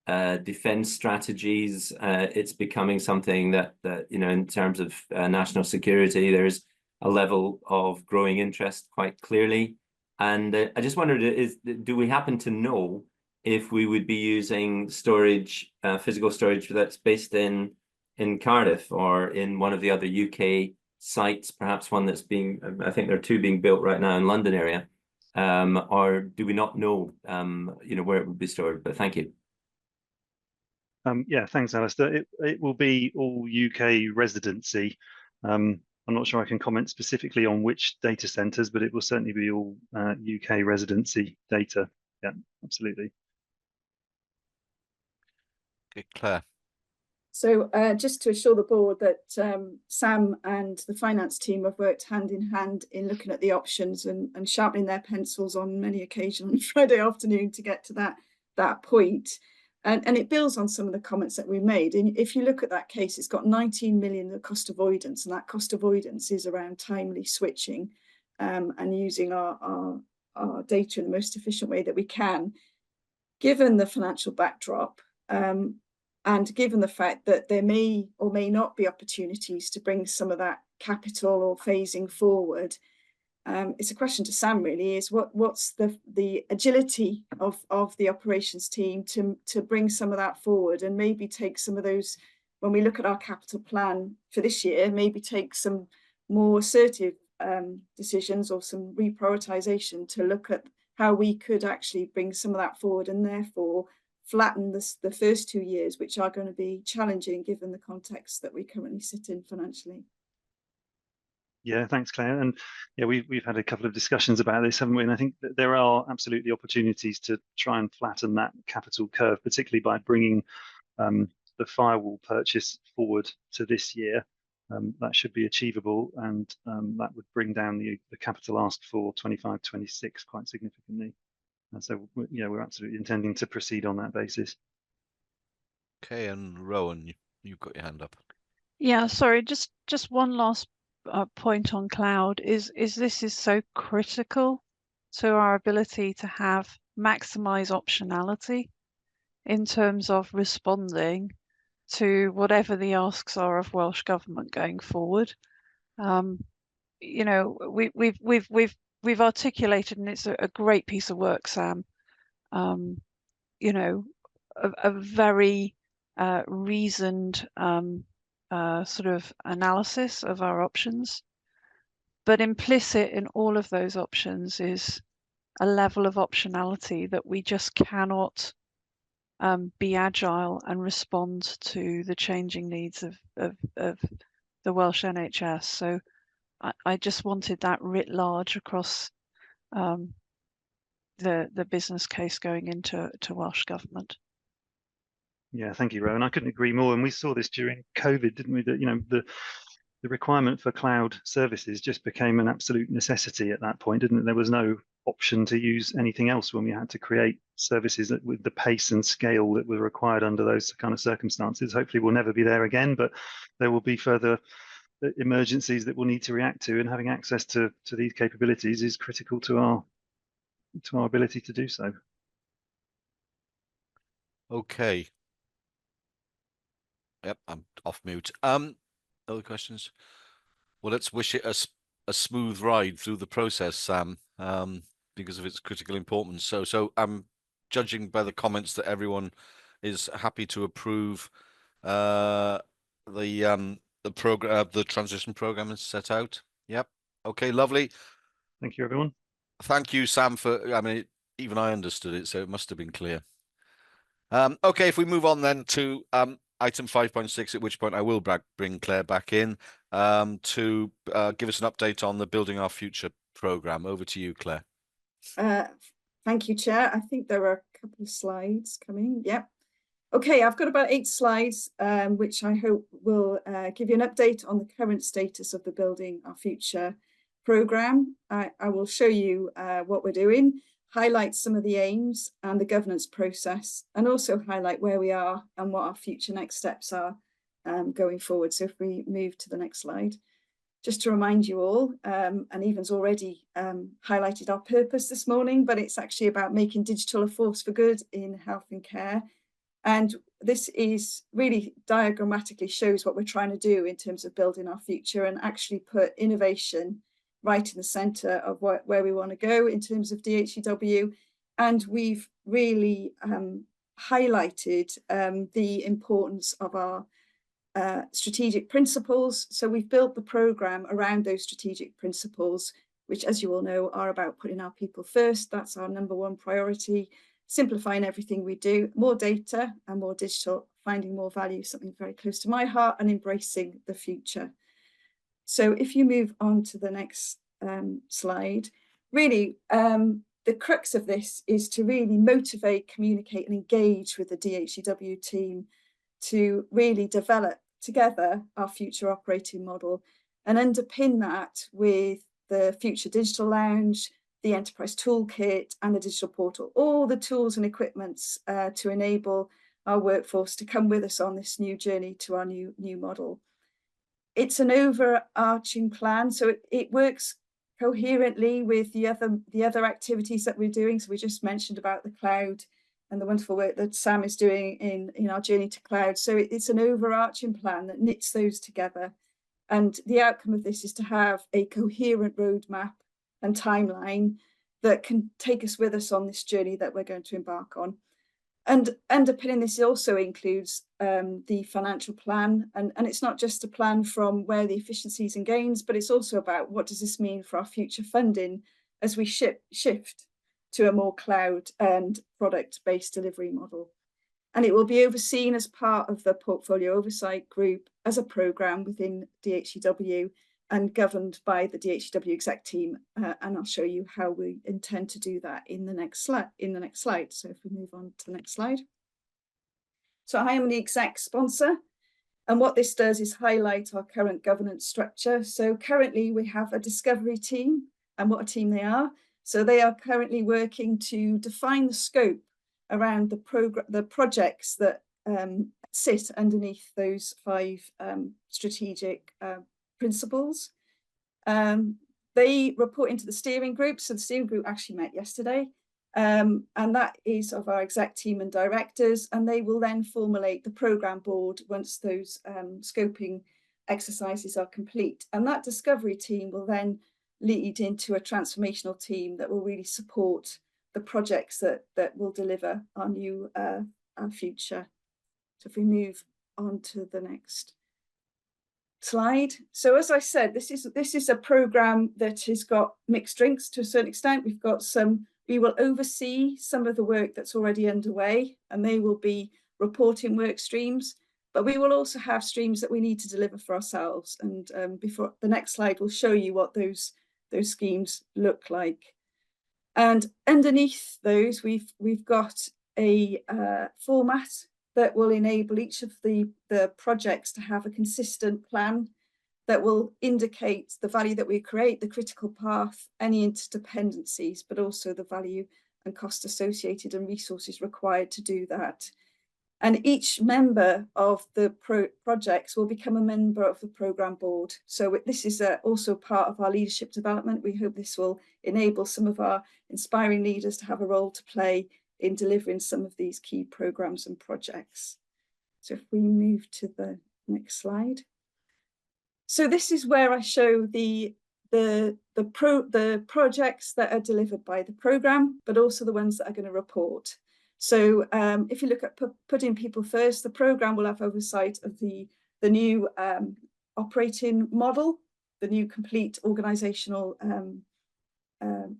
defense strategies. It's becoming something that in terms of national security, there's a level of growing interest quite clearly. And I just wondered, do we happen to know if we would be using storage, physical storage that's based in Cardiff or in one of the other UK sites, perhaps one that's being, I think there are two being built right now in London area, or do we not know, where it would be stored? But thank you. Yeah, thanks, Alistair. It will be all UK residency. I'm not sure I can comment specifically on which data centers, but it will certainly be all UK residency data. Yeah, absolutely. Okay, Claire. So just to assure the board that Sam and the finance team have worked hand in hand in looking at the options and sharpening their pencils on many occasions on Friday afternoon to get to that point. And it builds on some of the comments that we made. And if you look at that case, it's got 19 million of cost avoidance, and that cost avoidance is around timely switching and using our data in the most efficient way that we can. Given the financial backdrop, and given the fact that there may or may not be opportunities to bring some of that capital or phasing forward, it's a question to Sam really, is what's the agility of the operations team to bring some of that forward and maybe take some of those, when we look at our capital plan for this year, maybe take some more assertive decisions or some reprioritization to look at how we could actually bring some of that forward and therefore flatten the first 2 years, which are going to be challenging given the context that we currently sit in financially. Yeah, thanks, Claire. And yeah, we've had a couple of discussions about this, haven't we? And I think that there are absolutely opportunities to try and flatten that capital curve, particularly by bringing the firewall purchase forward to this year. That should be achievable, and that would bring down the capital ask for 25-26 quite significantly. And so, yeah, we're absolutely intending to proceed on that basis. Okay, and Rowan, you've got your hand up. Yeah, sorry, just one last point on cloud is this is so critical to our ability to have maximize optionality in terms of responding to whatever the asks are of Welsh Government going forward. You know, we've articulated, and it's a great piece of work, Sam. You know, a very reasoned sort of analysis of our options, but implicit in all of those options is a level of optionality that we just cannot be agile and respond to the changing needs of the Welsh NHS. So I just wanted that writ large across the business case going into Welsh Government. Yeah, thank you, Rowan. I couldn't agree more. And we saw this during COVID, didn't we? That, you know, the requirement for cloud services just became an absolute necessity at that point, didn't it? There was no option to use anything else when we had to create services with the pace and scale that were required under those kind of circumstances. Hopefully we'll never be there again, but there will be further emergencies that we'll need to react to, and having access to these capabilities is critical to our ability to do so. Okay. Yep, I'm off mute. Other questions? Well, let's wish it a smooth ride through the process, Sam, because of its critical importance. So I'm judging by the comments that everyone is happy to approve the program, the transition program is set out. Yep. Okay, lovely. Thank you, everyone. Thank you, Sam, for, I mean, even I understood it, so it must have been clear. Okay, if we move on then to item 5.6, at which point I will bring Claire back in to give us an update on the Building Our Future programme. Over to you, Claire. Thank you, Chair. I think there are a couple of slides coming. Yep. Okay, I've got about 8 slides, which I hope will give you an update on the current status of the Building Our Future programme. I will show you what we're doing, highlight some of the aims and the governance process, and also highlight where we are and what our future next steps are going forward. So if we move to the next slide, just to remind you all, and Evan's already highlighted our purpose this morning, but it's actually about making digital a force for good in health and care. And this is really diagrammatically shows what we're trying to do in terms of building our future, and actually put innovation right in the centre of where we want to go in terms of DHCW. And we've really highlighted the importance of our strategic principles. So we've built the programme around those strategic principles, which, as you all know, are about putting our people first. That's our #1 priority. Simplifying everything we do, more data and more digital, finding more value, something very close to my heart, and embracing the future. So if you move on to the next slide, really the crux of this is to really motivate, communicate and engage with the DHCW team to really develop together our future operating model, and underpin that with the Future Digital Lounge, the Enterprise Toolkit and the Digital Portal, all the tools and equipments to enable our workforce to come with us on this new journey to our new model. It's an overarching plan, so it works coherently with the other activities that we're doing. So we just mentioned about the cloud and the wonderful work that Sam is doing in our journey to cloud. So it's an overarching plan that knits those together. And the outcome of this is to have a coherent roadmap and timeline that can take us with us on this journey that we're going to embark on. And underpinning this also includes the financial plan, and it's not just a plan from where the efficiencies and gains, but it's also about what does this mean for our future funding as we shift to a more cloud and product-based delivery model. And it will be overseen as part of the portfolio oversight group as a programme within DHCW, and governed by the DHCW exec team, and I'll show you how we intend to do that in the next slide. So if we move on to the next slide. So I am the exec sponsor, and what this does is highlight our current governance structure. So currently we have a discovery team, and what a team they are. So they are currently working to define the scope around the projects that sit underneath those 5 strategic principles. They report into the steering group. So the steering group actually met yesterday. And that is of our exec team and directors, and they will then formulate the programme board once those scoping exercises are complete. And that discovery team will then lead into a transformational team that will really support the projects that will deliver our new our future. So if we move on to the next slide. So as I said, this is a programme that has got mixed drinks to a certain extent. We will oversee some of the work that's already underway, and they will be reporting work streams, but we will also have streams that we need to deliver for ourselves. And before the next slide will show you what those schemes look like. And underneath those, we've got a format that will enable each of the projects to have a consistent plan that will indicate the value that we create, the critical path, any interdependencies, but also the value and cost associated and resources required to do that. And each member of the projects will become a member of the programme board. So this is also part of our leadership development. We hope this will enable some of our inspiring leaders to have a role to play in delivering some of these key programmes and projects. So if we move to the next slide. So this is where I show the projects that are delivered by the programme, but also the ones that are going to report. So if you look at putting people first, the programme will have oversight of the new operating model, the new complete organisational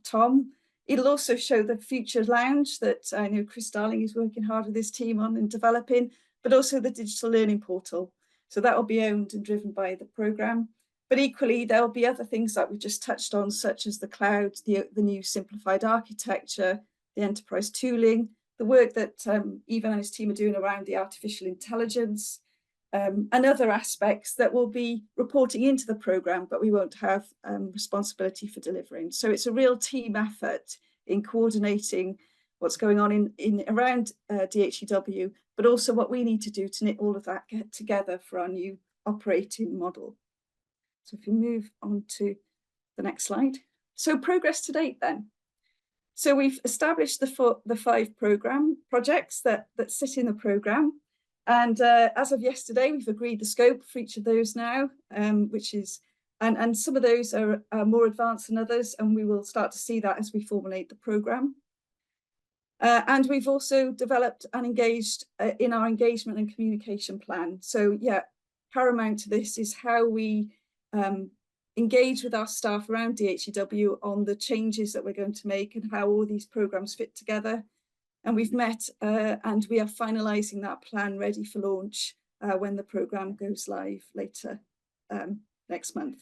TOM. It'll also show the future lounge that I know Chris Darling is working hard with his team on and developing, but also the digital learning portal. So that will be owned and driven by the programme. But equally, there'll be other things that we just touched on, such as the cloud, the new simplified architecture, the enterprise tooling, the work that Ivan and his team are doing around the artificial intelligence, and other aspects that will be reporting into the programme, but we won't have responsibility for delivering. So it's a real team effort in coordinating what's going on in around DHCW, but also what we need to do to knit all of that get together for our new operating model. So if we move on to the next slide. So progress to date then. So we've established the 5 programme projects that sit in the programme. And as of yesterday, we've agreed the scope for each of those now, which is, and some of those are more advanced than others, and we will start to see that as we formulate the programme. And we've also developed and engaged in our engagement and communication plan. So yeah, paramount to this is how we engage with our staff around DHCW on the changes that we're going to make and how all these programmes fit together. And we've met and we are finalising that plan ready for launch when the programme goes live later next month.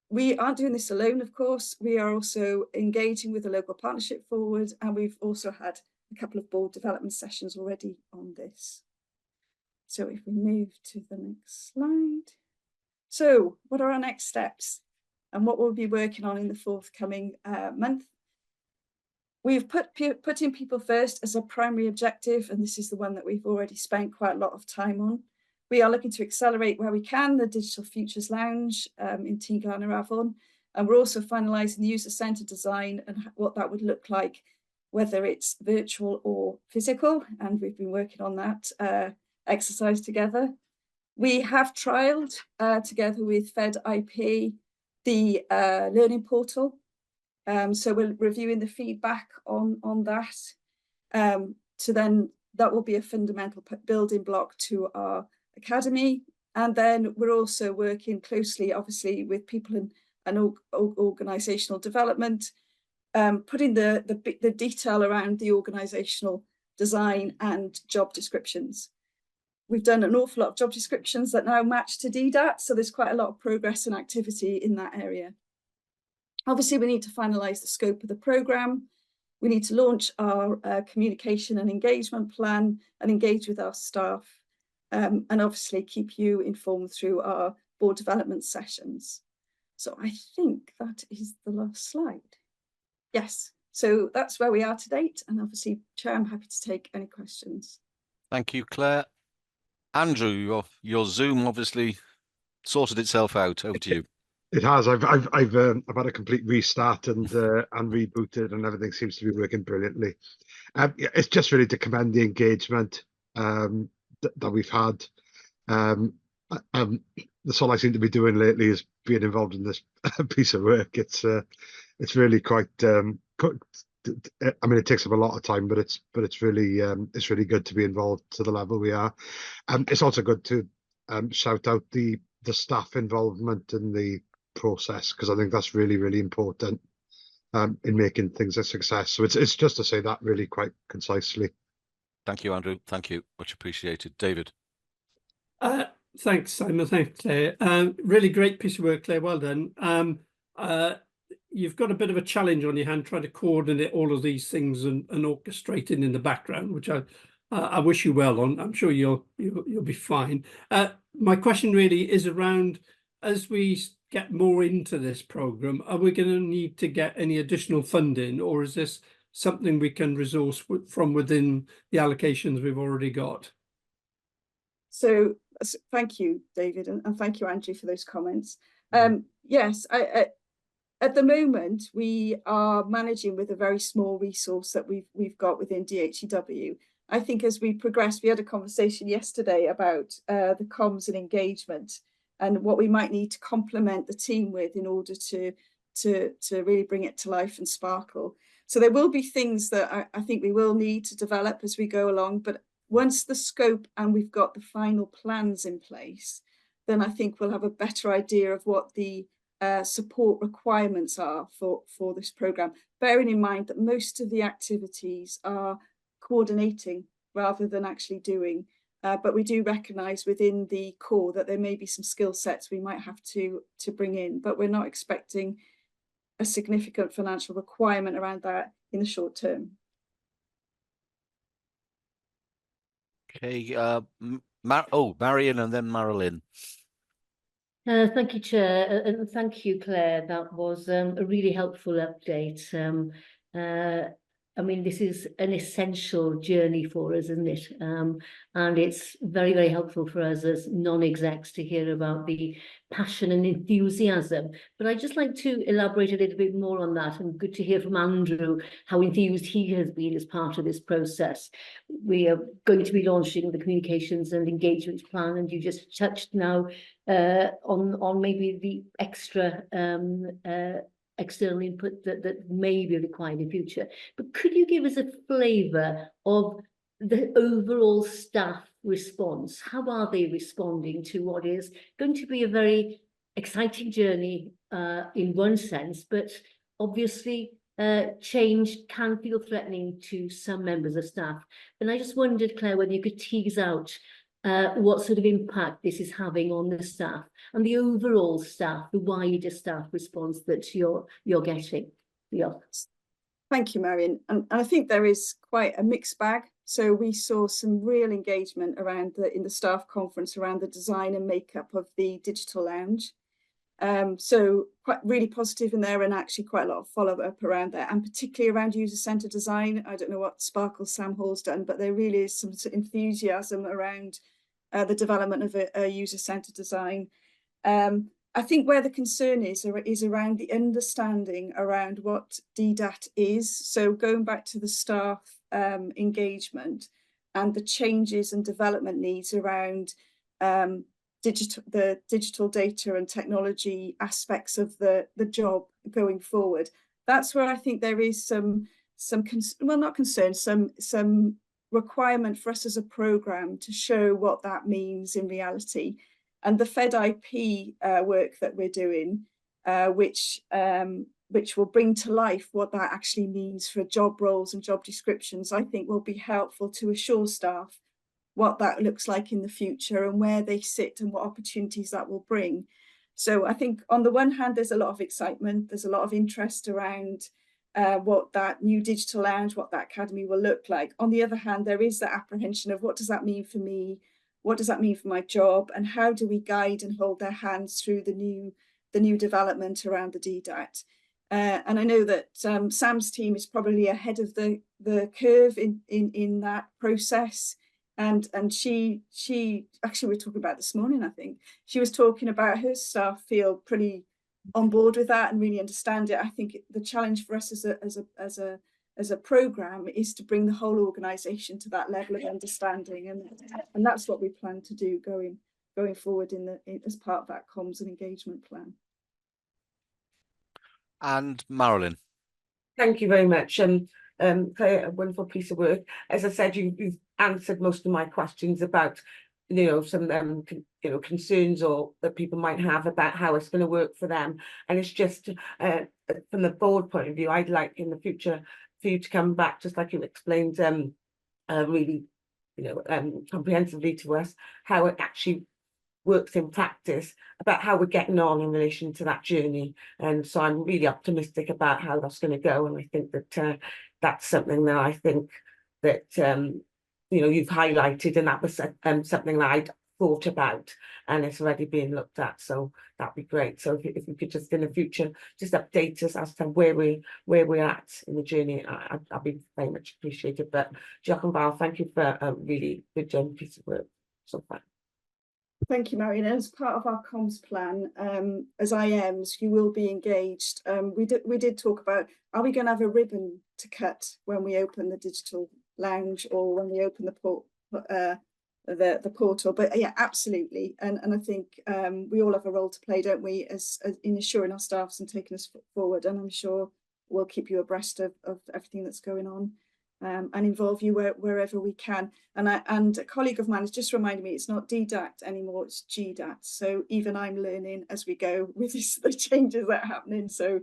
We aren't doing this alone, of course. We are also engaging with the local partnership forward, and we've also had a couple of board development sessions already on this. So if we move to the next slide. So what are our next steps and what we'll be working on in the forthcoming month? We've putting people first as a primary objective, and this is the one that we've already spent quite a lot of time on. We are looking to accelerate where we can the Digital Futures Lounge in Tŷ Glan yr Afon, and we're also finalising the user-centred design and what that would look like, whether it's virtual or physical, and we've been working on that exercise together. We have trialled together with Fed IP the learning portal. So we're reviewing the feedback on that. So then that will be a fundamental building block to our academy. And then we're also working closely, obviously, with people in organisational development, putting the detail around the organisational design and job descriptions. We've done an awful lot of job descriptions that now match to DDAT, so there's quite a lot of progress and activity in that area. Obviously, we need to finalise the scope of the programme. We need to launch our communication and engagement plan and engage with our staff, and obviously keep you informed through our board development sessions. So I think that is the last slide. Yes, so that's where we are to date. And obviously, Chair, I'm happy to take any questions. Thank you, Claire. Andrew, your Zoom obviously sorted itself out. Over to you. It has. I've had a complete restart and rebooted, and everything seems to be working brilliantly. It's just really to commend the engagement that we've had. That's all I seem to be doing lately is being involved in this piece of work. It's really quite. I mean, it takes up a lot of time, but it's really good to be involved to the level we are. It's also good to shout out the staff involvement in the process, because I think that's really important in making things a success. So it's just to say that really quite concisely. Thank you, Andrew. Thank you. Much appreciated. David. Thanks, Simon. Thanks, Claire. Really great piece of work, Claire. Well done. You've got a bit of a challenge on your hand trying to coordinate all of these things and orchestrating in the background, which I wish you well on. I'm sure you'll be fine. My question really is around, as we get more into this program, are we going to need to get any additional funding, or is this something we can resource from within the allocations we've already got? So thank you, David, and thank you, Andrew, for those comments. Yes, at the moment we are managing with a very small resource that we've got within DHCW. I think as we progress, we had a conversation yesterday about the comms and engagement and what we might need to complement the team with in order to really bring it to life and sparkle. So there will be things that I think we will need to develop as we go along, but once the scope and we've got the final plans in place, then I think we'll have a better idea of what the support requirements are for this programme, bearing in mind that most of the activities are coordinating rather than actually doing. But we do recognise within the core that there may be some skill sets we might have to bring in, but we're not expecting a significant financial requirement around that in the short term. Okay, Marion and then Marilyn. Thank you, Chair, and thank you, Claire. That was a really helpful update. I mean, this is an essential journey for us, isn't it? And it's very, very helpful for us as non-execs to hear about the passion and enthusiasm. But I'd just like to elaborate a little bit more on that, and good to hear from Andrew how enthused he has been as part of this process. We are going to be launching the communications and engagement plan, and you just touched now on maybe the extra external input that may be required in future. But could you give us a flavour of the overall staff response? How are they responding to what is going to be a very exciting journey in one sense, but obviously change can feel threatening to some members of staff? And I just wondered, Claire, whether you could tease out what sort of impact this is having on the staff and the overall staff, the wider staff response that you're getting. Yeah. Thank you, Marion. And I think there is quite a mixed bag. So we saw some real engagement around in the staff conference around the design and makeup of the digital lounge. So quite really positive in there, and actually quite a lot of follow-up around that, and particularly around user-centered design. I don't know what Sparkle Sam Hall's done, but there really is some enthusiasm around the development of a user-centered design. I think where the concern is around the understanding around what DDAT is. So going back to the staff engagement and the changes and development needs around the digital data and technology aspects of the job going forward. That's where I think there is some requirement for us as a programme to show what that means in reality. And the Fed IP work that we're doing, which will bring to life what that actually means for job roles and job descriptions, I think will be helpful to assure staff what that looks like in the future and where they sit and what opportunities that will bring. So I think on the one hand, there's a lot of excitement, there's a lot of interest around what that new digital lounge, what that academy will look like. On the other hand, there is that apprehension of what does that mean for me? What does that mean for my job? And how do we guide and hold their hands through the new development around the DDAT? And I know that Sam's team is probably ahead of the curve in that process. And she actually, we were talking about this morning, I think she was talking about her staff feel pretty on board with that and really understand it. I think the challenge for us as a program is to bring the whole organisation to that level of understanding, and that's what we plan to do going forward as part of that comms and engagement plan. And Marilyn. Thank you very much. Claire, a wonderful piece of work. As I said, you've answered most of my questions about, some concerns or that people might have about how it's going to work for them. And it's just from the board point of view, I'd like in the future for you to come back, just like you explained, really, comprehensively to us how it actually works in practice, about how we're getting on in relation to that journey. And so I'm really optimistic about how that's going to go. And I think that that's something that I think that, you've highlighted, and that was something that I'd thought about, and it's already being looked at. So that'd be great. So if you could just in the future just update us as to where we're at in the journey, I'd be very much appreciated. But Jack and Val, thank you for a really good piece of work so far. Thank you, Marion. As part of our comms plan, as IMs, you will be engaged. We did talk about, are we going to have a ribbon to cut when we open the digital lounge or when we open the portal? But yeah, absolutely. And I think we all have a role to play, don't we, as in assuring our staffs and taking us forward. And I'm sure we'll keep you abreast of everything that's going on. And involve you wherever we can. And a colleague of mine has just reminded me it's not DDAT anymore, it's GDAT. So even I'm learning as we go with the changes that are happening. So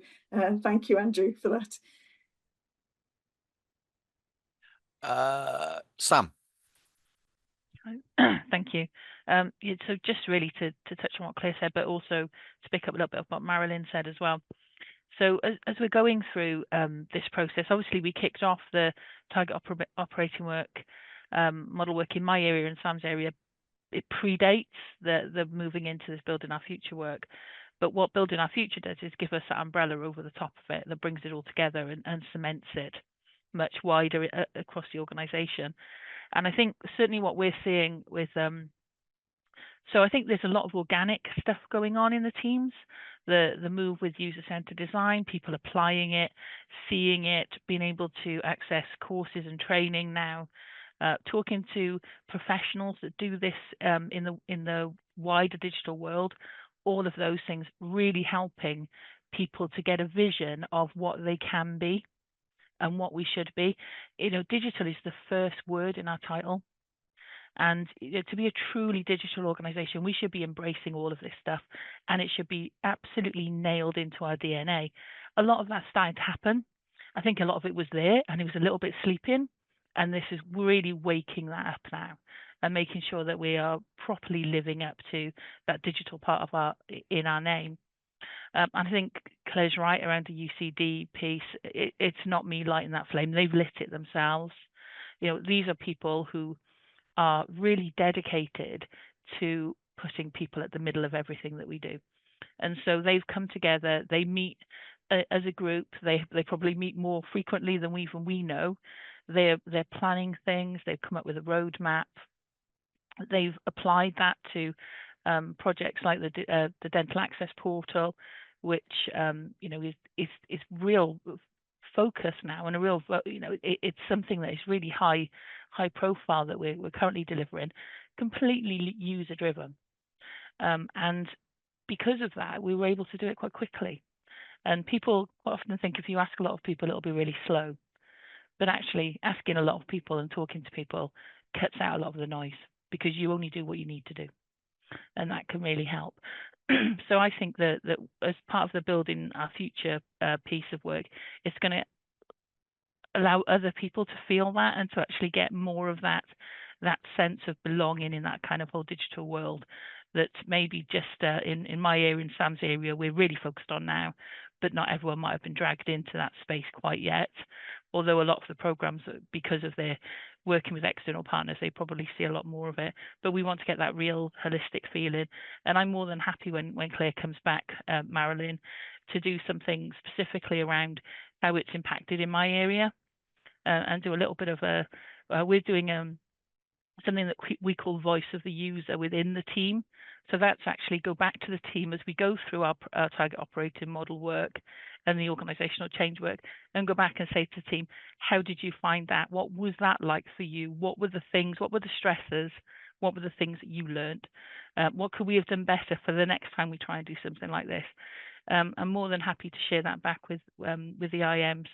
thank you, Andrew, for that. Sam. Thank you. So just really to touch on what Claire said, but also to pick up a little bit of what Marilyn said as well. So as we're going through this process, obviously we kicked off the target operating work, model work in my area and Sam's area. It predates the moving into this building our future work. But what building our future does is give us that umbrella over the top of it that brings it all together and cements it much wider across the organisation. And I think certainly what we're seeing with so I think there's a lot of organic stuff going on in the teams. The move with user-centered design, people applying it, seeing it, being able to access courses and training now, talking to professionals that do this in the wider digital world, all of those things really helping people to get a vision of what they can be and what we should be. Digital is the first word in our title. And to be a truly digital organization, we should be embracing all of this stuff, and it should be absolutely nailed into our DNA. A lot of that's starting to happen. I think a lot of it was there and it was a little bit sleeping, and this is really waking that up now and making sure that we are properly living up to that digital part of our name. I think Claire's right around the UCD piece. It's not me lighting that flame. They've lit it themselves. These are people who are really dedicated to putting people at the middle of everything that we do. And so they've come together, they meet as a group, they probably meet more frequently than we know. They're planning things, they've come up with a roadmap, they've applied that to projects like the dental access portal, which is real focus now, and a real it's something that is really high profile that we're currently delivering, completely user driven, and because of that we were able to do it quite quickly. And people quite often think if you ask a lot of people it'll be really slow, but actually asking a lot of people and talking to people cuts out a lot of the noise, because you only do what you need to do, and that can really help. So I think that as part of the building our future piece of work, it's going to allow other people to feel that and to actually get more of that sense of belonging in that kind of whole digital world that maybe just in my area, in Sam's area, we're really focused on now, but not everyone might have been dragged into that space quite yet. Although a lot of the programs, because of their working with external partners, they probably see a lot more of it. But we want to get that real holistic feeling. And I'm more than happy when Claire comes back, Marilyn, to do something specifically around how it's impacted in my area, and do a little bit of we're doing something that we call voice of the user within the team. So that's actually go back to the team as we go through our target operating model work and the organizational change work, and go back and say to the team, how did you find that? What was that like for you? What were the things, what were the stressors? What were the things that you learned? What could we have done better for the next time we try and do something like this? I'm more than happy to share that back with the IMs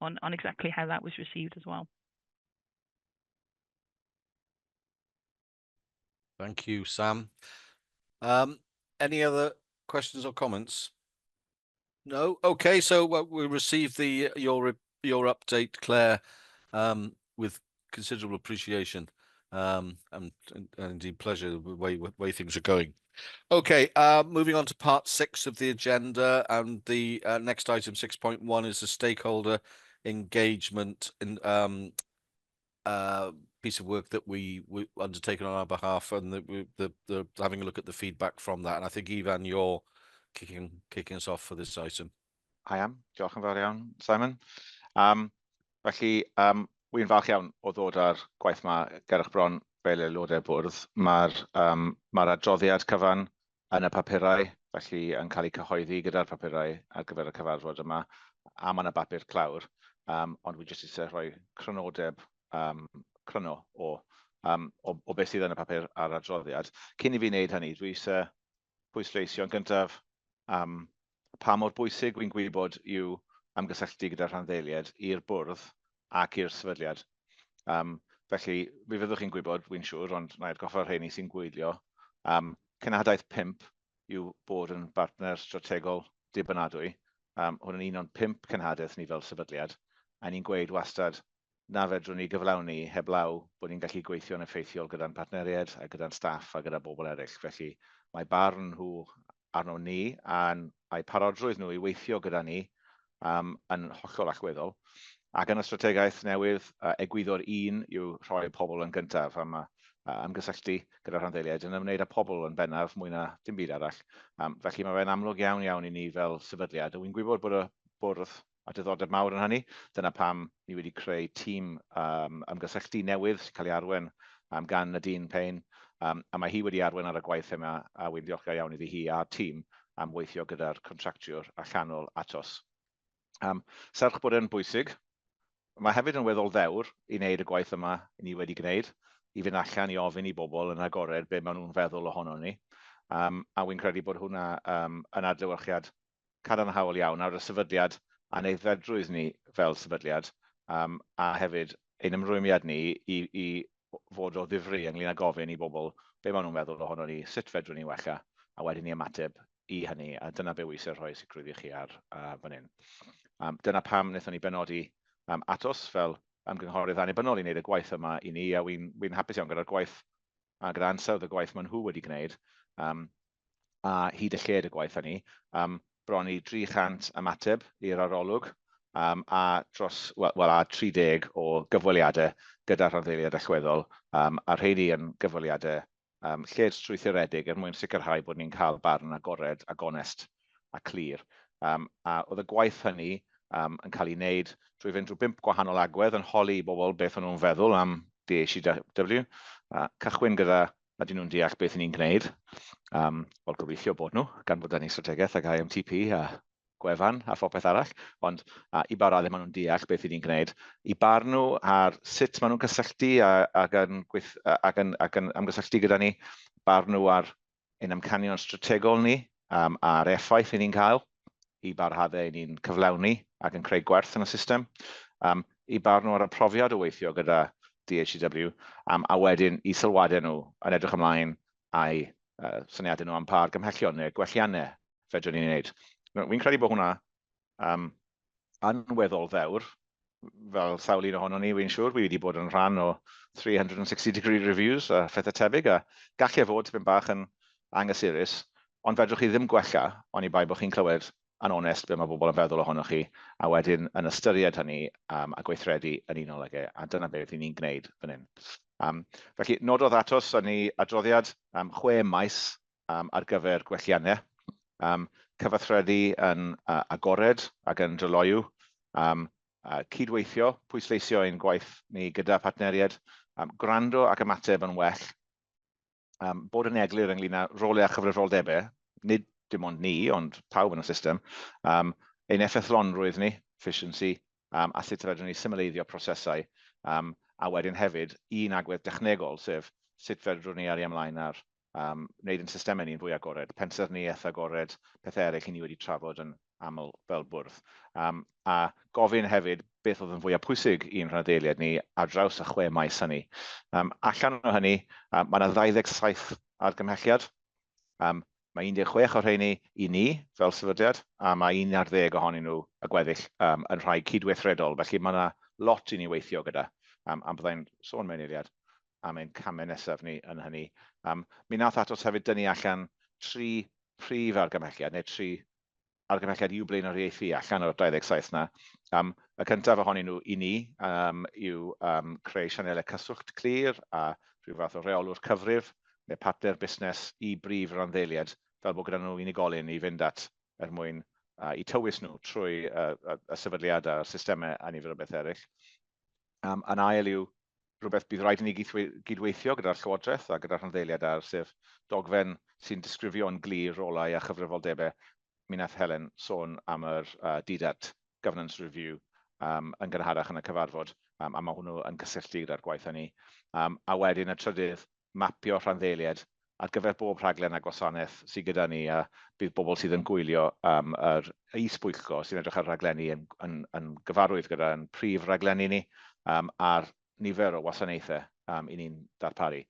on exactly how that was received as well. Thank you, Sam. Any other questions or comments? No. Okay, so we received your update, Claire, with considerable appreciation, and indeed pleasure the way things are going. Okay, moving on to part 6 of the agenda, and the next item 6.1 is the stakeholder engagement in piece of work that we undertaken on our behalf, and the having a look at the feedback from that. And I think Ivan, you're kicking us off for this item. I am. Diolch yn fawr iawn, Simon. Felly, wy'n falch iawn o ddod ar gwaith yma gerch bron fel aelodau bwrdd. Mae'r adroddiad cyfan yn y papurau, felly yn cael ei cyhoeddi gyda'r papurau ar gyfer y cyfarfod yma, a mae yna bapur clawr, ond wi jyst eisiau rhoi crynodeb cryno o beth sydd yn y papur ar adroddiad. Cyn I fi wneud hynny, dwi eisiau pwysleisio yn gyntaf pa mor bwysig wy'n gwybod yw ymgysylltu gyda'r rhanddeiliad i'r bwrdd ac i'r sefydliad. Felly, mi fyddwch chi'n gwybod, wy'n siŵr, ond na i atgoffa'r rheini sy'n gwylio. Cenhadaeth 5 yw bod yn bartner strategol dibynadwy. Hwn yn un o'n 5 cenhadaeth ni fel sefydliad. A ni'n gweud wastad na fedrwn ni gyflawni heblaw bod ni'n gallu gweithio'n effeithiol gyda'n partneriaid a gyda'n staff a gyda bobl eraill. Felly, mae barn nhw arno ni a'n parodrwydd nhw I weithio gyda ni yn hollol allweddol. Ac yn y strategaeth newydd, egwyddor 1 yw rhoi pobl yn gyntaf am ymgysylltu gyda'r rhanddeiliad yn ymwneud â pobl yn bennaf mwy na dim byd arall. Felly mae fe'n amlwg iawn I ni fel sefydliad. Wy'n gwybod bod y bwrdd a diddordeb mawr yn hynny. Dyna pam ni wedi creu tîm ymgysylltu newydd sy'n cael ei arwain gan Nadine Payne. A mae hi wedi arwain ar y gwaith yma, a wy'n diolchgar iawn iddi hi a'r tîm am weithio gyda'r contractiwr allanol Atos. Serch bod e'n bwysig, mae hefyd yn weddol ddewr I wneud y gwaith yma ni wedi gwneud, I fynd allan I ofyn I bobl yn agored be maen nhw'n feddwl ohono ni. A wy'n credu bod hwnna yn adlewyrchiad cadarnhaol iawn ar y sefydliad a'n eiddfedrwydd ni fel sefydliad, a hefyd ein ymrwymiad ni I fod o ddifri ynglyn â gofyn I bobl be maen nhw'n meddwl ohono ni, sut fedrwn ni wella, a wedyn ni ymateb I hynny, a dyna be eisiau rhoi sicrwydd I chi ar fan hyn. Dyna pam wnaethon ni benodi Atos fel ymgynghorydd annibynnol I wneud y gwaith yma I ni, a wy'n hapus iawn gyda'r gwaith a gyda ansawdd y gwaith maen nhw wedi gwneud, a hyd y lled y gwaith hynny. Bron I 300 ymateb i'r arolwg, a 30 o gyfweliadau gyda'r rhanddeiliad allweddol, a rheini yn gyfweliadau lled strwythuredig mwyn sicrhau bod ni'n cael barn agored, a gonest a clir. A oedd y gwaith hynny yn cael ei wneud drwy fynd drwy 5 gwahanol agwedd yn holi I bobl beth o'n nhw'n feddwl am DHCW. Cychwyn gyda ydyn nhw'n deall beth ni'n gwneud, wel gobeithio bod nhw, gan bod ni strategaeth ag IMTP a gwefan a phopeth arall, ond I ba raddau maen nhw'n deall beth ni'n gwneud. I barn nhw ar sut maen nhw'n cysylltu ac yn ymgysylltu gyda ni, barn nhw ar ein amcanion strategol ni, a'r effaith ni'n cael, I ba raddau ni'n cyflawni ac yn creu gwerth yn y system, I barn nhw ar y profiad o weithio gyda DHCW, a wedyn I sylwadau nhw yn edrych ymlaen a'i syniadau nhw am pa argymhellion neu gwelliannau fedrwn ni'n wneud. Wy'n credu bod hwnna yn weddol ddewr, fel sawl un ohono ni, wy'n siŵr, wi wedi bod yn rhan o 360-degree reviews a phethau tebyg, a gallai fod tipyn bach yn anghysurus, ond fedrwch chi ddim gwella, ond I bai bod chi'n clywed yn onest be mae bobl yn feddwl ohono chi, a wedyn yn ystyried hynny a gweithredu yn unolegau, a dyna beth ni'n gwneud fan hyn. Felly, nododd Atos yn ei adroddiad 6 maes ar gyfer gwelliannau, cyfathrebu yn agored ac yn dryloyw, cydweithio, pwysleisio ein gwaith ni gyda partneriaid, gwrando ac ymateb yn well, bod yn eglur ynglyn â rolau a chyfrifoldebau, nid dim ond ni, ond pawb yn y system, ein effeithlonrwydd ni, efficiency, a sut fedrwn ni symleiddio prosesau, a wedyn hefyd un agwedd dechnegol, sef sut fedrwn ni ari ymlaen ar wneud yn systemau ni'n fwy agored, pensaerniaeth agored, pethau eraill i ni wedi trafod yn aml fel bwrdd. A gofyn hefyd beth oedd yn fwyaf pwysig i'n rhandeiliad ni ar draws y 6 maes hynny. Allan o hynny, mae yna 27 argymhelliad. Mae 16 o'r rheini i ni fel sefydliad, a mae 11 ohonyn nhw y gweddill yn rhai cydweithredol. Felly mae yna lot i ni weithio gyda. A byddai'n sôn mewn eiliad am ein camau nesaf ni yn hynny. Mi nath atos hefyd dynnu allan 3 prif argymhelliad, neu 3 argymhelliad i'w blaenoriaethu allan o'r 27 na. Y cyntaf ohonyn nhw i ni yw creu sianelau cyswllt clir a rhyw fath o reolwr cyfrif neu partner busnes i brif randdeiliad, fel bod gyda nhw unigolyn i fynd at mwyn i tywys nhw trwy y sefydliad a'r systemau a nifer o beth eraill. Yn ail yw rhywbeth bydd rhaid i ni gydweithio gyda'r Llywodraeth a gyda'r rhanddeiliad ar, sef dogfen sy'n disgrifio'n glir rolau a chyfrifoldebau. Mi nath Helen sôn am yr DDAT Governance Review yn gynharach yn y cyfarfod, a mae hwnnw yn cysylltu gyda'r gwaith hynny. A wedyn y trydydd, mapio rhanddeiliad ar gyfer bob rhaglen a gwasanaeth sydd gyda ni, a bydd bobl sydd yn gwylio yr is-bwyllgo sy'n edrych ar rhaglenni yn gyfarwydd gyda'n prif rhaglenni ni a'r nifer o wasanaethau i ni'n darparu.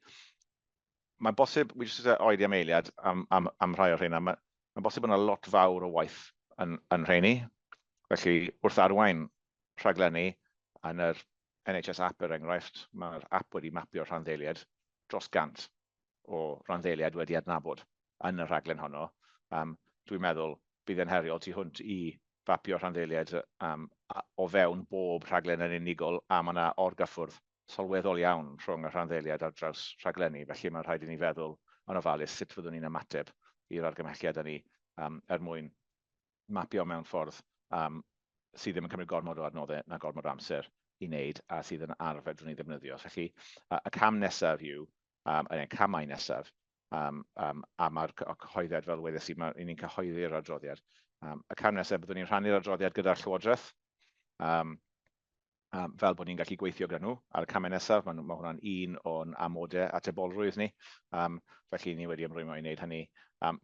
Mae'n bosib, wi jyst oedi am eiliad am rhai o'r rheina, mae'n bosib bod yna lot fawr o waith yn rheini. Felly, wrth arwain rhaglenni yn yr NHS app er enghraifft, mae'r app wedi mapio rhanddeiliad dros 100 o rhanddeiliad wedi adnabod yn y rhaglen honno. Dwi'n meddwl bydd yn heriol tu hwnt i fapio rhanddeiliad o fewn bob rhaglen yn unigol, a mae yna orgyffwrdd sylweddol iawn rhwng y rhanddeiliad ar draws rhaglenni. Felly mae'n rhaid i ni feddwl yn ofalus sut fyddwn ni'n ymateb i'r argymhelliad hynny mwyn mapio mewn ffordd sydd ddim yn cymryd gormod o adnoddau na gormod o amser i wneud a sydd yn arfer fedrwn ni ddefnyddio. Felly y cam nesaf yw, y camau nesaf, a mae'r cyhoeddiad fel wedes i, ni'n cyhoeddi'r adroddiad. Y cam nesaf byddwn ni'n rhannu'r adroddiad gyda'r Llywodraeth, fel bod ni'n gallu gweithio gyda nhw ar y camau nesaf. Mae hwnna'n un o'n amodau atebolrwydd ni, felly ni wedi ymrwymo i wneud hynny.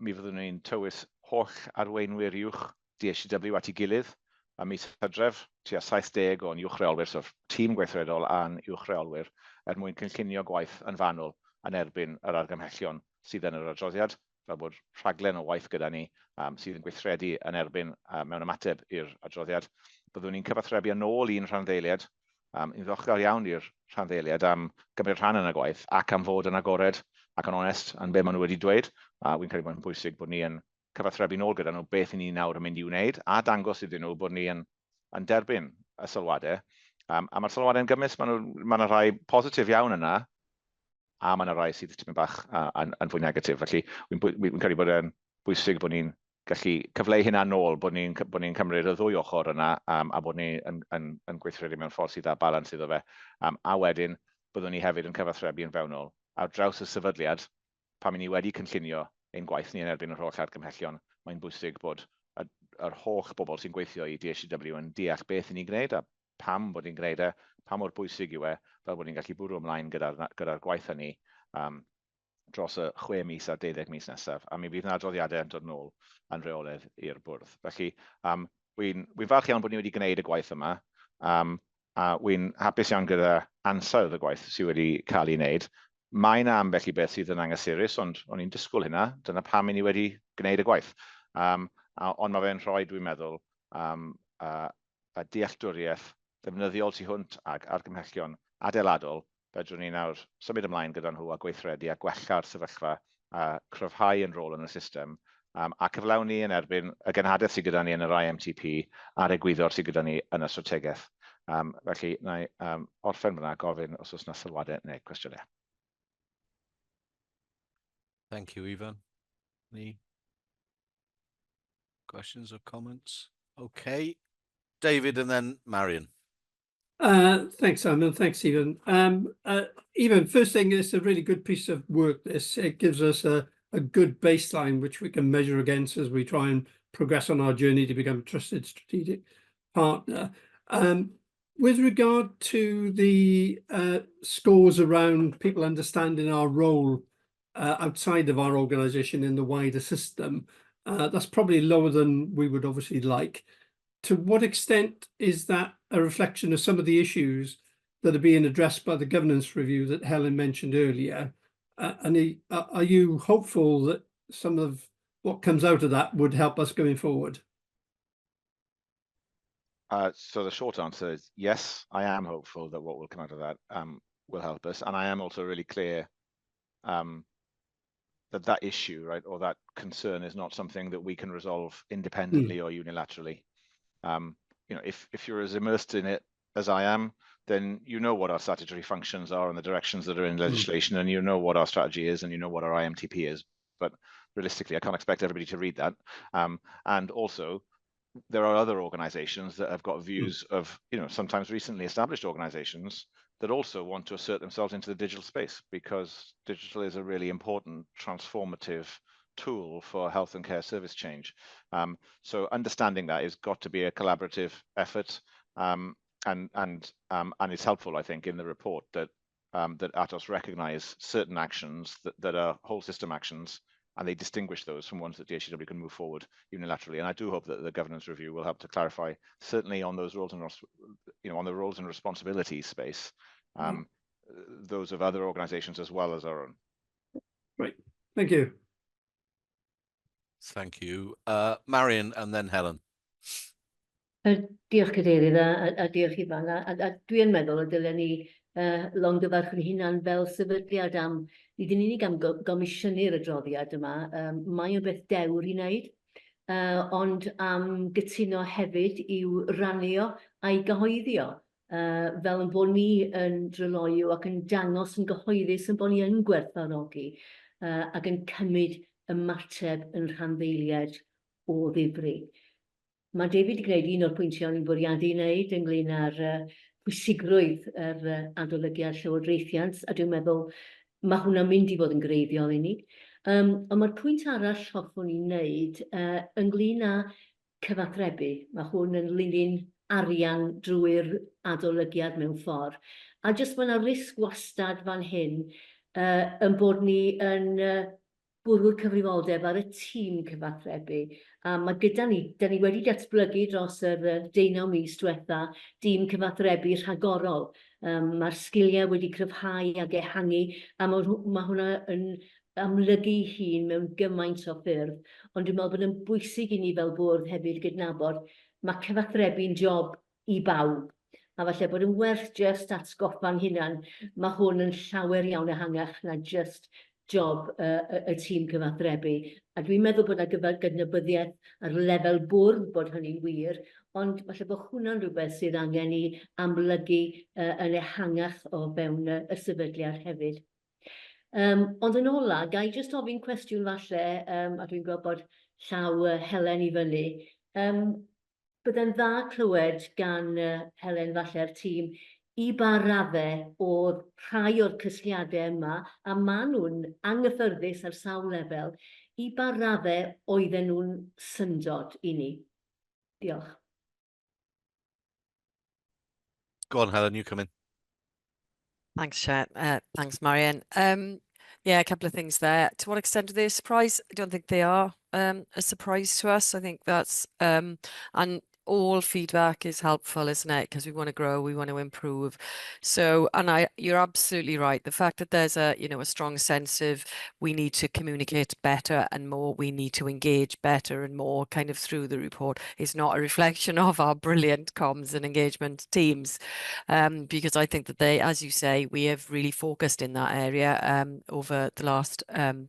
Mi fyddwn ni'n tywys holl arweinwyr uwch DHCW at ei gilydd ym mis Hydref, tua 70 o'n uwchreolwyr, so'r tîm gweithredol a'n uwchreolwyr, mwyn cynllunio gwaith yn fanwl yn erbyn yr argymhellion sydd yn yr adroddiad, fel bod rhaglen o waith gyda ni sydd yn gweithredu yn erbyn mewn ymateb i'r adroddiad. Byddwn ni'n cyfathrebu yn ôl un rhanddeiliad, i'n ddiolchgar iawn i'r rhanddeiliad am gymryd rhan yn y gwaith ac am fod yn agored ac yn onest yn be maen nhw wedi dweud. Wy'n credu bod yn bwysig bod ni yn cyfathrebu nôl gyda nhw beth ni nawr yn mynd i wneud, a dangos iddyn nhw bod ni yn derbyn y sylwadau. A mae'r sylwadau yn gymys, mae yna rhai positif iawn yna, a mae yna rhai sydd tipyn bach yn fwy negatif. Felly, wy'n credu bod e'n bwysig bod ni'n gallu cyfleu hynna nôl, bod ni'n cymryd y ddwy ochr yna, a bod ni yn gweithredu mewn ffordd sydd â balans iddo fe. A wedyn, byddwn ni hefyd yn cyfathrebu yn fewnol ar draws y sefydliad, pan ni wedi cynllunio ein gwaith ni yn erbyn yr holl argymhellion. Mae'n bwysig bod yr holl bobl sy'n gweithio i DHCW yn deall beth ni'n gwneud a pam bod ni'n gwneud pa mor bwysig yw fel bod ni'n gallu bwrw ymlaen gyda'r gwaith hynny dros y 6 mis a 12 mis nesaf. A mi fydd yna adroddiadau yn dod nôl yn reoledd i'r bwrdd. Felly, wy'n falch iawn bod ni wedi gwneud y gwaith yma, a wy'n hapus iawn gyda ansawdd y gwaith sydd wedi cael ei wneud. Mae yna ambell i beth sydd yn anghysurus, ond o'n i'n disgwyl hynna, dyna pam i ni wedi gwneud y gwaith. Ond mae fe'n rhoi, dwi'n meddwl, y dealltwriaeth ddefnyddiol tu hwnt ag argymhellion adeiladol, fedrwn ni nawr symud ymlaen gyda nhw a gweithredu a gwella'r sefyllfa, a cryfhau yn rôl yn y system, a cyflawni yn erbyn y genhadaeth sydd gyda ni yn yr IMTP a'r egwyddor sydd gyda ni yn y strategaeth. Felly, na i orffen fyna gofyn os oes yna sylwadau neu cwestiynau. Thank you, Ivan. Any questions or comments? Okay. David and then Marion. Thanks, Simon. Thanks, Stephen. Even first thing, it's a really good piece of work. It gives us a good baseline which we can measure against as we try and progress on our journey to become a trusted strategic partner. With regard to the scores around people understanding our role outside of our organisation in the wider system, that's probably lower than we would obviously like. To what extent is that a reflection of some of the issues that are being addressed by the governance review that Helen mentioned earlier? And are you hopeful that some of what comes out of that would help us going forward? So the short answer is yes, I am hopeful that what will come out of that will help us. And I am also really clear that issue, right, or that concern is not something that we can resolve independently or unilaterally. You know, if you're as immersed in it as I am, then you know what our statutory functions are and the directions that are in legislation, and you know what our strategy is, and you know what our IMTP is. But realistically, I can't expect everybody to read that. And also, there are other organizations that have got views of, you know, sometimes recently established organizations that also want to assert themselves into the digital space, because digital is a really important transformative tool for health and care service change. So understanding that has got to be a collaborative effort, and it's helpful, I think, in the report that that Atos recognise certain actions that are whole system actions, and they distinguish those from ones that DHCW can move forward unilaterally. And I do hope that the governance review will help to clarify, certainly on those roles and, you know, on the roles and responsibilities space, those of other organisations as well as our own. Right. Thank you. Thank you. Marion and then Helen. Diolch Cadeirydd a diolch Ifan. A dwi'n meddwl y dylen ni longyfarchu'n hunan fel sefydliad am, nid yn unig am gomisiynu'r adroddiad yma, mae o'n beth dewr i wneud, ond am gytuno hefyd i'w rannu a'i gyhoeddi fel yn bod ni yn dryloyw ac yn dangos yn gyhoeddus yn bod ni yn gwerthfawrogi ac yn cymryd ymateb yn rhanddeiliad o ddifri. Mae David wedi gwneud un o'r pwyntiau ni'n bwriadu wneud ynglyn â'r pwysigrwydd yr adolygiad llywodraethiant, a dwi'n meddwl mae hwnna'n mynd i fod yn greiddiol i ni. Ond mae'r pwynt arall hoffwn i'n wneud ynglyn â cyfathrebu. Mae hwn yn linyn arian drwy'r adolygiad mewn ffordd. A jyst mae yna risg wastad fan hyn yn bod ni yn bwrw'r cyfrifoldeb ar y tîm cyfathrebu. A mae gyda ni, da ni wedi datblygu dros yr 19 mis diwetha, dîm cyfathrebu rhagorol. Mae'r sgiliau wedi cryfhau ac ehangu, a mae hwnna yn amlygu hun mewn gymaint o ffyrdd. Ond dwi'n meddwl bod yn bwysig i ni fel bwrdd hefyd gydnabod, mae cyfathrebu'n job i bawb. A falle bod yn werth just atgoffa'n hunan, mae hwn yn llawer iawn ehangach na just job y tîm cyfathrebu. A dwi'n meddwl bod yna gydnabyddiaeth ar lefel bwrdd bod hynny'n wir, ond falle bod hwnna'n rhywbeth sydd angen i amlygu yn ehangach o fewn y sefydliad hefyd. Ond yn ola, ga i jyst ofyn cwestiwn falle, a dwi'n gweld bod llaw Helen i fyny. Byddai'n dda clywed gan Helen falle'r tîm i ba raddau o rhai o'r cysliadau yma, a maen nhw'n anghyffyrddus ar sawl lefel, i ba raddau oedden nhw'n syndod i ni. Diolch. Go on, Helen, you come in. Thanks, Chair. Thanks, Marion. Yeah, a couple of things there. To what extent are they a surprise? I don't think they are a surprise to us. I think that's, and all feedback is helpful, isn't it? Because we want to grow, we want to improve. So, and you're absolutely right. The fact that there's a strong sense of we need to communicate better and more, we need to engage better and more kind of through the report is not a reflection of our brilliant comms and engagement teams. Because I think that they, as you say, we have really focused in that area over the last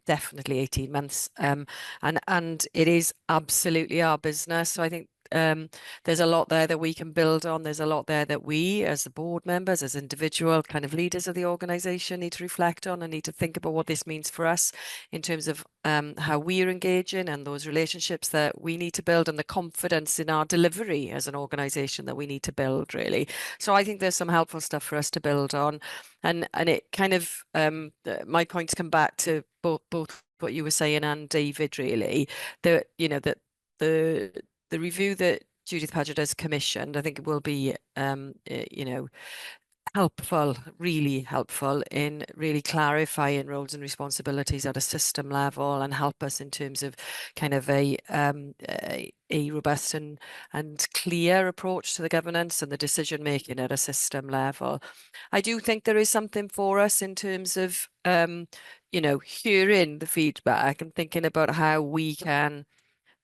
definitely 18 months. And it is absolutely our business. So I think there's a lot there that we can build on. There's a lot there that we, as the board members, as individual kind of leaders of the organisation, need to reflect on and need to think about what this means for us in terms of how we are engaging and those relationships that we need to build and the confidence in our delivery as an organisation that we need to build, really. So I think there's some helpful stuff for us to build on. And it kind of, my points come back to both what you were saying and David, really, that, you know, that the review that Judith Paget has commissioned, I think it will be, you know, helpful, really helpful in really clarifying roles and responsibilities at a system level and help us in terms of kind of a robust and clear approach to the governance and the decision making at a system level. I do think there is something for us in terms of, you know, hearing the feedback and thinking about how we can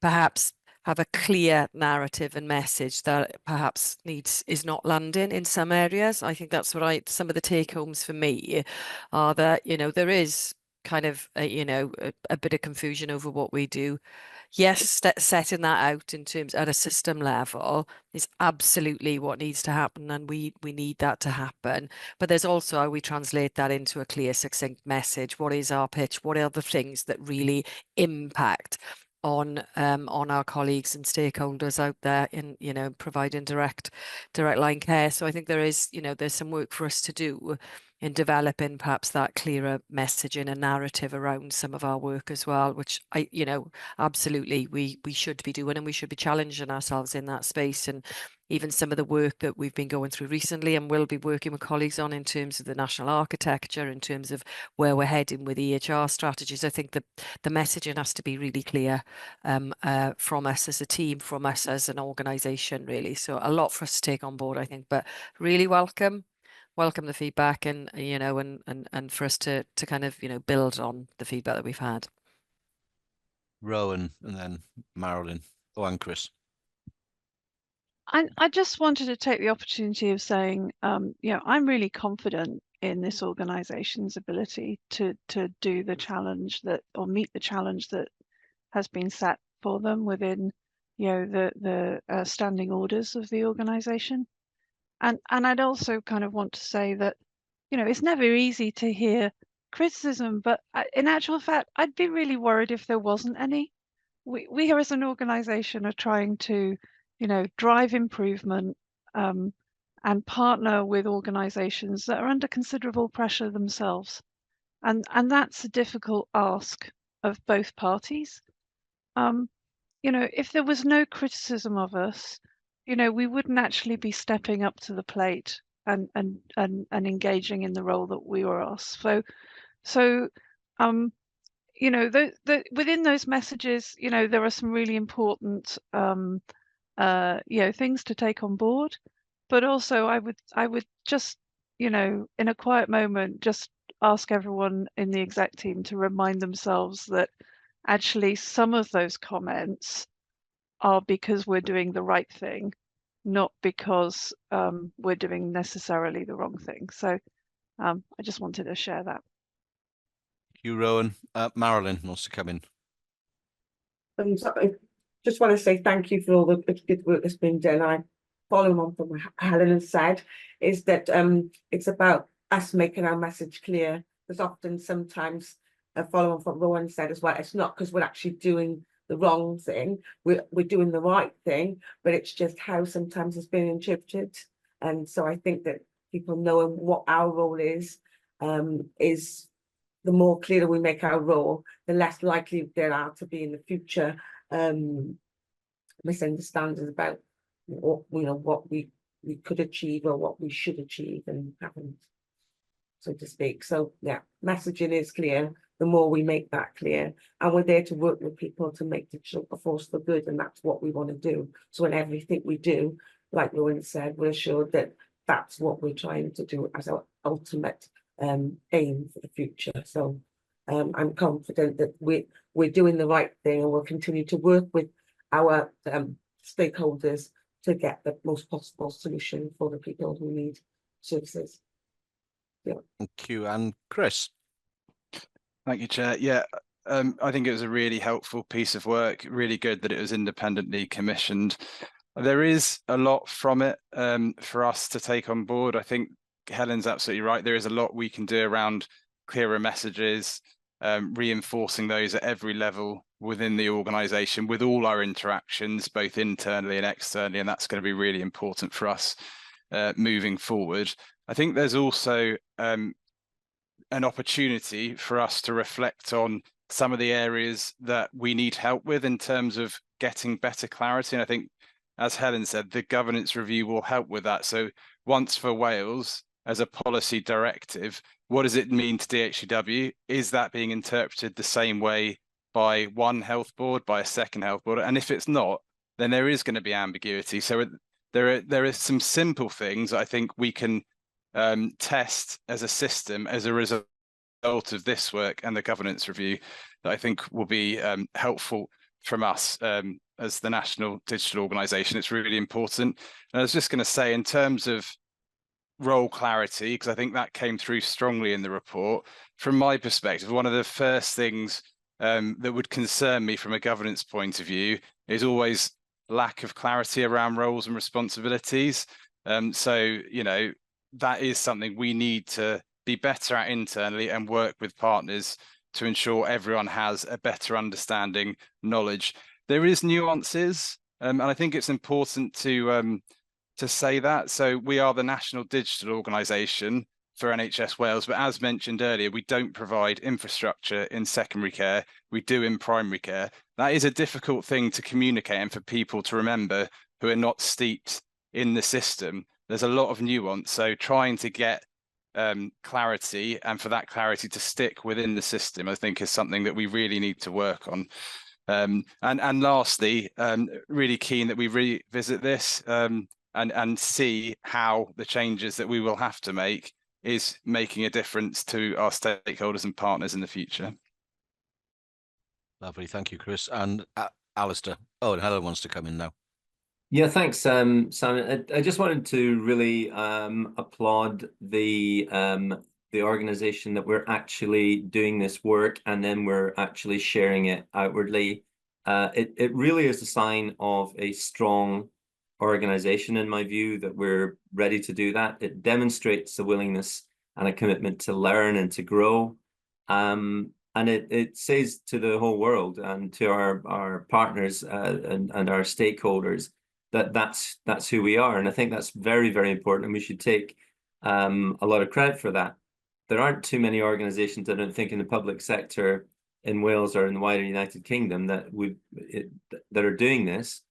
perhaps have a clear narrative and message that perhaps is not landing in some areas. I think that's what some of the take homes for me are, that, you know, there is kind of you know, a bit of confusion over what we do. Yes, setting that out in terms at a system level is absolutely what needs to happen, and we need that to happen. But there's also how we translate that into a clear, succinct message. What is our pitch? What are the things that really impact on our colleagues and stakeholders out there in, you know, providing direct line care? So I think there is, you know, there's some work for us to do in developing perhaps that clearer messaging and narrative around some of our work as well, which you know, absolutely we should be doing, and we should be challenging ourselves in that space. And even some of the work that we've been going through recently and will be working with colleagues on in terms of the national architecture, in terms of where we're heading with EHR strategies, I think the messaging has to be really clear from us as a team, from us as an organisation, really. So a lot for us to take on board, I think, but really welcome the feedback, and, you know, and for us to kind of, you know, build on the feedback that we've had. Rowan, and then Marilyn. Oh, and Chris. I just wanted to take the opportunity of saying, you know, I'm really confident in this organisation's ability to do the challenge that, or meet the challenge that has been set for them within, you know, the standing orders of the organisation. And I'd also kind of want to say that, you know, it's never easy to hear criticism, but in actual fact, I'd be really worried if there wasn't any. We here as an organisation are trying to, you know, drive improvement and partner with organisations that are under considerable pressure themselves. And that's a difficult ask of both parties. You know, if there was no criticism of us, you know, we wouldn't actually be stepping up to the plate and engaging in the role that we were asked. So you know, within those messages, you know, there are some really important you know, things to take on board, but also I would just, you know, in a quiet moment, just ask everyone in the exec team to remind themselves that actually some of those comments are because we're doing the right thing, not because we're doing necessarily the wrong thing. So I just wanted to share that. Thank you, Rowan. Marilyn wants to come in. So I just want to say thank you for all the good work that's been done. I follow on from what Helen has said, is that it's about us making our message clear. There's often sometimes follow on from what Rowan said as well. It's not because we're actually doing the wrong thing. We're doing the right thing, but it's just how sometimes it's been interpreted. And so I think that people knowing what our role is the more clearer we make our role, the less likely there are to be in the future misunderstandings about what, you know, what we could achieve or what we should achieve and haven't, so to speak. So yeah, messaging is clear. The more we make that clear, and we're there to work with people to make digital a force for good, and that's what we want to do. So in everything we do, like Rowan said, we're assured that that's what we're trying to do as our ultimate aim for the future. So I'm confident that we're doing the right thing, and we'll continue to work with our stakeholders to get the most possible solution for the people who need services. Yeah. Thank you. And Chris. Thank you, Chair. Yeah, I think it was a really helpful piece of work. Really good that it was independently commissioned. There is a lot from it for us to take on board. I think Helen's absolutely right. There is a lot we can do around clearer messages, reinforcing those at every level within the organisation with all our interactions, both internally and externally, and that's going to be really important for us moving forward. I think there's also an opportunity for us to reflect on some of the areas that we need help with in terms of getting better clarity. And I think, as Helen said, the governance review will help with that. So once for Wales, as a policy directive, what does it mean to DHCW? Is that being interpreted the same way by one health board, by a second health board? And if it's not, then there is going to be ambiguity. So there are some simple things I think we can test as a system as a result of this work and the governance review that I think will be helpful from us as the National Digital Organisation. It's really important. And I was just going to say, in terms of role clarity, because I think that came through strongly in the report, from my perspective, one of the first things that would concern me from a governance point of view is always lack of clarity around roles and responsibilities. So, you know, that is something we need to be better at internally and work with partners to ensure everyone has a better understanding, knowledge. There is nuances, and I think it's important to say that. So we are the National Digital Organisation for NHS Wales, but as mentioned earlier, we don't provide infrastructure in secondary care. We do in primary care. That is a difficult thing to communicate and for people to remember who are not steeped in the system. There's a lot of nuance. So trying to get clarity and for that clarity to stick within the system, I think is something that we really need to work on. And lastly, really keen that we revisit this and see how the changes that we will have to make is making a difference to our stakeholders and partners in the future. Lovely, thank you, Chris. And Alistair. Oh, and Helen wants to come in now. Yeah, thanks, Simon. I just wanted to really applaud the organization that we're actually doing this work and then we're actually sharing it outwardly. It really is a sign of a strong organization, in my view, that we're ready to do that. It demonstrates a willingness and a commitment to learn and to grow. And it says to the whole world and to our partners and our stakeholders that that's who we are. And I think that's very, very important. And we should take a lot of credit for that. There aren't too many organizations, I don't think, in the public sector in Wales or in the wider United Kingdom that are doing this.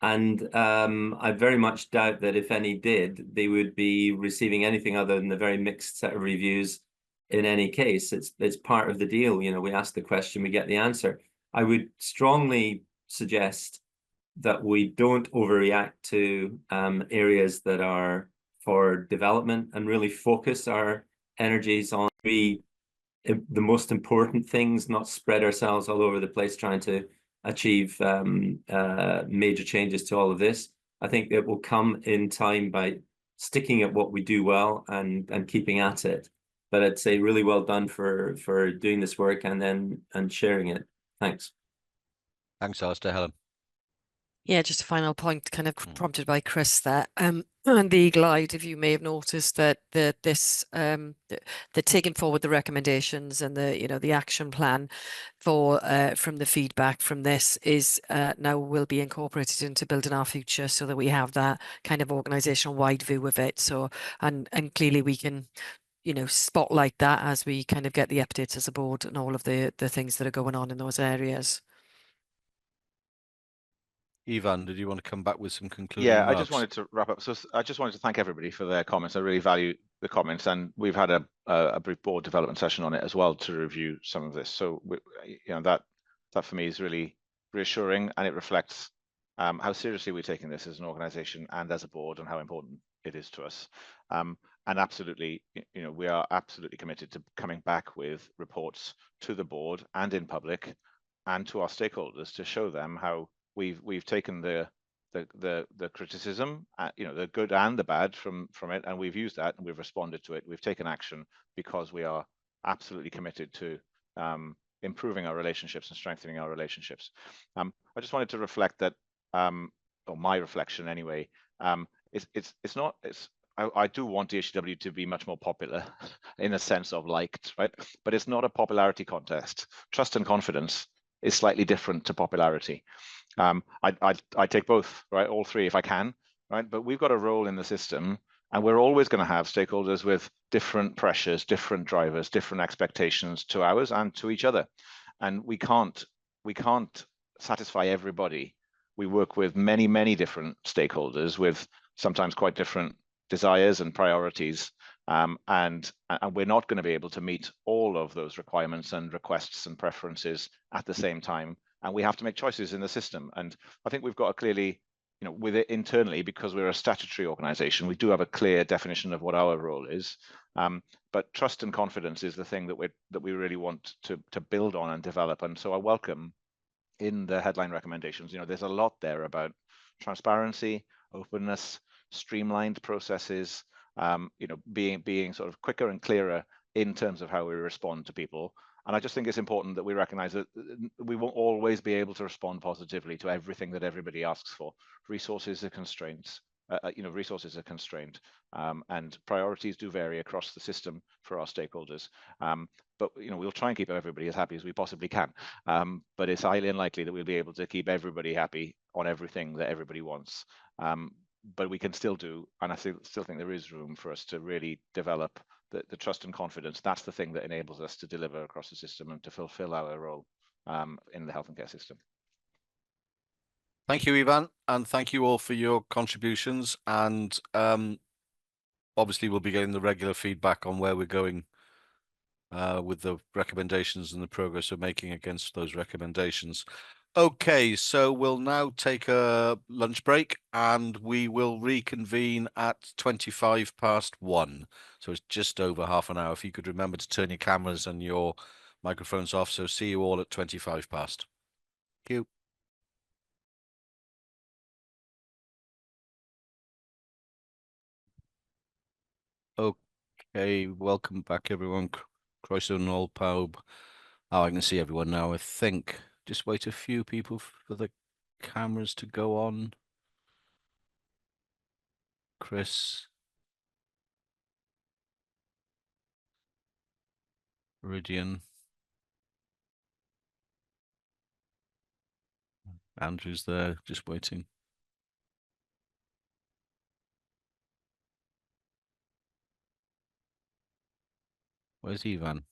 And I very much doubt that if any did, they would be receiving anything other than a very mixed set of reviews in any case. It's part of the deal. You know, we ask the question, we get the answer. I would strongly suggest that we don't overreact to areas that are for development and really focus our energies on the most important things, not spread ourselves all over the place trying to achieve major changes to all of this. I think it will come in time by sticking at what we do well and keeping at it. But I'd say really well done for doing this work and sharing it. Thanks. Thanks, Alistair. Helen. Yeah, just a final point kind of prompted by Chris there. And the eagle-eyed, if you may have noticed that they're taking forward the recommendations and the action plan for from the feedback from this is now will be incorporated into building our future so that we have that kind of organizational wide view of it. So and clearly we can spotlight that as we kind of get the updates as a board and all of the things that are going on in those areas. Ivan, did you want to come back with some concluding remarks? I just wanted to wrap up. So I just wanted to thank everybody for their comments. I really value the comments, and we've had a brief board development session on it as well to review some of this. So that for me is really reassuring, and it reflects how seriously we're taking this as an organisation and as a board, and how important it is to us. And absolutely, we are absolutely committed to coming back with reports to the board and in public, and to our stakeholders to show them how we've taken the criticism, the good and the bad from it, and we've used that and we've responded to it. We've taken action because we are absolutely committed to improving our relationships and strengthening our relationships. I just wanted to reflect that or my reflection anyway, it's not, I do want DHCW to be much more popular in a sense of liked, right? But it's not a popularity contest. Trust and confidence is slightly different to popularity. I take both, right? All three if I can, right? But we've got a role in the system, and we're always going to have stakeholders with different pressures, different drivers, different expectations to ours and to each other. And we can't satisfy everybody. We work with many, many different stakeholders with sometimes quite different desires and priorities. And we're not going to be able to meet all of those requirements and requests and preferences at the same time. And we have to make choices in the system. And I think we've got a clearly, with it internally, because we're a statutory organization, we do have a clear definition of what our role is. But trust and confidence is the thing that we really want to build on and develop. And so I welcome in the headline recommendations, there's a lot there about transparency, openness, streamlined processes, being sort of quicker and clearer in terms of how we respond to people. And I just think it's important that we recognize that we won't always be able to respond positively to everything that everybody asks for. Resources are constraints. Resources are constrained, and priorities do vary across the system for our stakeholders. But we'll try and keep everybody as happy as we possibly can. But it's highly unlikely that we'll be able to keep everybody happy on everything that everybody wants. But we can still do, and I still think there is room for us to really develop the trust and confidence. That's the thing that enables us to deliver across the system and to fulfill our role in the health and care system. Thank you, Ivan, and thank you all for your contributions. And obviously, we'll be getting the regular feedback on where we're going with the recommendations and the progress we're making against those recommendations. Okay, so we'll now take a lunch break and we will reconvene at 1:25. So it's just over half an hour. If you could remember to turn your cameras and your microphones off. So see you all at 1:25. Thank you. Okay, welcome back, everyone. Croeso nôl pawb. Oh, I can see everyone now, I think. Just wait a few people for the cameras to go on. Chris. Ridian. Andrew's there, just waiting. Where's Ivan?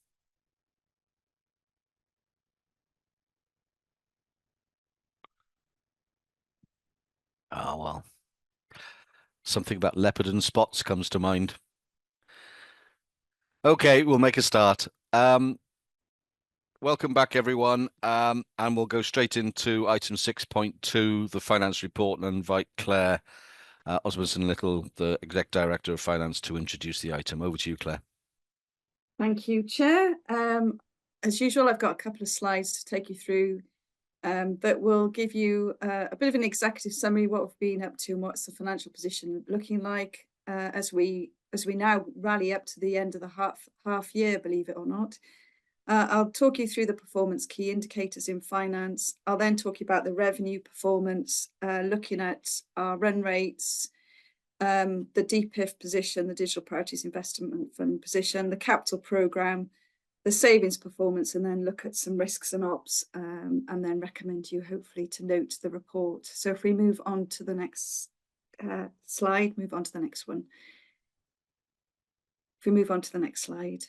Oh, well. Something about leopard and spots comes to mind. Okay, we'll make a start. Welcome back, everyone. And we'll go straight into item 6.2, the finance report, and invite Claire Osmondson-Little, the Exec Director of Finance, to introduce the item. Over to you, Claire. Thank you, Chair. As usual, I've got a couple of slides to take you through that will give you a bit of an executive summary, what we've been up to and what's the financial position looking like as we now rally up to the end of the half year, believe it or not. I'll talk you through the performance key indicators in finance. I'll then talk you about the revenue performance, looking at our run rates, the DPIF position, the Digital Priorities Investment Fund position, the capital programme, the savings performance, and then look at some risks and ops, and then recommend you hopefully to note the report. So if we move on to the next slide, move on to the next one. If we move on to the next slide.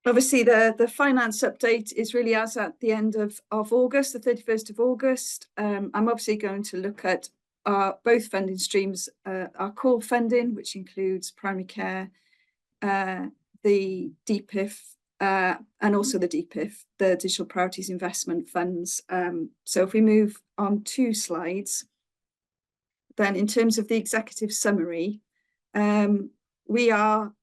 Obviously, the finance update is really as at the end of August, the 31st of August. I'm obviously going to look at both funding streams, our core funding, which includes primary care, the DPIF, and also the DPIF, the Digital Priorities Investment Funds. So if we move on 2 slides, then in terms of the executive summary, we are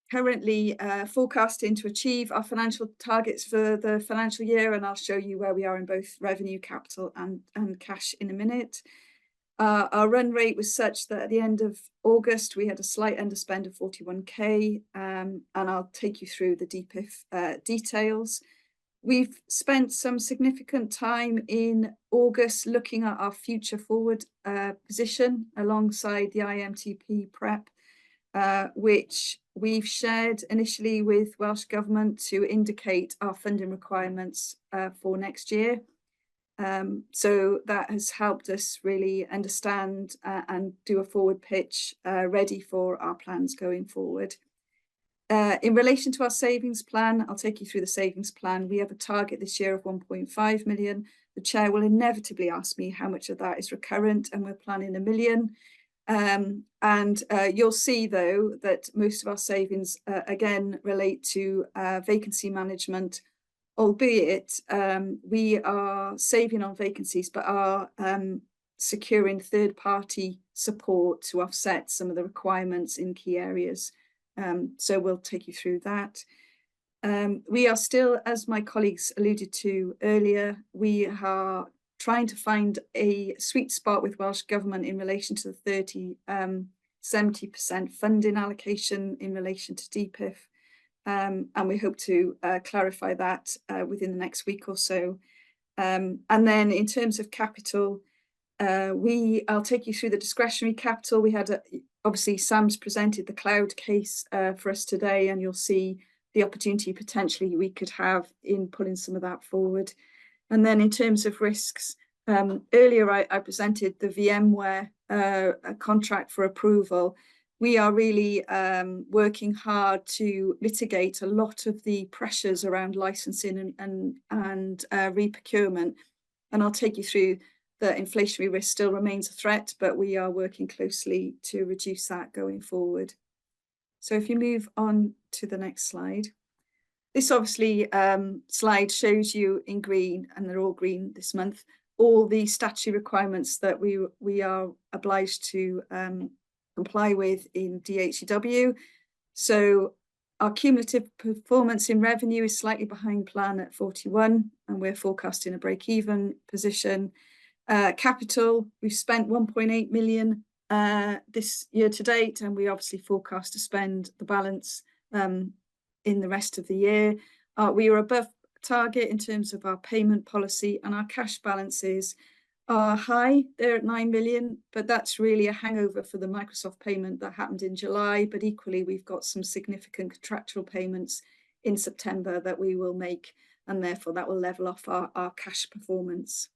currently forecasting to achieve our financial targets for the financial year, and I'll show you where we are in both revenue, capital and cash in a minute. Our run rate was such that at the end of August, we had a slight underspend of 41k, and I'll take you through the DPIF details. We've spent some significant time in August looking at our future forward position alongside the IMTP prep, which we've shared initially with Welsh Government to indicate our funding requirements for next year. So that has helped us really understand and do a forward pitch ready for our plans going forward. In relation to our savings plan, I'll take you through the savings plan. We have a target this year of 1.5 million. The chair will inevitably ask me how much of that is recurrent, and we're planning 1 million. You'll see, though, that most of our savings, again, relate to vacancy management, albeit we are saving on vacancies, but are securing third-party support to offset some of the requirements in key areas. So we'll take you through that. We are still, as my colleagues alluded to earlier, we are trying to find a sweet spot with Welsh Government in relation to the 70% funding allocation in relation to DPIF. And we hope to clarify that within the next week or so. And then in terms of capital, I'll take you through the discretionary capital. We had obviously Sam's presented the cloud case for us today, and you'll see the opportunity potentially we could have in pulling some of that forward. And then in terms of risks, earlier I presented the VMware contract for approval. We are really working hard to mitigate a lot of the pressures around licensing and re-procurement. And I'll take you through the inflationary risk still remains a threat, but we are working closely to reduce that going forward. So if you move on to the next slide. This obviously slide shows you in green, and they're all green this month, all the statutory requirements that we are obliged to comply with in DHCW. So our cumulative performance in revenue is slightly behind plan at 41, and we're forecasting a break-even position. Capital, we've spent 1.8 million this year to date, and we obviously forecast to spend the balance in the rest of the year. We are above target in terms of our payment policy, and our cash balances are high. They're at 9 million, but that's really a hangover for the Microsoft payment that happened in July. But equally, we've got some significant contractual payments in September that we will make, and therefore that will level off our cash performance.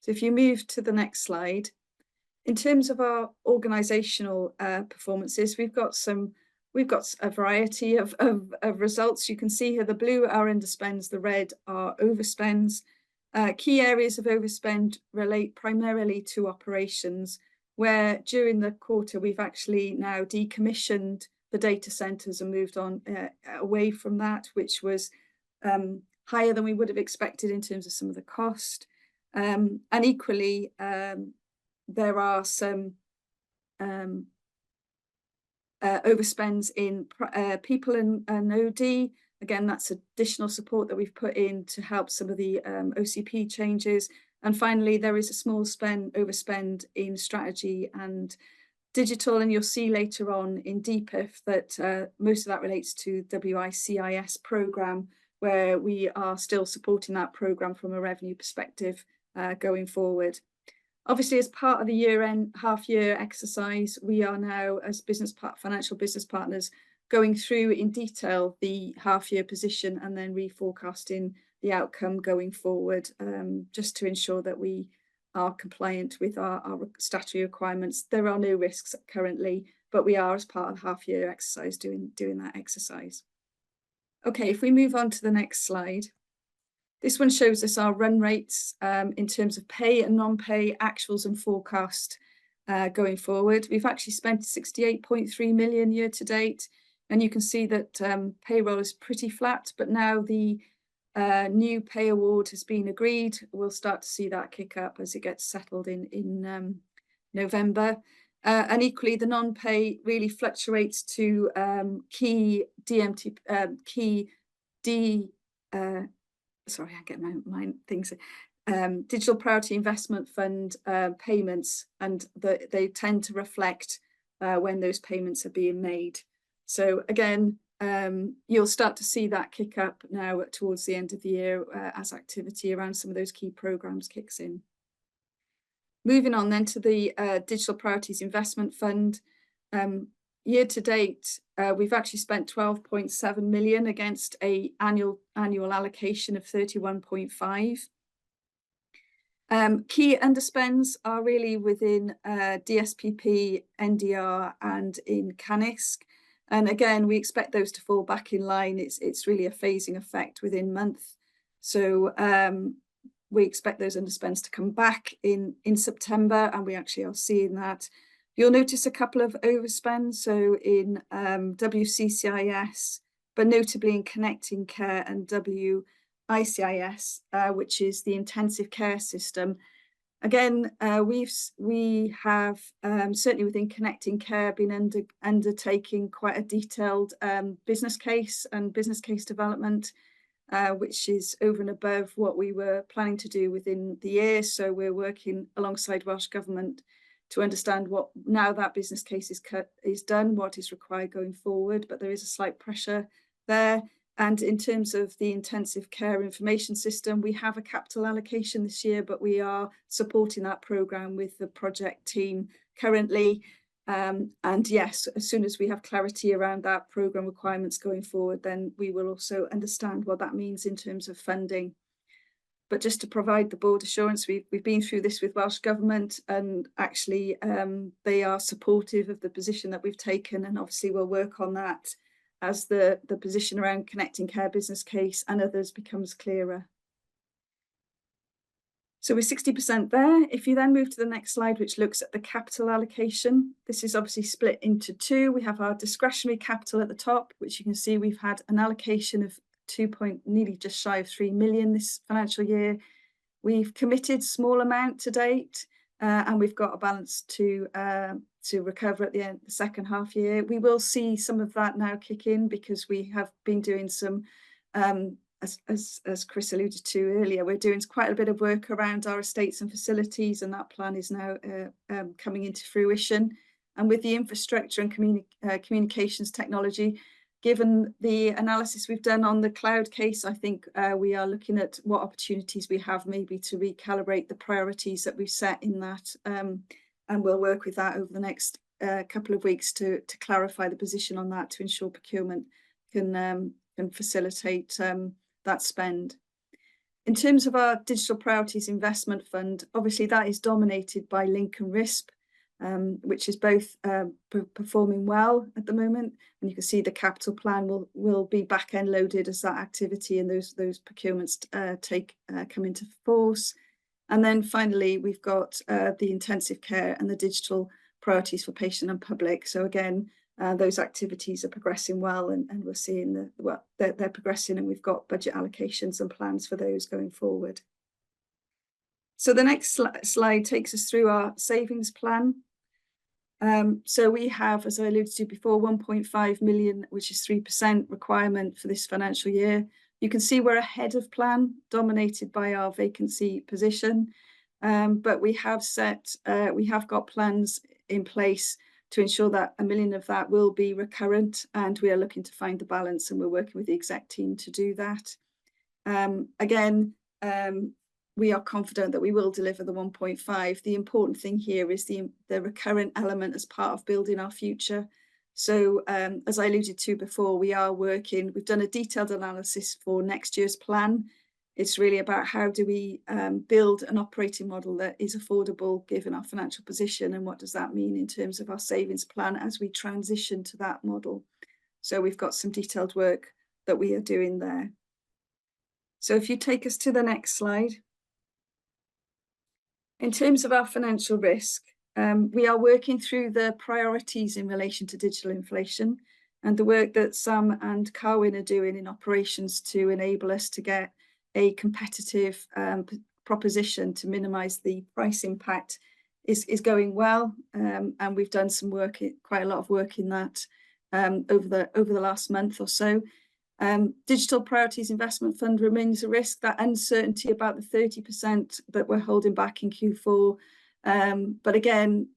So if you move to the next slide, in terms of our organisational performances, we've got a variety of results. You can see here the blue are underspends, the red are overspends. Key areas of overspend relate primarily to operations, where during the quarter we've actually now decommissioned the data centres and moved on away from that, which was higher than we would have expected in terms of some of the cost. And equally, there are some overspends in people and OD. Again, that's additional support that we've put in to help some of the OCP changes. And finally, there is a small overspend in strategy and digital. And you'll see later on in DPIF that most of that relates to WICIS programme, where we are still supporting that programme from a revenue perspective going forward. Obviously, as part of the year-end half-year exercise, we are now, as financial business partners, going through in detail the half-year position and then reforecasting the outcome going forward, just to ensure that we are compliant with our statutory requirements. There are no risks currently, but we are, as part of the half-year exercise, doing that exercise. Okay, if we move on to the next slide. This one shows us our run rates in terms of pay and non-pay actuals and forecast going forward. We've actually spent 68.3 million year to date, and you can see that payroll is pretty flat, but now the new pay award has been agreed. We'll start to see that kick up as it gets settled in November. And equally, the non-pay really fluctuates to key sorry, I get my things. Digital Priority Investment Fund payments, and they tend to reflect when those payments are being made. So again, you'll start to see that kick up now towards the end of the year as activity around some of those key programs kicks in. Moving on then to the Digital Priorities Investment Fund. Year to date, we've actually spent 12.7 million against a annual allocation of 31.5. Key underspends are really within DSPP, NDR, and in CANISC. And again, we expect those to fall back in line. It's really a phasing effect within month. So we expect those underspends to come back in September, and we actually are seeing that. You'll notice a couple of overspends, so in WCCIS, but notably in Connecting Care and WICIS, which is the intensive care system. Again, we have certainly within Connecting Care been undertaking quite a detailed business case and business case development, which is over and above what we were planning to do within the year. So we're working alongside Welsh Government to understand what, now that business case is done, what is required going forward, but there is a slight pressure there. And in terms of the intensive care information system, we have a capital allocation this year, but we are supporting that programme with the project team currently. And yes, as soon as we have clarity around that programme requirements going forward, then we will also understand what that means in terms of funding. But just to provide the board assurance, we've been through this with Welsh Government, and actually they are supportive of the position that we've taken, and obviously we'll work on that as the position around Connecting Care business case and others becomes clearer. So we're 60% there. If you then move to the next slide, which looks at the capital allocation, this is obviously split into two. We have our discretionary capital at the top, which you can see we've had an allocation of nearly just shy of 3 million this financial year. We've committed small amount to date, and we've got a balance to recover at the end of the second half year. We will see some of that now kick in because we have been doing some, as Chris alluded to earlier, we're doing quite a bit of work around our estates and facilities, and that plan is now coming into fruition. And with the infrastructure and communications technology, given the analysis we've done on the cloud case, I think we are looking at what opportunities we have maybe to recalibrate the priorities that we've set in that. And we'll work with that over the next couple of weeks to clarify the position on that to ensure procurement can facilitate that spend. In terms of our Digital Priorities Investment Fund, obviously that is dominated by Link and RISP, which is both performing well at the moment, and you can see the capital plan will be back end loaded as that activity and those procurements come into force. And then finally we've got the intensive care and the digital priorities for patient and public. So again, those activities are progressing well, and we're seeing they're progressing, and we've got budget allocations and plans for those going forward. So the next slide takes us through our savings plan. So we have, as I alluded to before, 1.5 million, which is 3% requirement for this financial year. You can see we're ahead of plan, dominated by our vacancy position, but we have got plans in place to ensure that 1 million of that will be recurrent, and we are looking to find the balance, and we're working with the exec team to do that. We are confident that we will deliver the 1.5. The important thing here is the recurrent element as part of building our future. So as I alluded to before, we've done a detailed analysis for next year's plan. It's really about how do we build an operating model that is affordable given our financial position, and what does that mean in terms of our savings plan as we transition to that model. So we've got some detailed work that we are doing there. So if you take us to the next slide. In terms of our financial risk, we are working through the priorities in relation to digital inflation and the work that Sam and Carwyn are doing in operations to enable us to get a competitive proposition to minimise the price impact is going well. And we've done some work, quite a lot of work in that over the last month or so. Digital Priorities Investment Fund remains a risk, that uncertainty about the 30% that we're holding back in Q4. But again,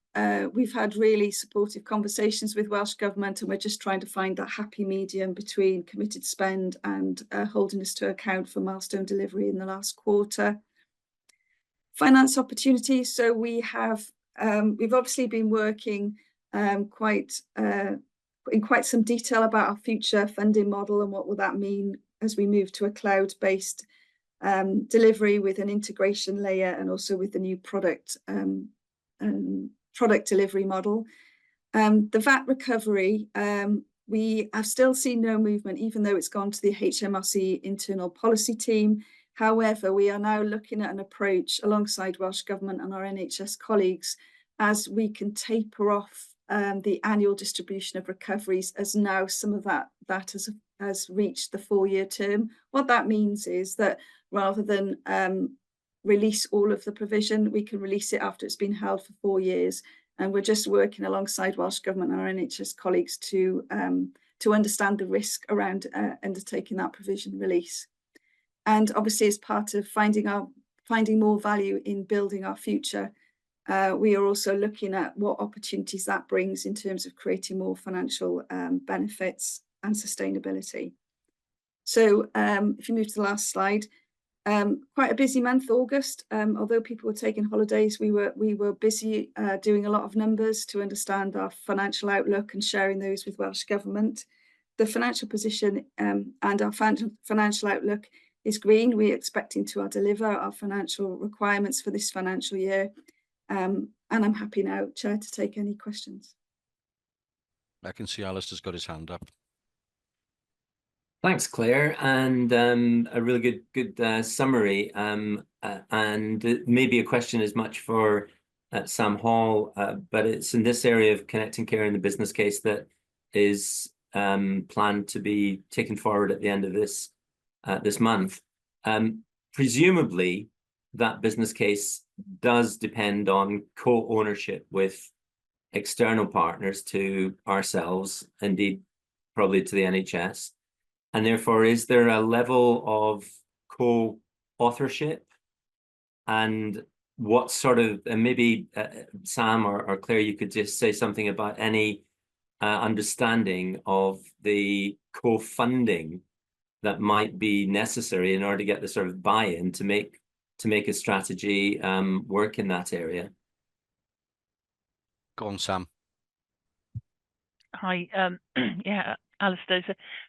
we've had really supportive conversations with Welsh Government, and we're just trying to find that happy medium between committed spend and holding us to account for milestone delivery in the last quarter. Finance opportunities. So we have, we've obviously been working in quite some detail about our future funding model and what will that mean as we move to a cloud-based delivery with an integration layer, and also with the new product delivery model. The VAT recovery, we have still seen no movement, even though it's gone to the HMRC internal policy team. However, we are now looking at an approach alongside Welsh Government and our NHS colleagues, as we can taper off the annual distribution of recoveries, as now some of that has reached the 4-year term. What that means is that rather than release all of the provision, we can release it after it's been held for 4 years. And we're just working alongside Welsh Government and our NHS colleagues to understand the risk around undertaking that provision release. And obviously, as part of finding more value in building our future, we are also looking at what opportunities that brings in terms of creating more financial benefits and sustainability. So if you move to the last slide, quite a busy month, August. Although people were taking holidays, we were busy doing a lot of numbers to understand our financial outlook and sharing those with Welsh Government. The financial position and our financial outlook is green. We're expecting to deliver our financial requirements for this financial year. And I'm happy now, Chair, to take any questions. I can see Alistair's got his hand up. Thanks, Claire, and a really good summary. And maybe a question as much for Sam Hall, but it's in this area of connecting care in the business case that is planned to be taken forward at the end of this month. Presumably, that business case does depend on co-ownership with external partners to ourselves, indeed, probably to the NHS. And therefore, is there a level of co-authorship? And what sort of, and maybe Sam or Claire, you could just say something about any understanding of the co-funding that might be necessary in order to get the sort of buy-in to make a strategy work in that area. Go on, Sam. Hi, yeah, Alistair,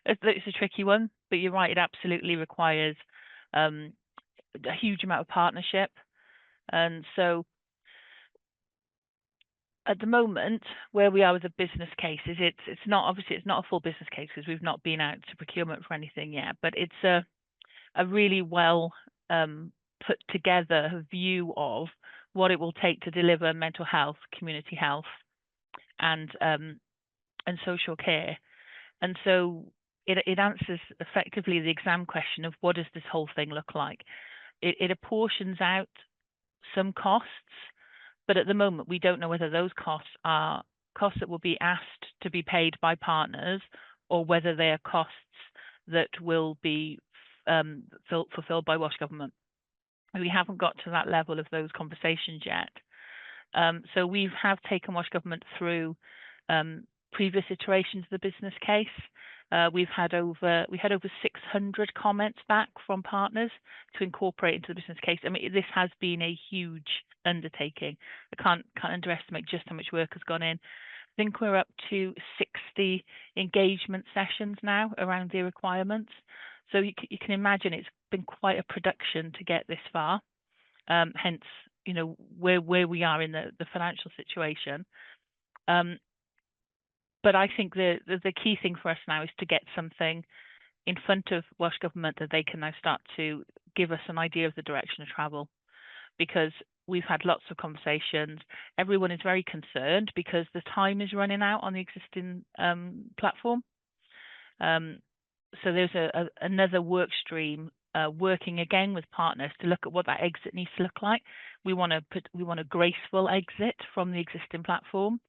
it's a tricky one, but you're right, it absolutely requires a huge amount of partnership. And so at the moment, where we are with the business cases, it's not a full business case because we've not been out to procurement for anything yet, but it's a really well put together view of what it will take to deliver mental health, community health, and social care. And so it answers effectively the exam question of what does this whole thing look like. It apportions out some costs, but at the moment we don't know whether those costs are costs that will be asked to be paid by partners, or whether they are costs that will be fulfilled by Welsh Government. We haven't got to that level of those conversations yet. So we have taken Welsh Government through previous iterations of the business case. We had over 600 comments back from partners to incorporate into the business case. I mean, this has been a huge undertaking. I can't underestimate just how much work has gone in. I think we're up to 60 engagement sessions now around the requirements. So you can imagine it's been quite a production to get this far. Hence, you know, where we are in the financial situation. But I think the key thing for us now is to get something in front of Welsh Government that they can now start to give us an idea of the direction of travel, because we've had lots of conversations. Everyone is very concerned because the time is running out on the existing platform. So there's another work stream working again with partners to look at what that exit needs to look like. We want a graceful exit from the existing platform.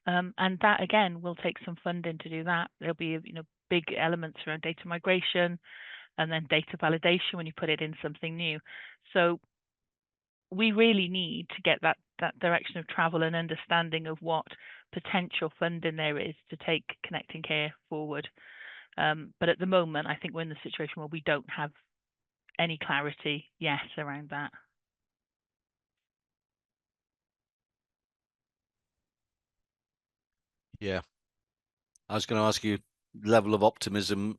And that again will take some funding to do that. There'll be big elements around data migration and then data validation when you put it in something new. So we really need to get that direction of travel and understanding of what potential funding there is to take Connecting Care forward. But at the moment, I think we're in the situation where we don't have any clarity yet around that. Yeah. I was going to ask you level of optimism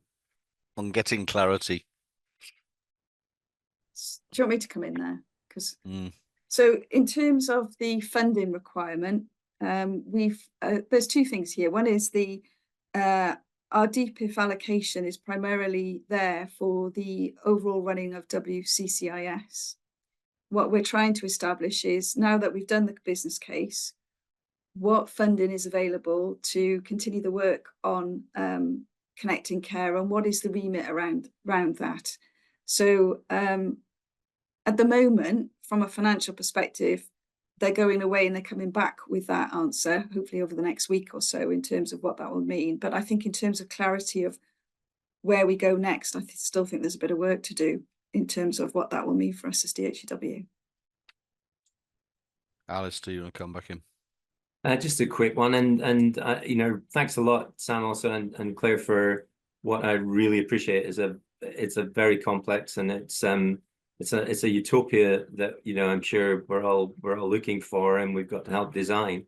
on getting clarity. Do you want me to come in there? Because so in terms of the funding requirement, there's two things here. One is our DPIF allocation is primarily there for the overall running of WCCIS. What we're trying to establish is, now that we've done the business case, what funding is available to continue the work on Connecting Care, and what is the remit around that. So at the moment, from a financial perspective, they're going away and they're coming back with that answer, hopefully over the next week or so, in terms of what that will mean. But I think in terms of clarity of where we go next, I still think there's a bit of work to do in terms of what that will mean for us as DHCW. Alistair, you want to come back in? Just a quick one, and you know, thanks a lot, Sam, also, and Claire, for what I really appreciate. It's a very complex, and it's a utopia that, you know, I'm sure we're all looking for, and we've got to help design.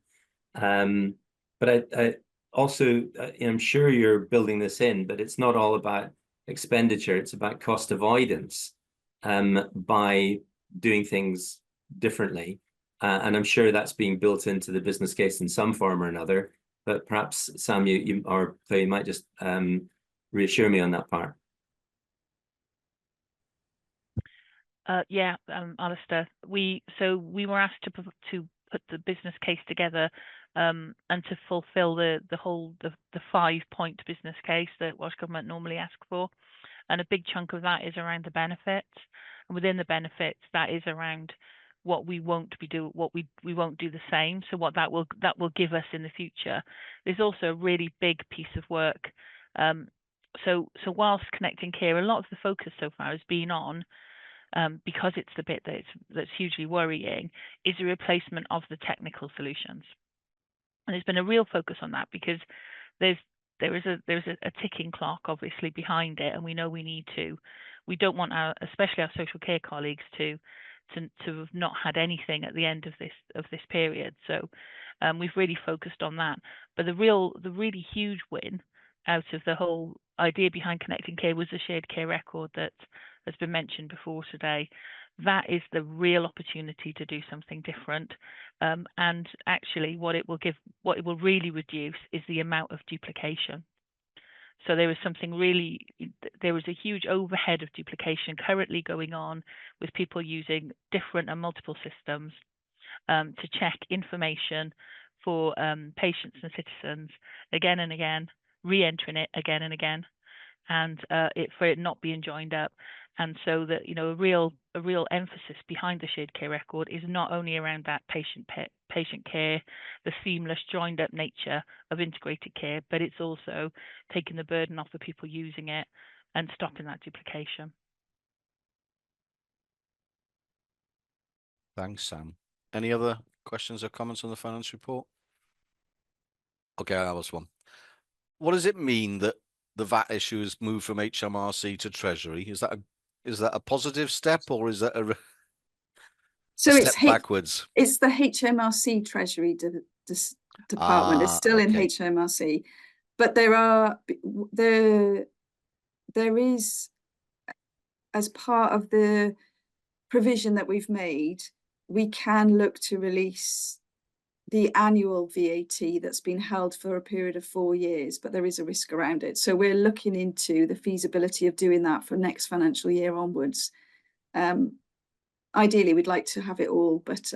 But I also, I'm sure you're building this in, but it's not all about expenditure. It's about cost avoidance by doing things differently. And I'm sure that's being built into the business case in some form or another. But perhaps, Sam, you or Claire, you might just reassure me on that part. Yeah, Alistair, we were asked to put the business case together and to fulfil the 5-point business case that Welsh Government normally ask for, and a big chunk of that is around the benefits, and within the benefits that is around what we won't do the same. So what that will give us in the future. There's also a really big piece of work. So whilst Connecting Care, a lot of the focus so far has been on, because it's the bit that's hugely worrying, is the replacement of the technical solutions. And there's been a real focus on that because there is a ticking clock obviously behind it, and we know we don't want especially our social care colleagues to have not had anything at the end of this period. So we've really focused on that. But the really huge win out of the whole idea behind Connecting Care was the shared care record that has been mentioned before today. That is the real opportunity to do something different. And actually what it will really reduce is the amount of duplication. So there is a huge overhead of duplication currently going on with people using different and multiple systems to check information for patients and citizens again and again, re-entering it again and again, and for it not being joined up. And so that, you know, a real emphasis behind the shared care record is not only around that patient care, the seamless joined up nature of integrated care, but it's also taking the burden off the people using it and stopping that duplication. Thanks, Sam. Any other questions or comments on the finance report? Okay, that was one. What does it mean that the VAT issue has moved from HMRC to Treasury? Is that a positive step, or is that a step backwards? It's the HMRC Treasury department. It's still in HMRC, but there is, as part of the provision that we've made, we can look to release the annual VAT that's been held for a period of 4 years, but there is a risk around it. So we're looking into the feasibility of doing that for next financial year onwards. Ideally, we'd like to have it all, but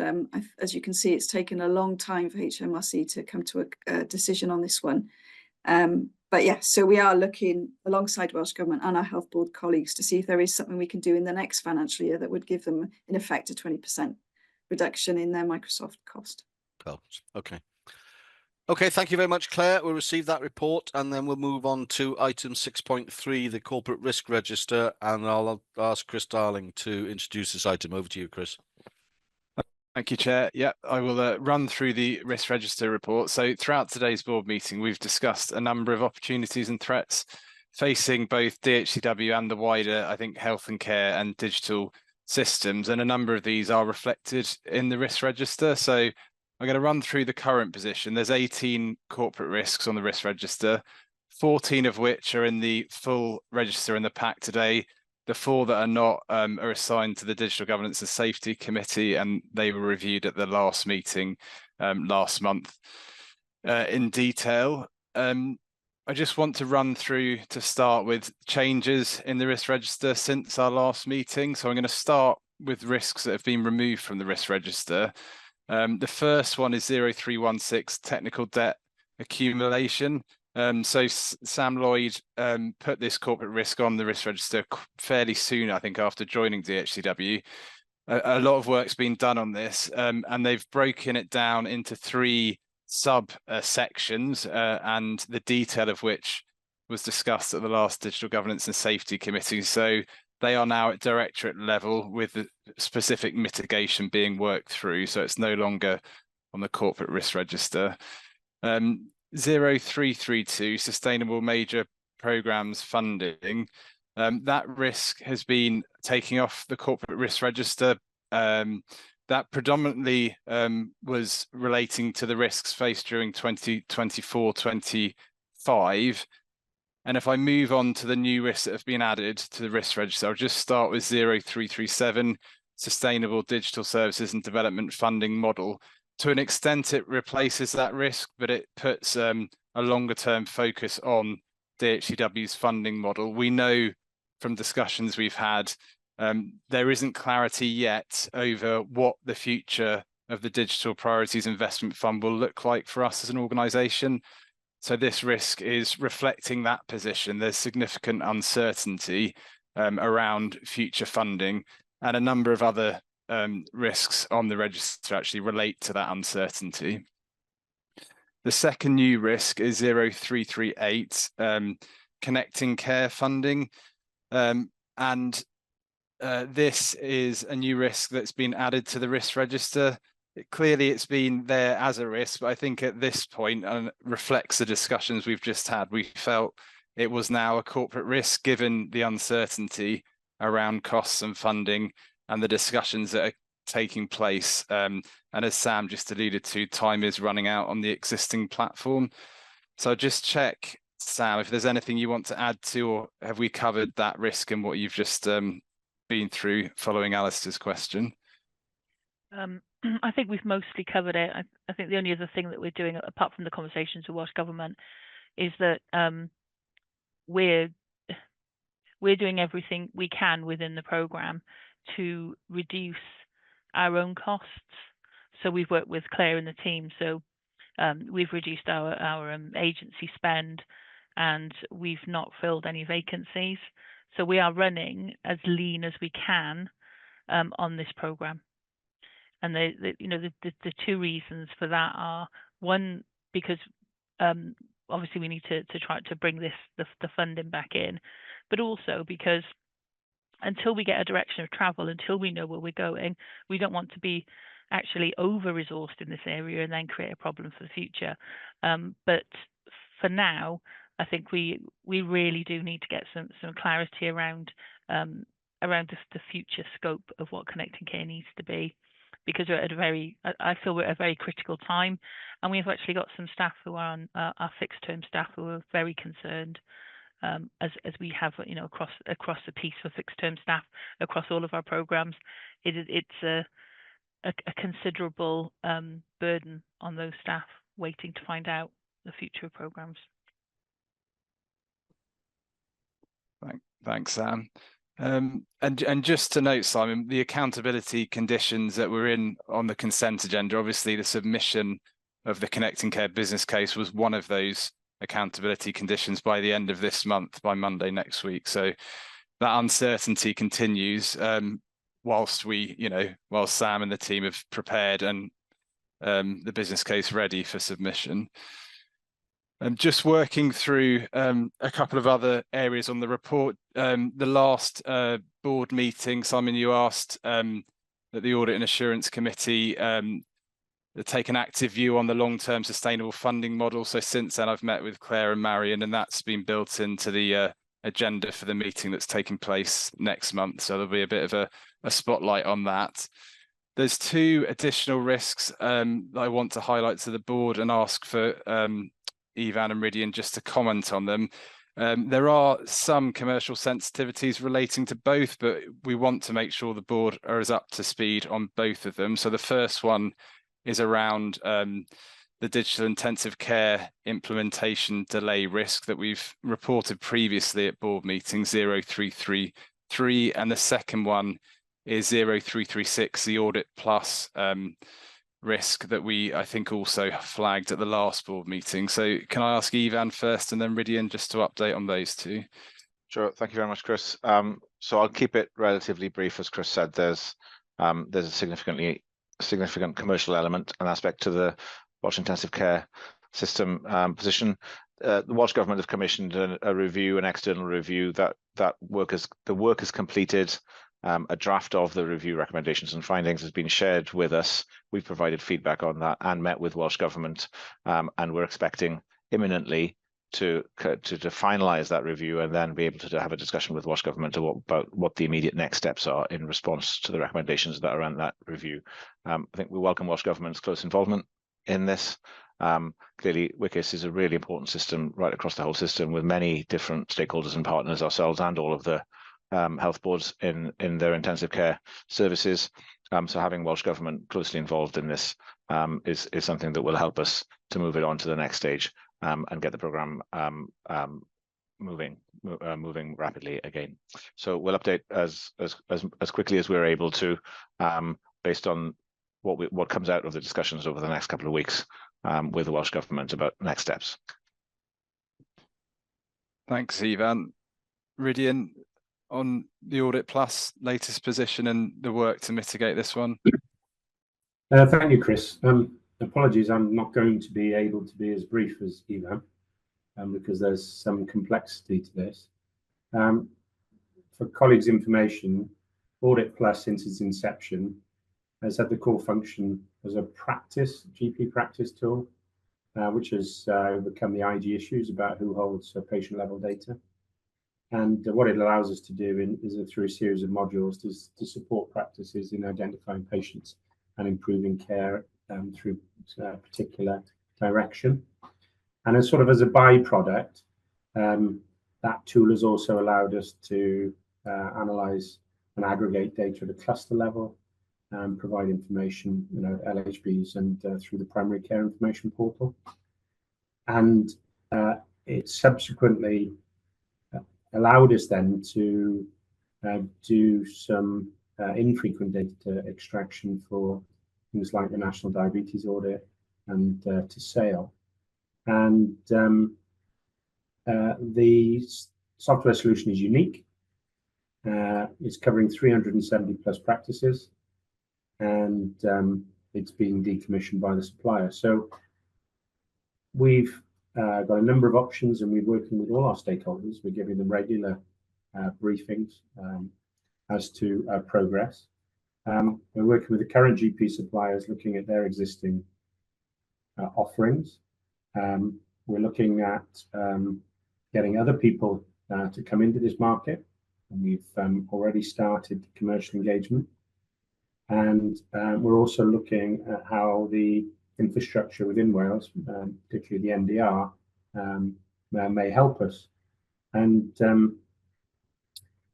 as you can see, it's taken a long time for HMRC to come to a decision on this one. But yeah, so we are looking alongside Welsh Government and our Health Board colleagues to see if there is something we can do in the next financial year that would give them, in effect, a 20% reduction in their Microsoft cost. Okay. Okay, thank you very much, Claire. We'll receive that report and then we'll move on to item 6.3, the corporate risk register, and I'll ask Chris Darling to introduce this item. Over to you, Chris. Thank you, Chair. Yeah, I will run through the risk register report. So throughout today's board meeting, we've discussed a number of opportunities and threats facing both DHCW and the wider, I think, health and care and digital systems. And a number of these are reflected in the risk register. So I'm going to run through the current position. There's 18 corporate risks on the risk register, 14 of which are in the full register in the pack today. The 4 that are not are assigned to the Digital Governance and Safety Committee, and they were reviewed at the last meeting last month in detail. I just want to run through to start with changes in the risk register since our last meeting. So I'm going to start with risks that have been removed from the risk register. The first one is 0316 technical debt accumulation. So Sam Lloyd put this corporate risk on the risk register fairly soon, I think, after joining DHCW. A lot of work's been done on this, and they've broken it down into 3 sub sections, and the detail of which was discussed at the last Digital Governance and Safety Committee. So they are now at directorate level with the specific mitigation being worked through. So it's no longer on the corporate risk register. 0332 sustainable major programs funding. That risk has been taking off the corporate risk register. That predominantly was relating to the risks faced during 2024-25. And if I move on to the new risks that have been added to the risk register, I'll just start with 0337, Sustainable Digital Services and Development Funding Model. To an extent, it replaces that risk, but it puts a longer term focus on DHCW's funding model. We know from discussions we've had, there isn't clarity yet over what the future of the Digital Priorities Investment Fund will look like for us as an organisation. So this risk is reflecting that position. There's significant uncertainty around future funding, and a number of other risks on the register actually relate to that uncertainty. The second new risk is 0338, connecting care funding. This is a new risk that's been added to the risk register. Clearly, it's been there as a risk, but I think at this point, and reflects the discussions we've just had, we felt it was now a corporate risk given the uncertainty around costs and funding and the discussions that are taking place. And as Sam just alluded to, time is running out on the existing platform. So just check, Sam, if there's anything you want to add to, or have we covered that risk in what you've just been through following Alistair's question? I think we've mostly covered it. I think the only other thing that we're doing, apart from the conversations with Welsh Government, is that we're doing everything we can within the programme to reduce our own costs. So we've worked with Claire and the team. So we've reduced our agency spend, and we've not filled any vacancies. So we are running as lean as we can on this programme. And the 2 reasons for that are, one, because obviously we need to try to bring the funding back in, but also because until we get a direction of travel, until we know where we're going, we don't want to be actually over-resourced in this area and then create a problem for the future. But for now, I think we really do need to get some clarity around the future scope of what Connecting Care needs to be, because we're at I feel we're at a very critical time, and we've actually got some staff who are on our fixed term staff who are very concerned, as we have across the piece for fixed term staff across all of our programs. It's a considerable burden on those staff waiting to find out the future of programs. Thanks, Sam. And just to note, Simon, the accountability conditions that were in on the consent agenda, obviously the submission of the Connecting Care business case was one of those accountability conditions by the end of this month, by Monday next week. So that uncertainty continues whilst whilst Sam and the team have prepared and the business case ready for submission. Just working through a couple of other areas on the report. The last board meeting, Simon, you asked that the Audit and Assurance Committee take an active view on the long-term sustainable funding model. So since then, I've met with Claire and Marion, and that's been built into the agenda for the meeting that's taking place next month. So there'll be a bit of a spotlight on that. There's two additional risks that I want to highlight to the board and ask for Ivan and Ridian just to comment on them. There are some commercial sensitivities relating to both, but we want to make sure the board are as up to speed on both of them. So the first one is around the digital intensive care implementation delay risk that we've reported previously at board meeting 0333, and the second one is 0336, the Audit Plus risk that I think also flagged at the last board meeting. So can I ask Ivan first and then Ridian just to update on those two? Sure, thank you very much, Chris. So I'll keep it relatively brief. As Chris said, there's a significant commercial element and aspect to the Welsh Intensive Care System position. The Welsh Government have commissioned a review, an external review. The work is completed. A draft of the review recommendations and findings has been shared with us. We've provided feedback on that and met with Welsh Government, and we're expecting imminently to finalise that review and then be able to have a discussion with Welsh Government about what the immediate next steps are in response to the recommendations that are in that review. I think we welcome Welsh Government's close involvement in this. Clearly, WCIS is a really important system right across the whole system with many different stakeholders and partners, ourselves and all of the health boards in their intensive care services. So having Welsh Government closely involved in this is something that will help us to move it on to the next stage and get the programme moving rapidly again. So we'll update as quickly as we're able to, based on what comes out of the discussions over the next couple of weeks with the Welsh Government about next steps. Thanks, Ivan. Ridian, on the Audit Plus latest position and the work to mitigate this one? Thank you, Chris. Apologies, I'm not going to be able to be as brief as Ivan because there's some complexity to this. For colleagues' information, Audit Plus, since its inception, has had the core function as a GP practice tool, which has overcome the IG issues about who holds patient-level data. And what it allows us to do is through a series of modules to support practices in identifying patients and improving care through a particular direction. And as sort of as a byproduct, that tool has also allowed us to analyze and aggregate data at a cluster level, provide information, LHBs and through the primary care information portal. And it subsequently allowed us then to do some infrequent data extraction for things like the National Diabetes Audit and to SAIL. And the software solution is unique. It's covering 370 plus practices, and it's being decommissioned by the supplier. So we've got a number of options, and we're working with all our stakeholders. We're giving them regular briefings as to progress. We're working with the current GP suppliers, looking at their existing offerings. We're looking at getting other people to come into this market, and we've already started commercial engagement. And we're also looking at how the infrastructure within Wales, particularly the NDR, may help us. And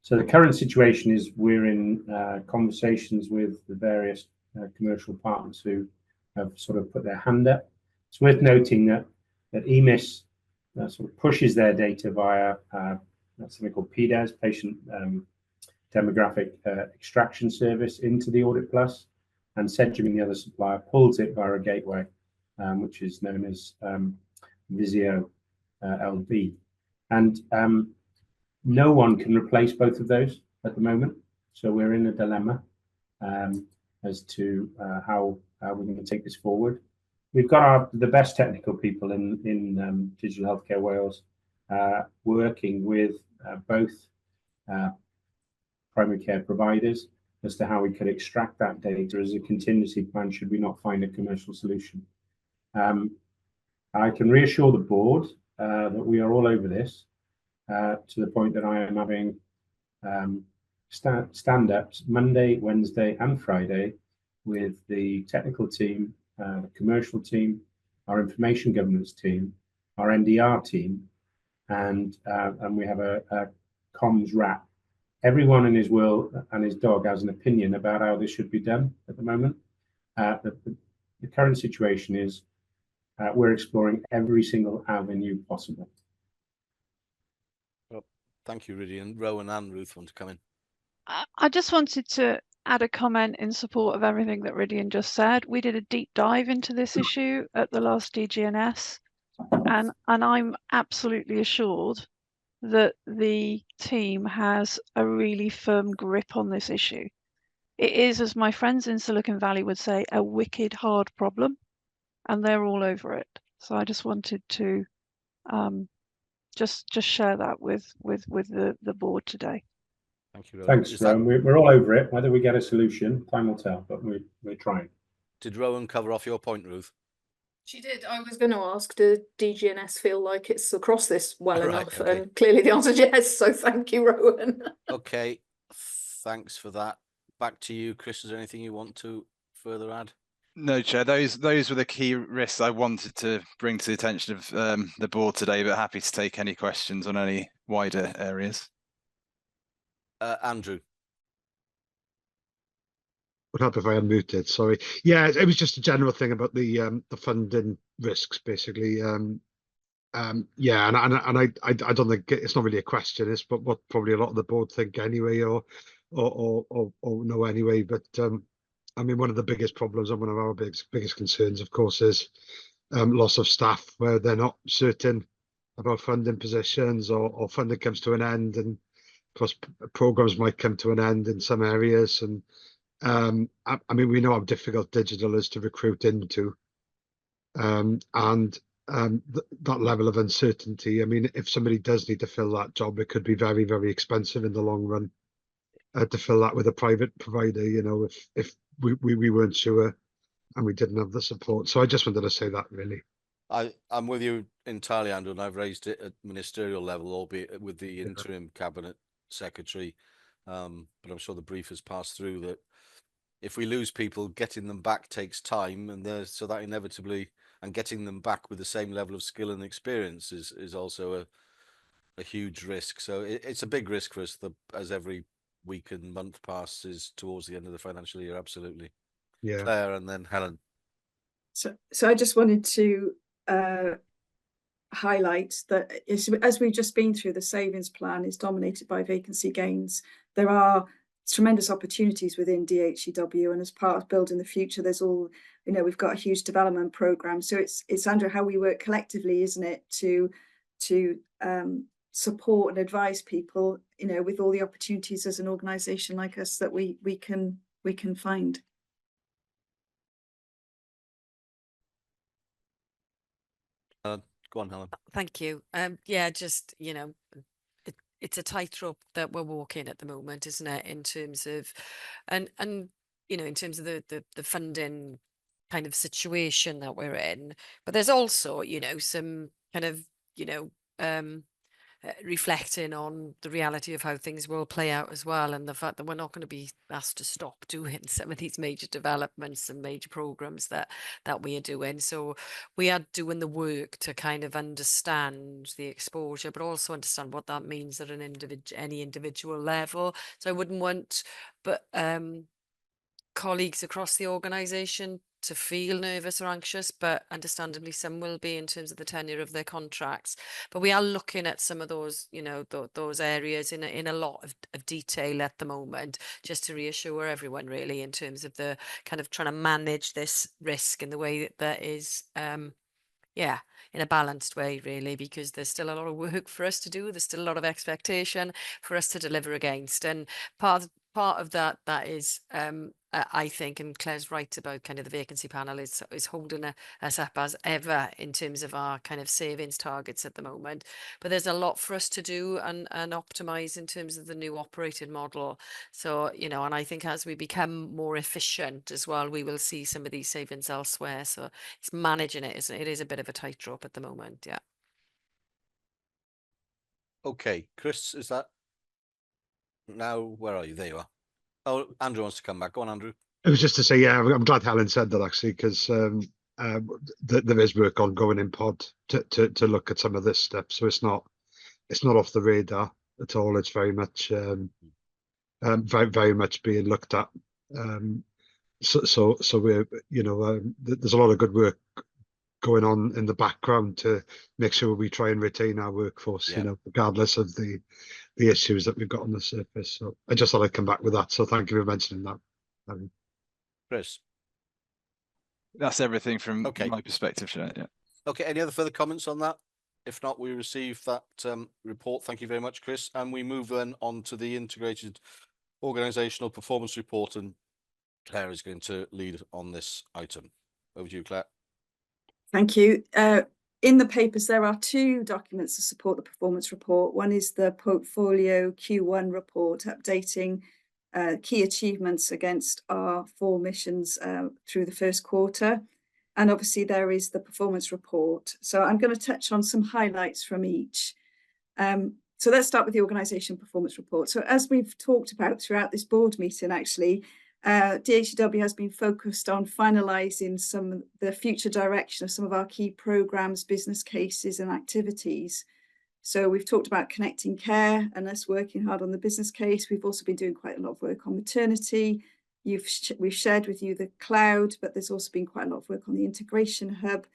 so the current situation is we're in conversations with the various commercial partners who have sort of put their hand up. It's worth noting that EMIS sort of pushes their data via something called PDES, Patient Demographic Extraction Service, into the Audit Plus, and Sedgwick, the other supplier, pulls it via a gateway, which is known as Visio LB. And no one can replace both of those at the moment. So we're in a dilemma as to how we're going to take this forward. We've got the best technical people in Digital Healthcare Wales working with both primary care providers as to how we could extract that data as a contingency plan should we not find a commercial solution. I can reassure the board that we are all over this to the point that I am having stand-ups Monday, Wednesday and Friday with the technical team, the commercial team, our information governance team, our NDR team, and we have a comms wrap. Everyone in his will and his dog has an opinion about how this should be done at the moment. The current situation is we're exploring every single avenue possible. Well, thank you, Rudy. Rowan and Ruth want to come in. I just wanted to add a comment in support of everything that Rydian just said. We did a deep dive into this issue at the last DGNS, and I'm absolutely assured that the team has a really firm grip on this issue. It is, as my friends in Silicon Valley would say, a wicked hard problem, and they're all over it. So I just wanted to just share that with the board today. Thank you, Rowan. Thanks, Rowan. We're all over it. Whether we get a solution, time will tell, but we're trying. Did Rowan cover off your point, Ruth? She did. I was going to ask, do DGNS feel like it's across this well Right, enough? okay. And clearly the answer is yes. So thank you, Rowan. Okay, thanks for that. Back to you, Chris. Is there anything you want to further add? No, Chair. Those were the key risks I wanted to bring to the attention of the board today, but happy to take any questions on any wider areas. Andrew. Would help if I unmuted. Sorry. Yeah, it was just a general thing about the funding risks, basically. Yeah, and I don't think it's not really a question. It's but what probably a lot of the board think anyway, or know anyway. But I mean, one of the biggest problems and one of our biggest concerns, of course, is loss of staff where they're not certain about funding positions, or funding comes to an end, and of course programs might come to an end in some areas. And I mean, we know how difficult digital is to recruit into, and that level of uncertainty. I mean, if somebody does need to fill that job, it could be very, very expensive in the long run to fill that with a private provider. You know, if we weren't sure and we didn't have the support. So I just wanted to say that, really. I'm with you entirely, Andrew, and I've raised it at ministerial level, albeit with the interim cabinet secretary. But I'm sure the brief has passed through that if we lose people, getting them back takes time, and so that inevitably, and getting them back with the same level of skill and experience is also a huge risk. So it's a big risk for us as every week and month passes towards the end of the financial year. Absolutely. Yeah. Claire and then Helen. So I just wanted to highlight that as we've just been through, the savings plan is dominated by vacancy gains. There are tremendous opportunities within DHCW, and as part of building the future, there's all, you know, we've got a huge development program. So it's Andrew, how we work collectively, isn't it, to support and advise people, you know, with all the opportunities as an organisation like us that we can find. Go on, Helen. Thank you. Yeah, just, you know, it's a tightrope that we're walking at the moment, isn't it? In terms of, and you know, in terms of the funding kind of situation that we're in, but there's also, you know, some kind of, you know, reflecting on the reality of how things will play out as well, and the fact that we're not going to be asked to stop doing some of these major developments and major programs that we are doing. So we are doing the work to kind of understand the exposure, but also understand what that means at any individual level. So I wouldn't want colleagues across the organisation to feel nervous or anxious, but understandably some will be in terms of the tenure of their contracts. But we are looking at some of those, you know, those areas in a lot of detail at the moment, just to reassure everyone really in terms of the kind of trying to manage this risk in the way that is yeah, in a balanced way, really, because there's still a lot of work for us to do. There's still a lot of expectation for us to deliver against. And part part of that is I think, and Claire's right about kind of the vacancy panel is holding us up as ever in terms of our kind of savings targets at the moment. But there's a lot for us to do and optimize in terms of the new operating model. So, you know, and I think as we become more efficient as well, we will see some of these savings elsewhere. So it's managing it, isn't it? It is a bit of a tightrope at the moment. Yeah. Okay, Chris, is that now? Where are you? There you are. Oh, Andrew wants to come back. Go on, Andrew. It was just to say, yeah, I'm glad Helen said that actually, because there is work ongoing in pod to look at some of this stuff. So it's not off the radar at all. It's very much very much being looked at. So we're, you know, there's a lot of good work going on in the background to make sure we try and retain our workforce, you know, regardless of the issues that we've got on the surface. So I just thought I'd come back with that. So thank you for mentioning that. Chris. That's everything from my perspective, Chair. Yeah. Okay, any other further comments on that? If not, we receive that report. Thank you very much, Chris. And we move then on to the integrated organisational performance report, and Claire is going to lead on this item. Over to you, Claire. Thank you. In the papers, there are two documents to support the performance report. One is the portfolio Q1 report updating key achievements against our 4 missions through the first quarter. And obviously there is the performance report. So I'm going to touch on some highlights from each. So let's start with the organisation performance report. So as we've talked about throughout this board meeting, actually, DHCW has been focused on finalising some of the future direction of some of our key programmes, business cases and activities. So we've talked about connecting care and us working hard on the business case. We've also been doing quite a lot of work on maternity. We've shared with you the cloud, but there's also been quite a lot of work on the integration hub.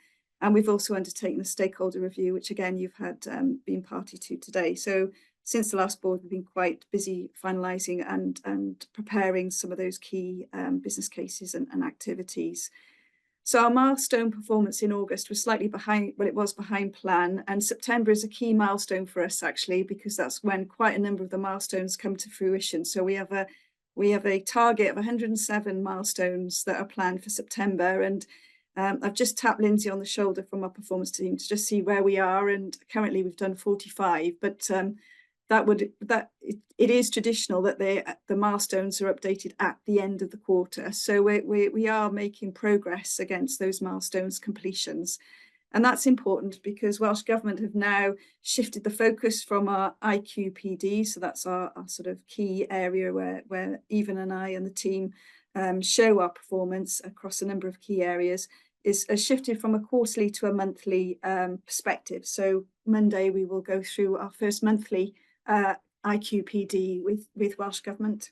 And we've also undertaken a stakeholder review, which again, you've had been party to today. So since the last board, we've been quite busy finalising and preparing some of those key business cases and activities. So our milestone performance in August was slightly behind, well, it was behind plan, and September is a key milestone for us actually, because that's when quite a number of the milestones come to fruition. So we have a target of 107 milestones that are planned for September, and I've just tapped Lindsay on the shoulder from our performance team to just see where we are, and currently we've done 45, but it is traditional that the milestones are updated at the end of the quarter. So we are making progress against those milestones completions. And that's important because Welsh Government have now shifted the focus from our IQPD, so that's our sort of key area where Evan and I and the team show our performance across a number of key areas, is shifted from a quarterly to a monthly perspective. So Monday we will go through our first monthly IQPD with Welsh Government.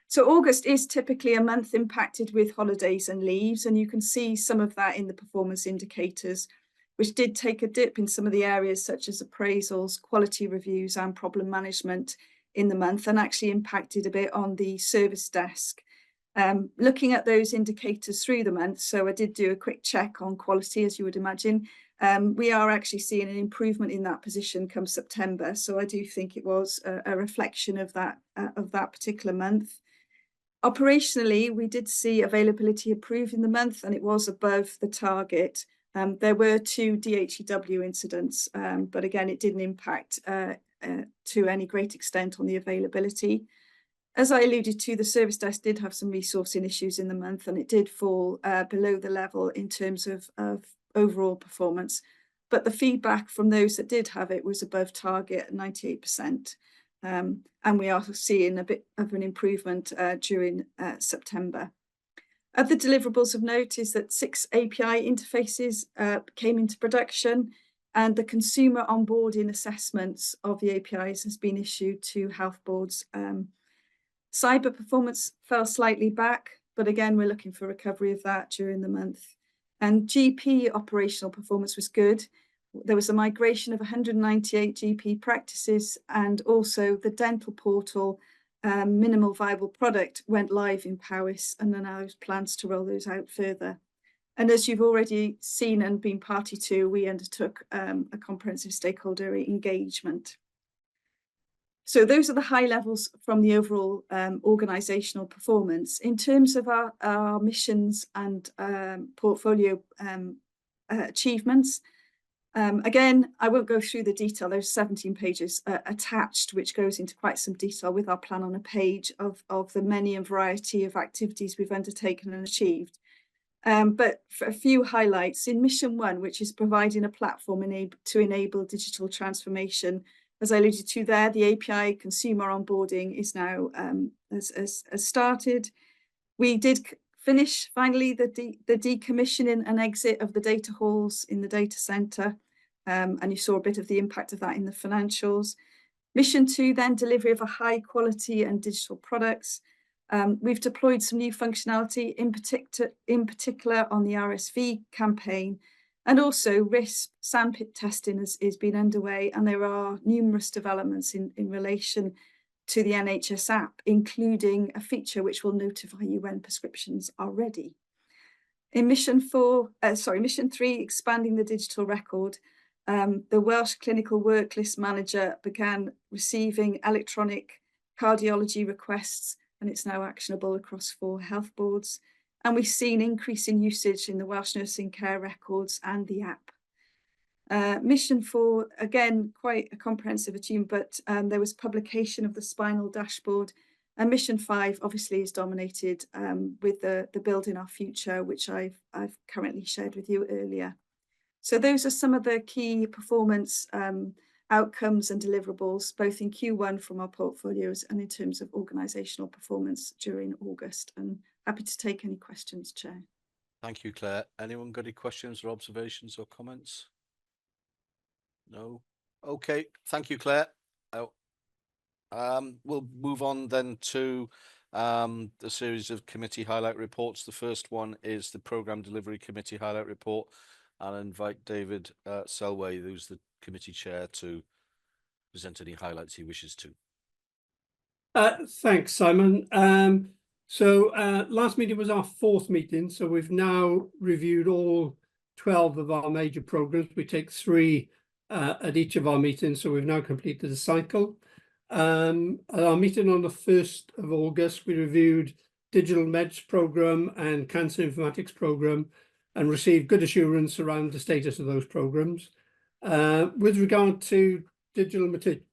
So August is typically a month impacted with holidays and leaves, and you can see some of that in the performance indicators, which did take a dip in some of the areas such as appraisals, quality reviews and problem management in the month, and actually impacted a bit on the service desk. Looking at those indicators through the month, so I did do a quick check on quality, as you would imagine. We are actually seeing an improvement in that position come September. So I do think it was a reflection of that particular month. Operationally, we did see availability improve in the month, and it was above the target. There were 2 DHCW incidents, but again, it didn't impact to any great extent on the availability. As I alluded to, the service desk did have some resourcing issues in the month, and it did fall below the level in terms of overall performance. But the feedback from those that did have it was above target at 98%. And we are seeing a bit of an improvement during September. Other deliverables of note is that 6 API interfaces came into production, and the consumer onboarding assessments of the APIs has been issued to health boards. Cyber performance fell slightly back, but again, we're looking for recovery of that during the month. And GP operational performance was good. There was a migration of 198 GP practices, and also the dental portal minimal viable product went live in Powys, and then there's plans to roll those out further. And as you've already seen and been party to, we undertook a comprehensive stakeholder engagement. So those are the high levels from the overall organisational performance. In terms of our missions and portfolio achievements, again, I won't go through the detail. There's 17 pages attached, which goes into quite some detail with our plan on a page of the many and variety of activities we've undertaken and achieved. But for a few highlights, in Mission 1, which is providing a platform to enable digital transformation, as I alluded to there, the API consumer onboarding is now has started. We did finish finally the decommissioning and exit of the data halls in the data centre, and you saw a bit of the impact of that in the financials. Mission 2, then, delivery of a high quality and digital products. We've deployed some new functionality, in particular on the RSV campaign, and also RISP sandpit testing is been underway, and there are numerous developments in relation to the NHS app, including a feature which will notify you when prescriptions are ready. In Mission 3, expanding the digital record, the Welsh Clinical Worklist Manager began receiving electronic cardiology requests, and it's now actionable across 4 health boards. And we've seen increase in usage in the Welsh Nursing Care Records and the app. Mission 4, again, quite a comprehensive achievement, but there was publication of the spinal dashboard. And Mission 5 obviously is dominated with the Building Our Future, which I've currently shared with you earlier. So those are some of the key performance outcomes and deliverables, both in Q1 from our portfolios and in terms of organisational performance during August. And happy to take any questions, Chair. Thank you, Claire. Anyone got any questions or observations or comments? No? Okay, thank you, Claire. We'll move on then to the series of committee highlight reports. The first one is the Programme Delivery Committee highlight report. I'll invite David Selway, who's the committee chair, to present any highlights he wishes to. Thanks, Simon. Last meeting was our 4th meeting, so we've now reviewed all 12 of our major programmes. We take 3 at each of our meetings, so we've now completed the cycle. At our meeting on the 1st of August, we reviewed Digital Meds Programme and Cancer Informatics Programme and received good assurance around the status of those programmes. With regard to Digital Maternity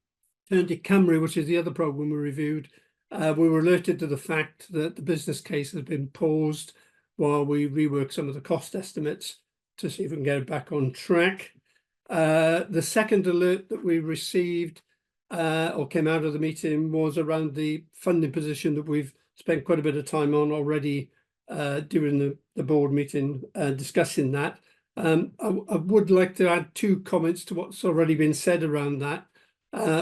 Cymru, which is the other programme we reviewed, we were alerted to the fact that the business case has been paused while we rework some of the cost estimates to see if we can get it back on track. The second alert that we received or came out of the meeting was around the funding position that we've spent quite a bit of time on already during the board meeting discussing that. I would like to add 2 comments to what's already been said around that,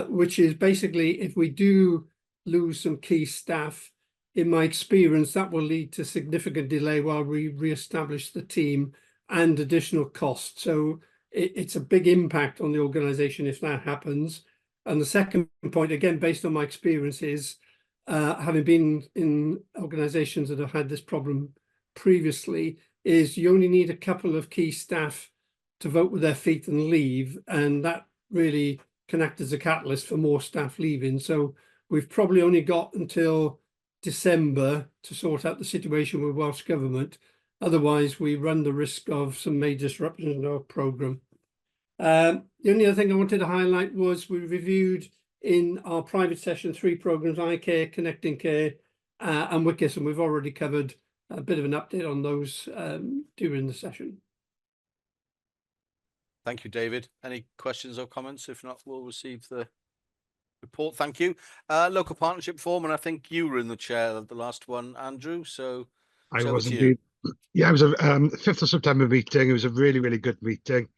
which is basically if we do lose some key staff, in my experience, that will lead to significant delay while we re-establish the team and additional costs. So it's a big impact on the organisation if that happens. And the second point, again, based on my experience, is having been in organisations that have had this problem previously, is you only need a couple of key staff to vote with their feet and leave, and that really can act as a catalyst for more staff leaving. So we've probably only got until December to sort out the situation with Welsh Government. Otherwise, we run the risk of some major disruption in our programme. The only other thing I wanted to highlight was we reviewed in our private session 3 programmes, iCare, Connecting Care and WICIS, and we've already covered a bit of an update on those during the session. Thank you, David. Any questions or comments? If not, we'll receive the report. Thank you. Local partnership form, and I think you were in the chair of the last one, Andrew. So I was indeed. Yeah, it was a 5th of September meeting. It was a really, really good meeting.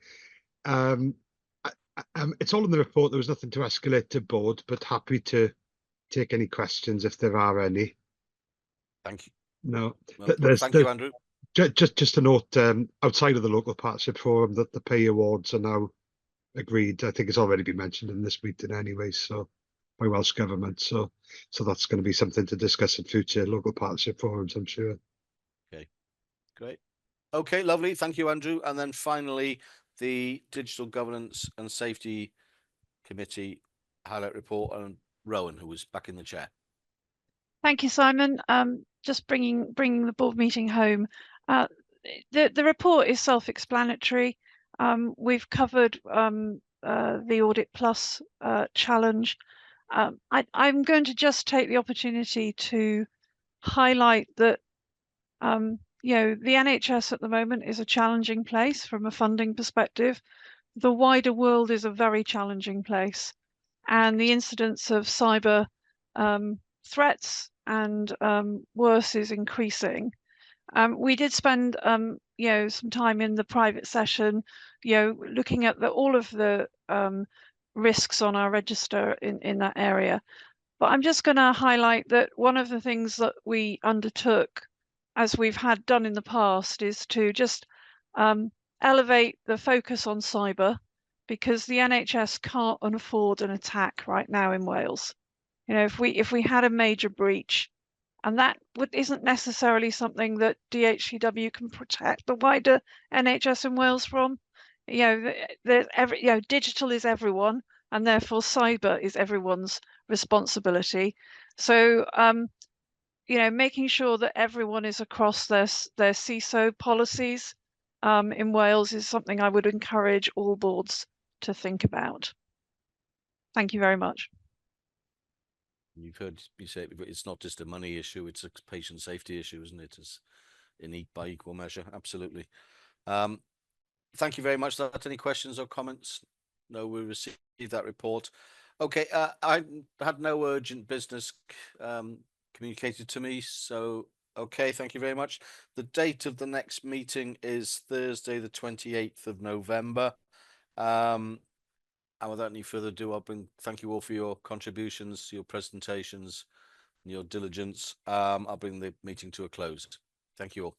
It's all in the report. There was nothing to escalate to board, but happy to take any questions if there are any. Thank you. No, well, thank you, Andrew. Just a note, outside of the local partnership forum, that the pay awards are now agreed. I think it's already been mentioned in this meeting anyway, so by Welsh Government. So that's going to be something to discuss in future local partnership forums, I'm sure. Okay, great. Okay, lovely. Thank you, Andrew. And then finally, the Digital Governance and Safety Committee highlight report. And Rowan, who was back in the chair. Thank you, Simon. Just bringing the board meeting home. The report is self-explanatory. We've covered the Audit Plus challenge. I'm going to just take the opportunity to highlight that you know, the NHS at the moment is a challenging place from a funding perspective. The wider world is a very challenging place, and the incidence of cyber threats and worse is increasing. We did spend you know, some time in the private session, you know, looking at all of the risks on our register in that area. But I'm just going to highlight that one of the things that we undertook, as we've had done in the past, is to just elevate the focus on cyber, because the NHS can't afford an attack right now in Wales. You know, if we had a major breach, and that isn't necessarily something that DHCW can protect the wider NHS in Wales from. You know, digital is everyone, and therefore cyber is everyone's responsibility. So, you know, making sure that everyone is across their CISO policies in Wales is something I would encourage all boards to think about. Thank you very much. You've heard me say it's not just a money issue, it's a patient safety issue, isn't it? It's by equal measure. Absolutely. Thank you very much for that. Any questions or comments? No, we received that report. Okay, I had no urgent business communicated to me, so okay, thank you very much. The date of the next meeting is Thursday, the 28th of November. And without any further ado, I'll thank you all for your contributions, your presentations, and your diligence. I'll bring the meeting to a close. Thank you all.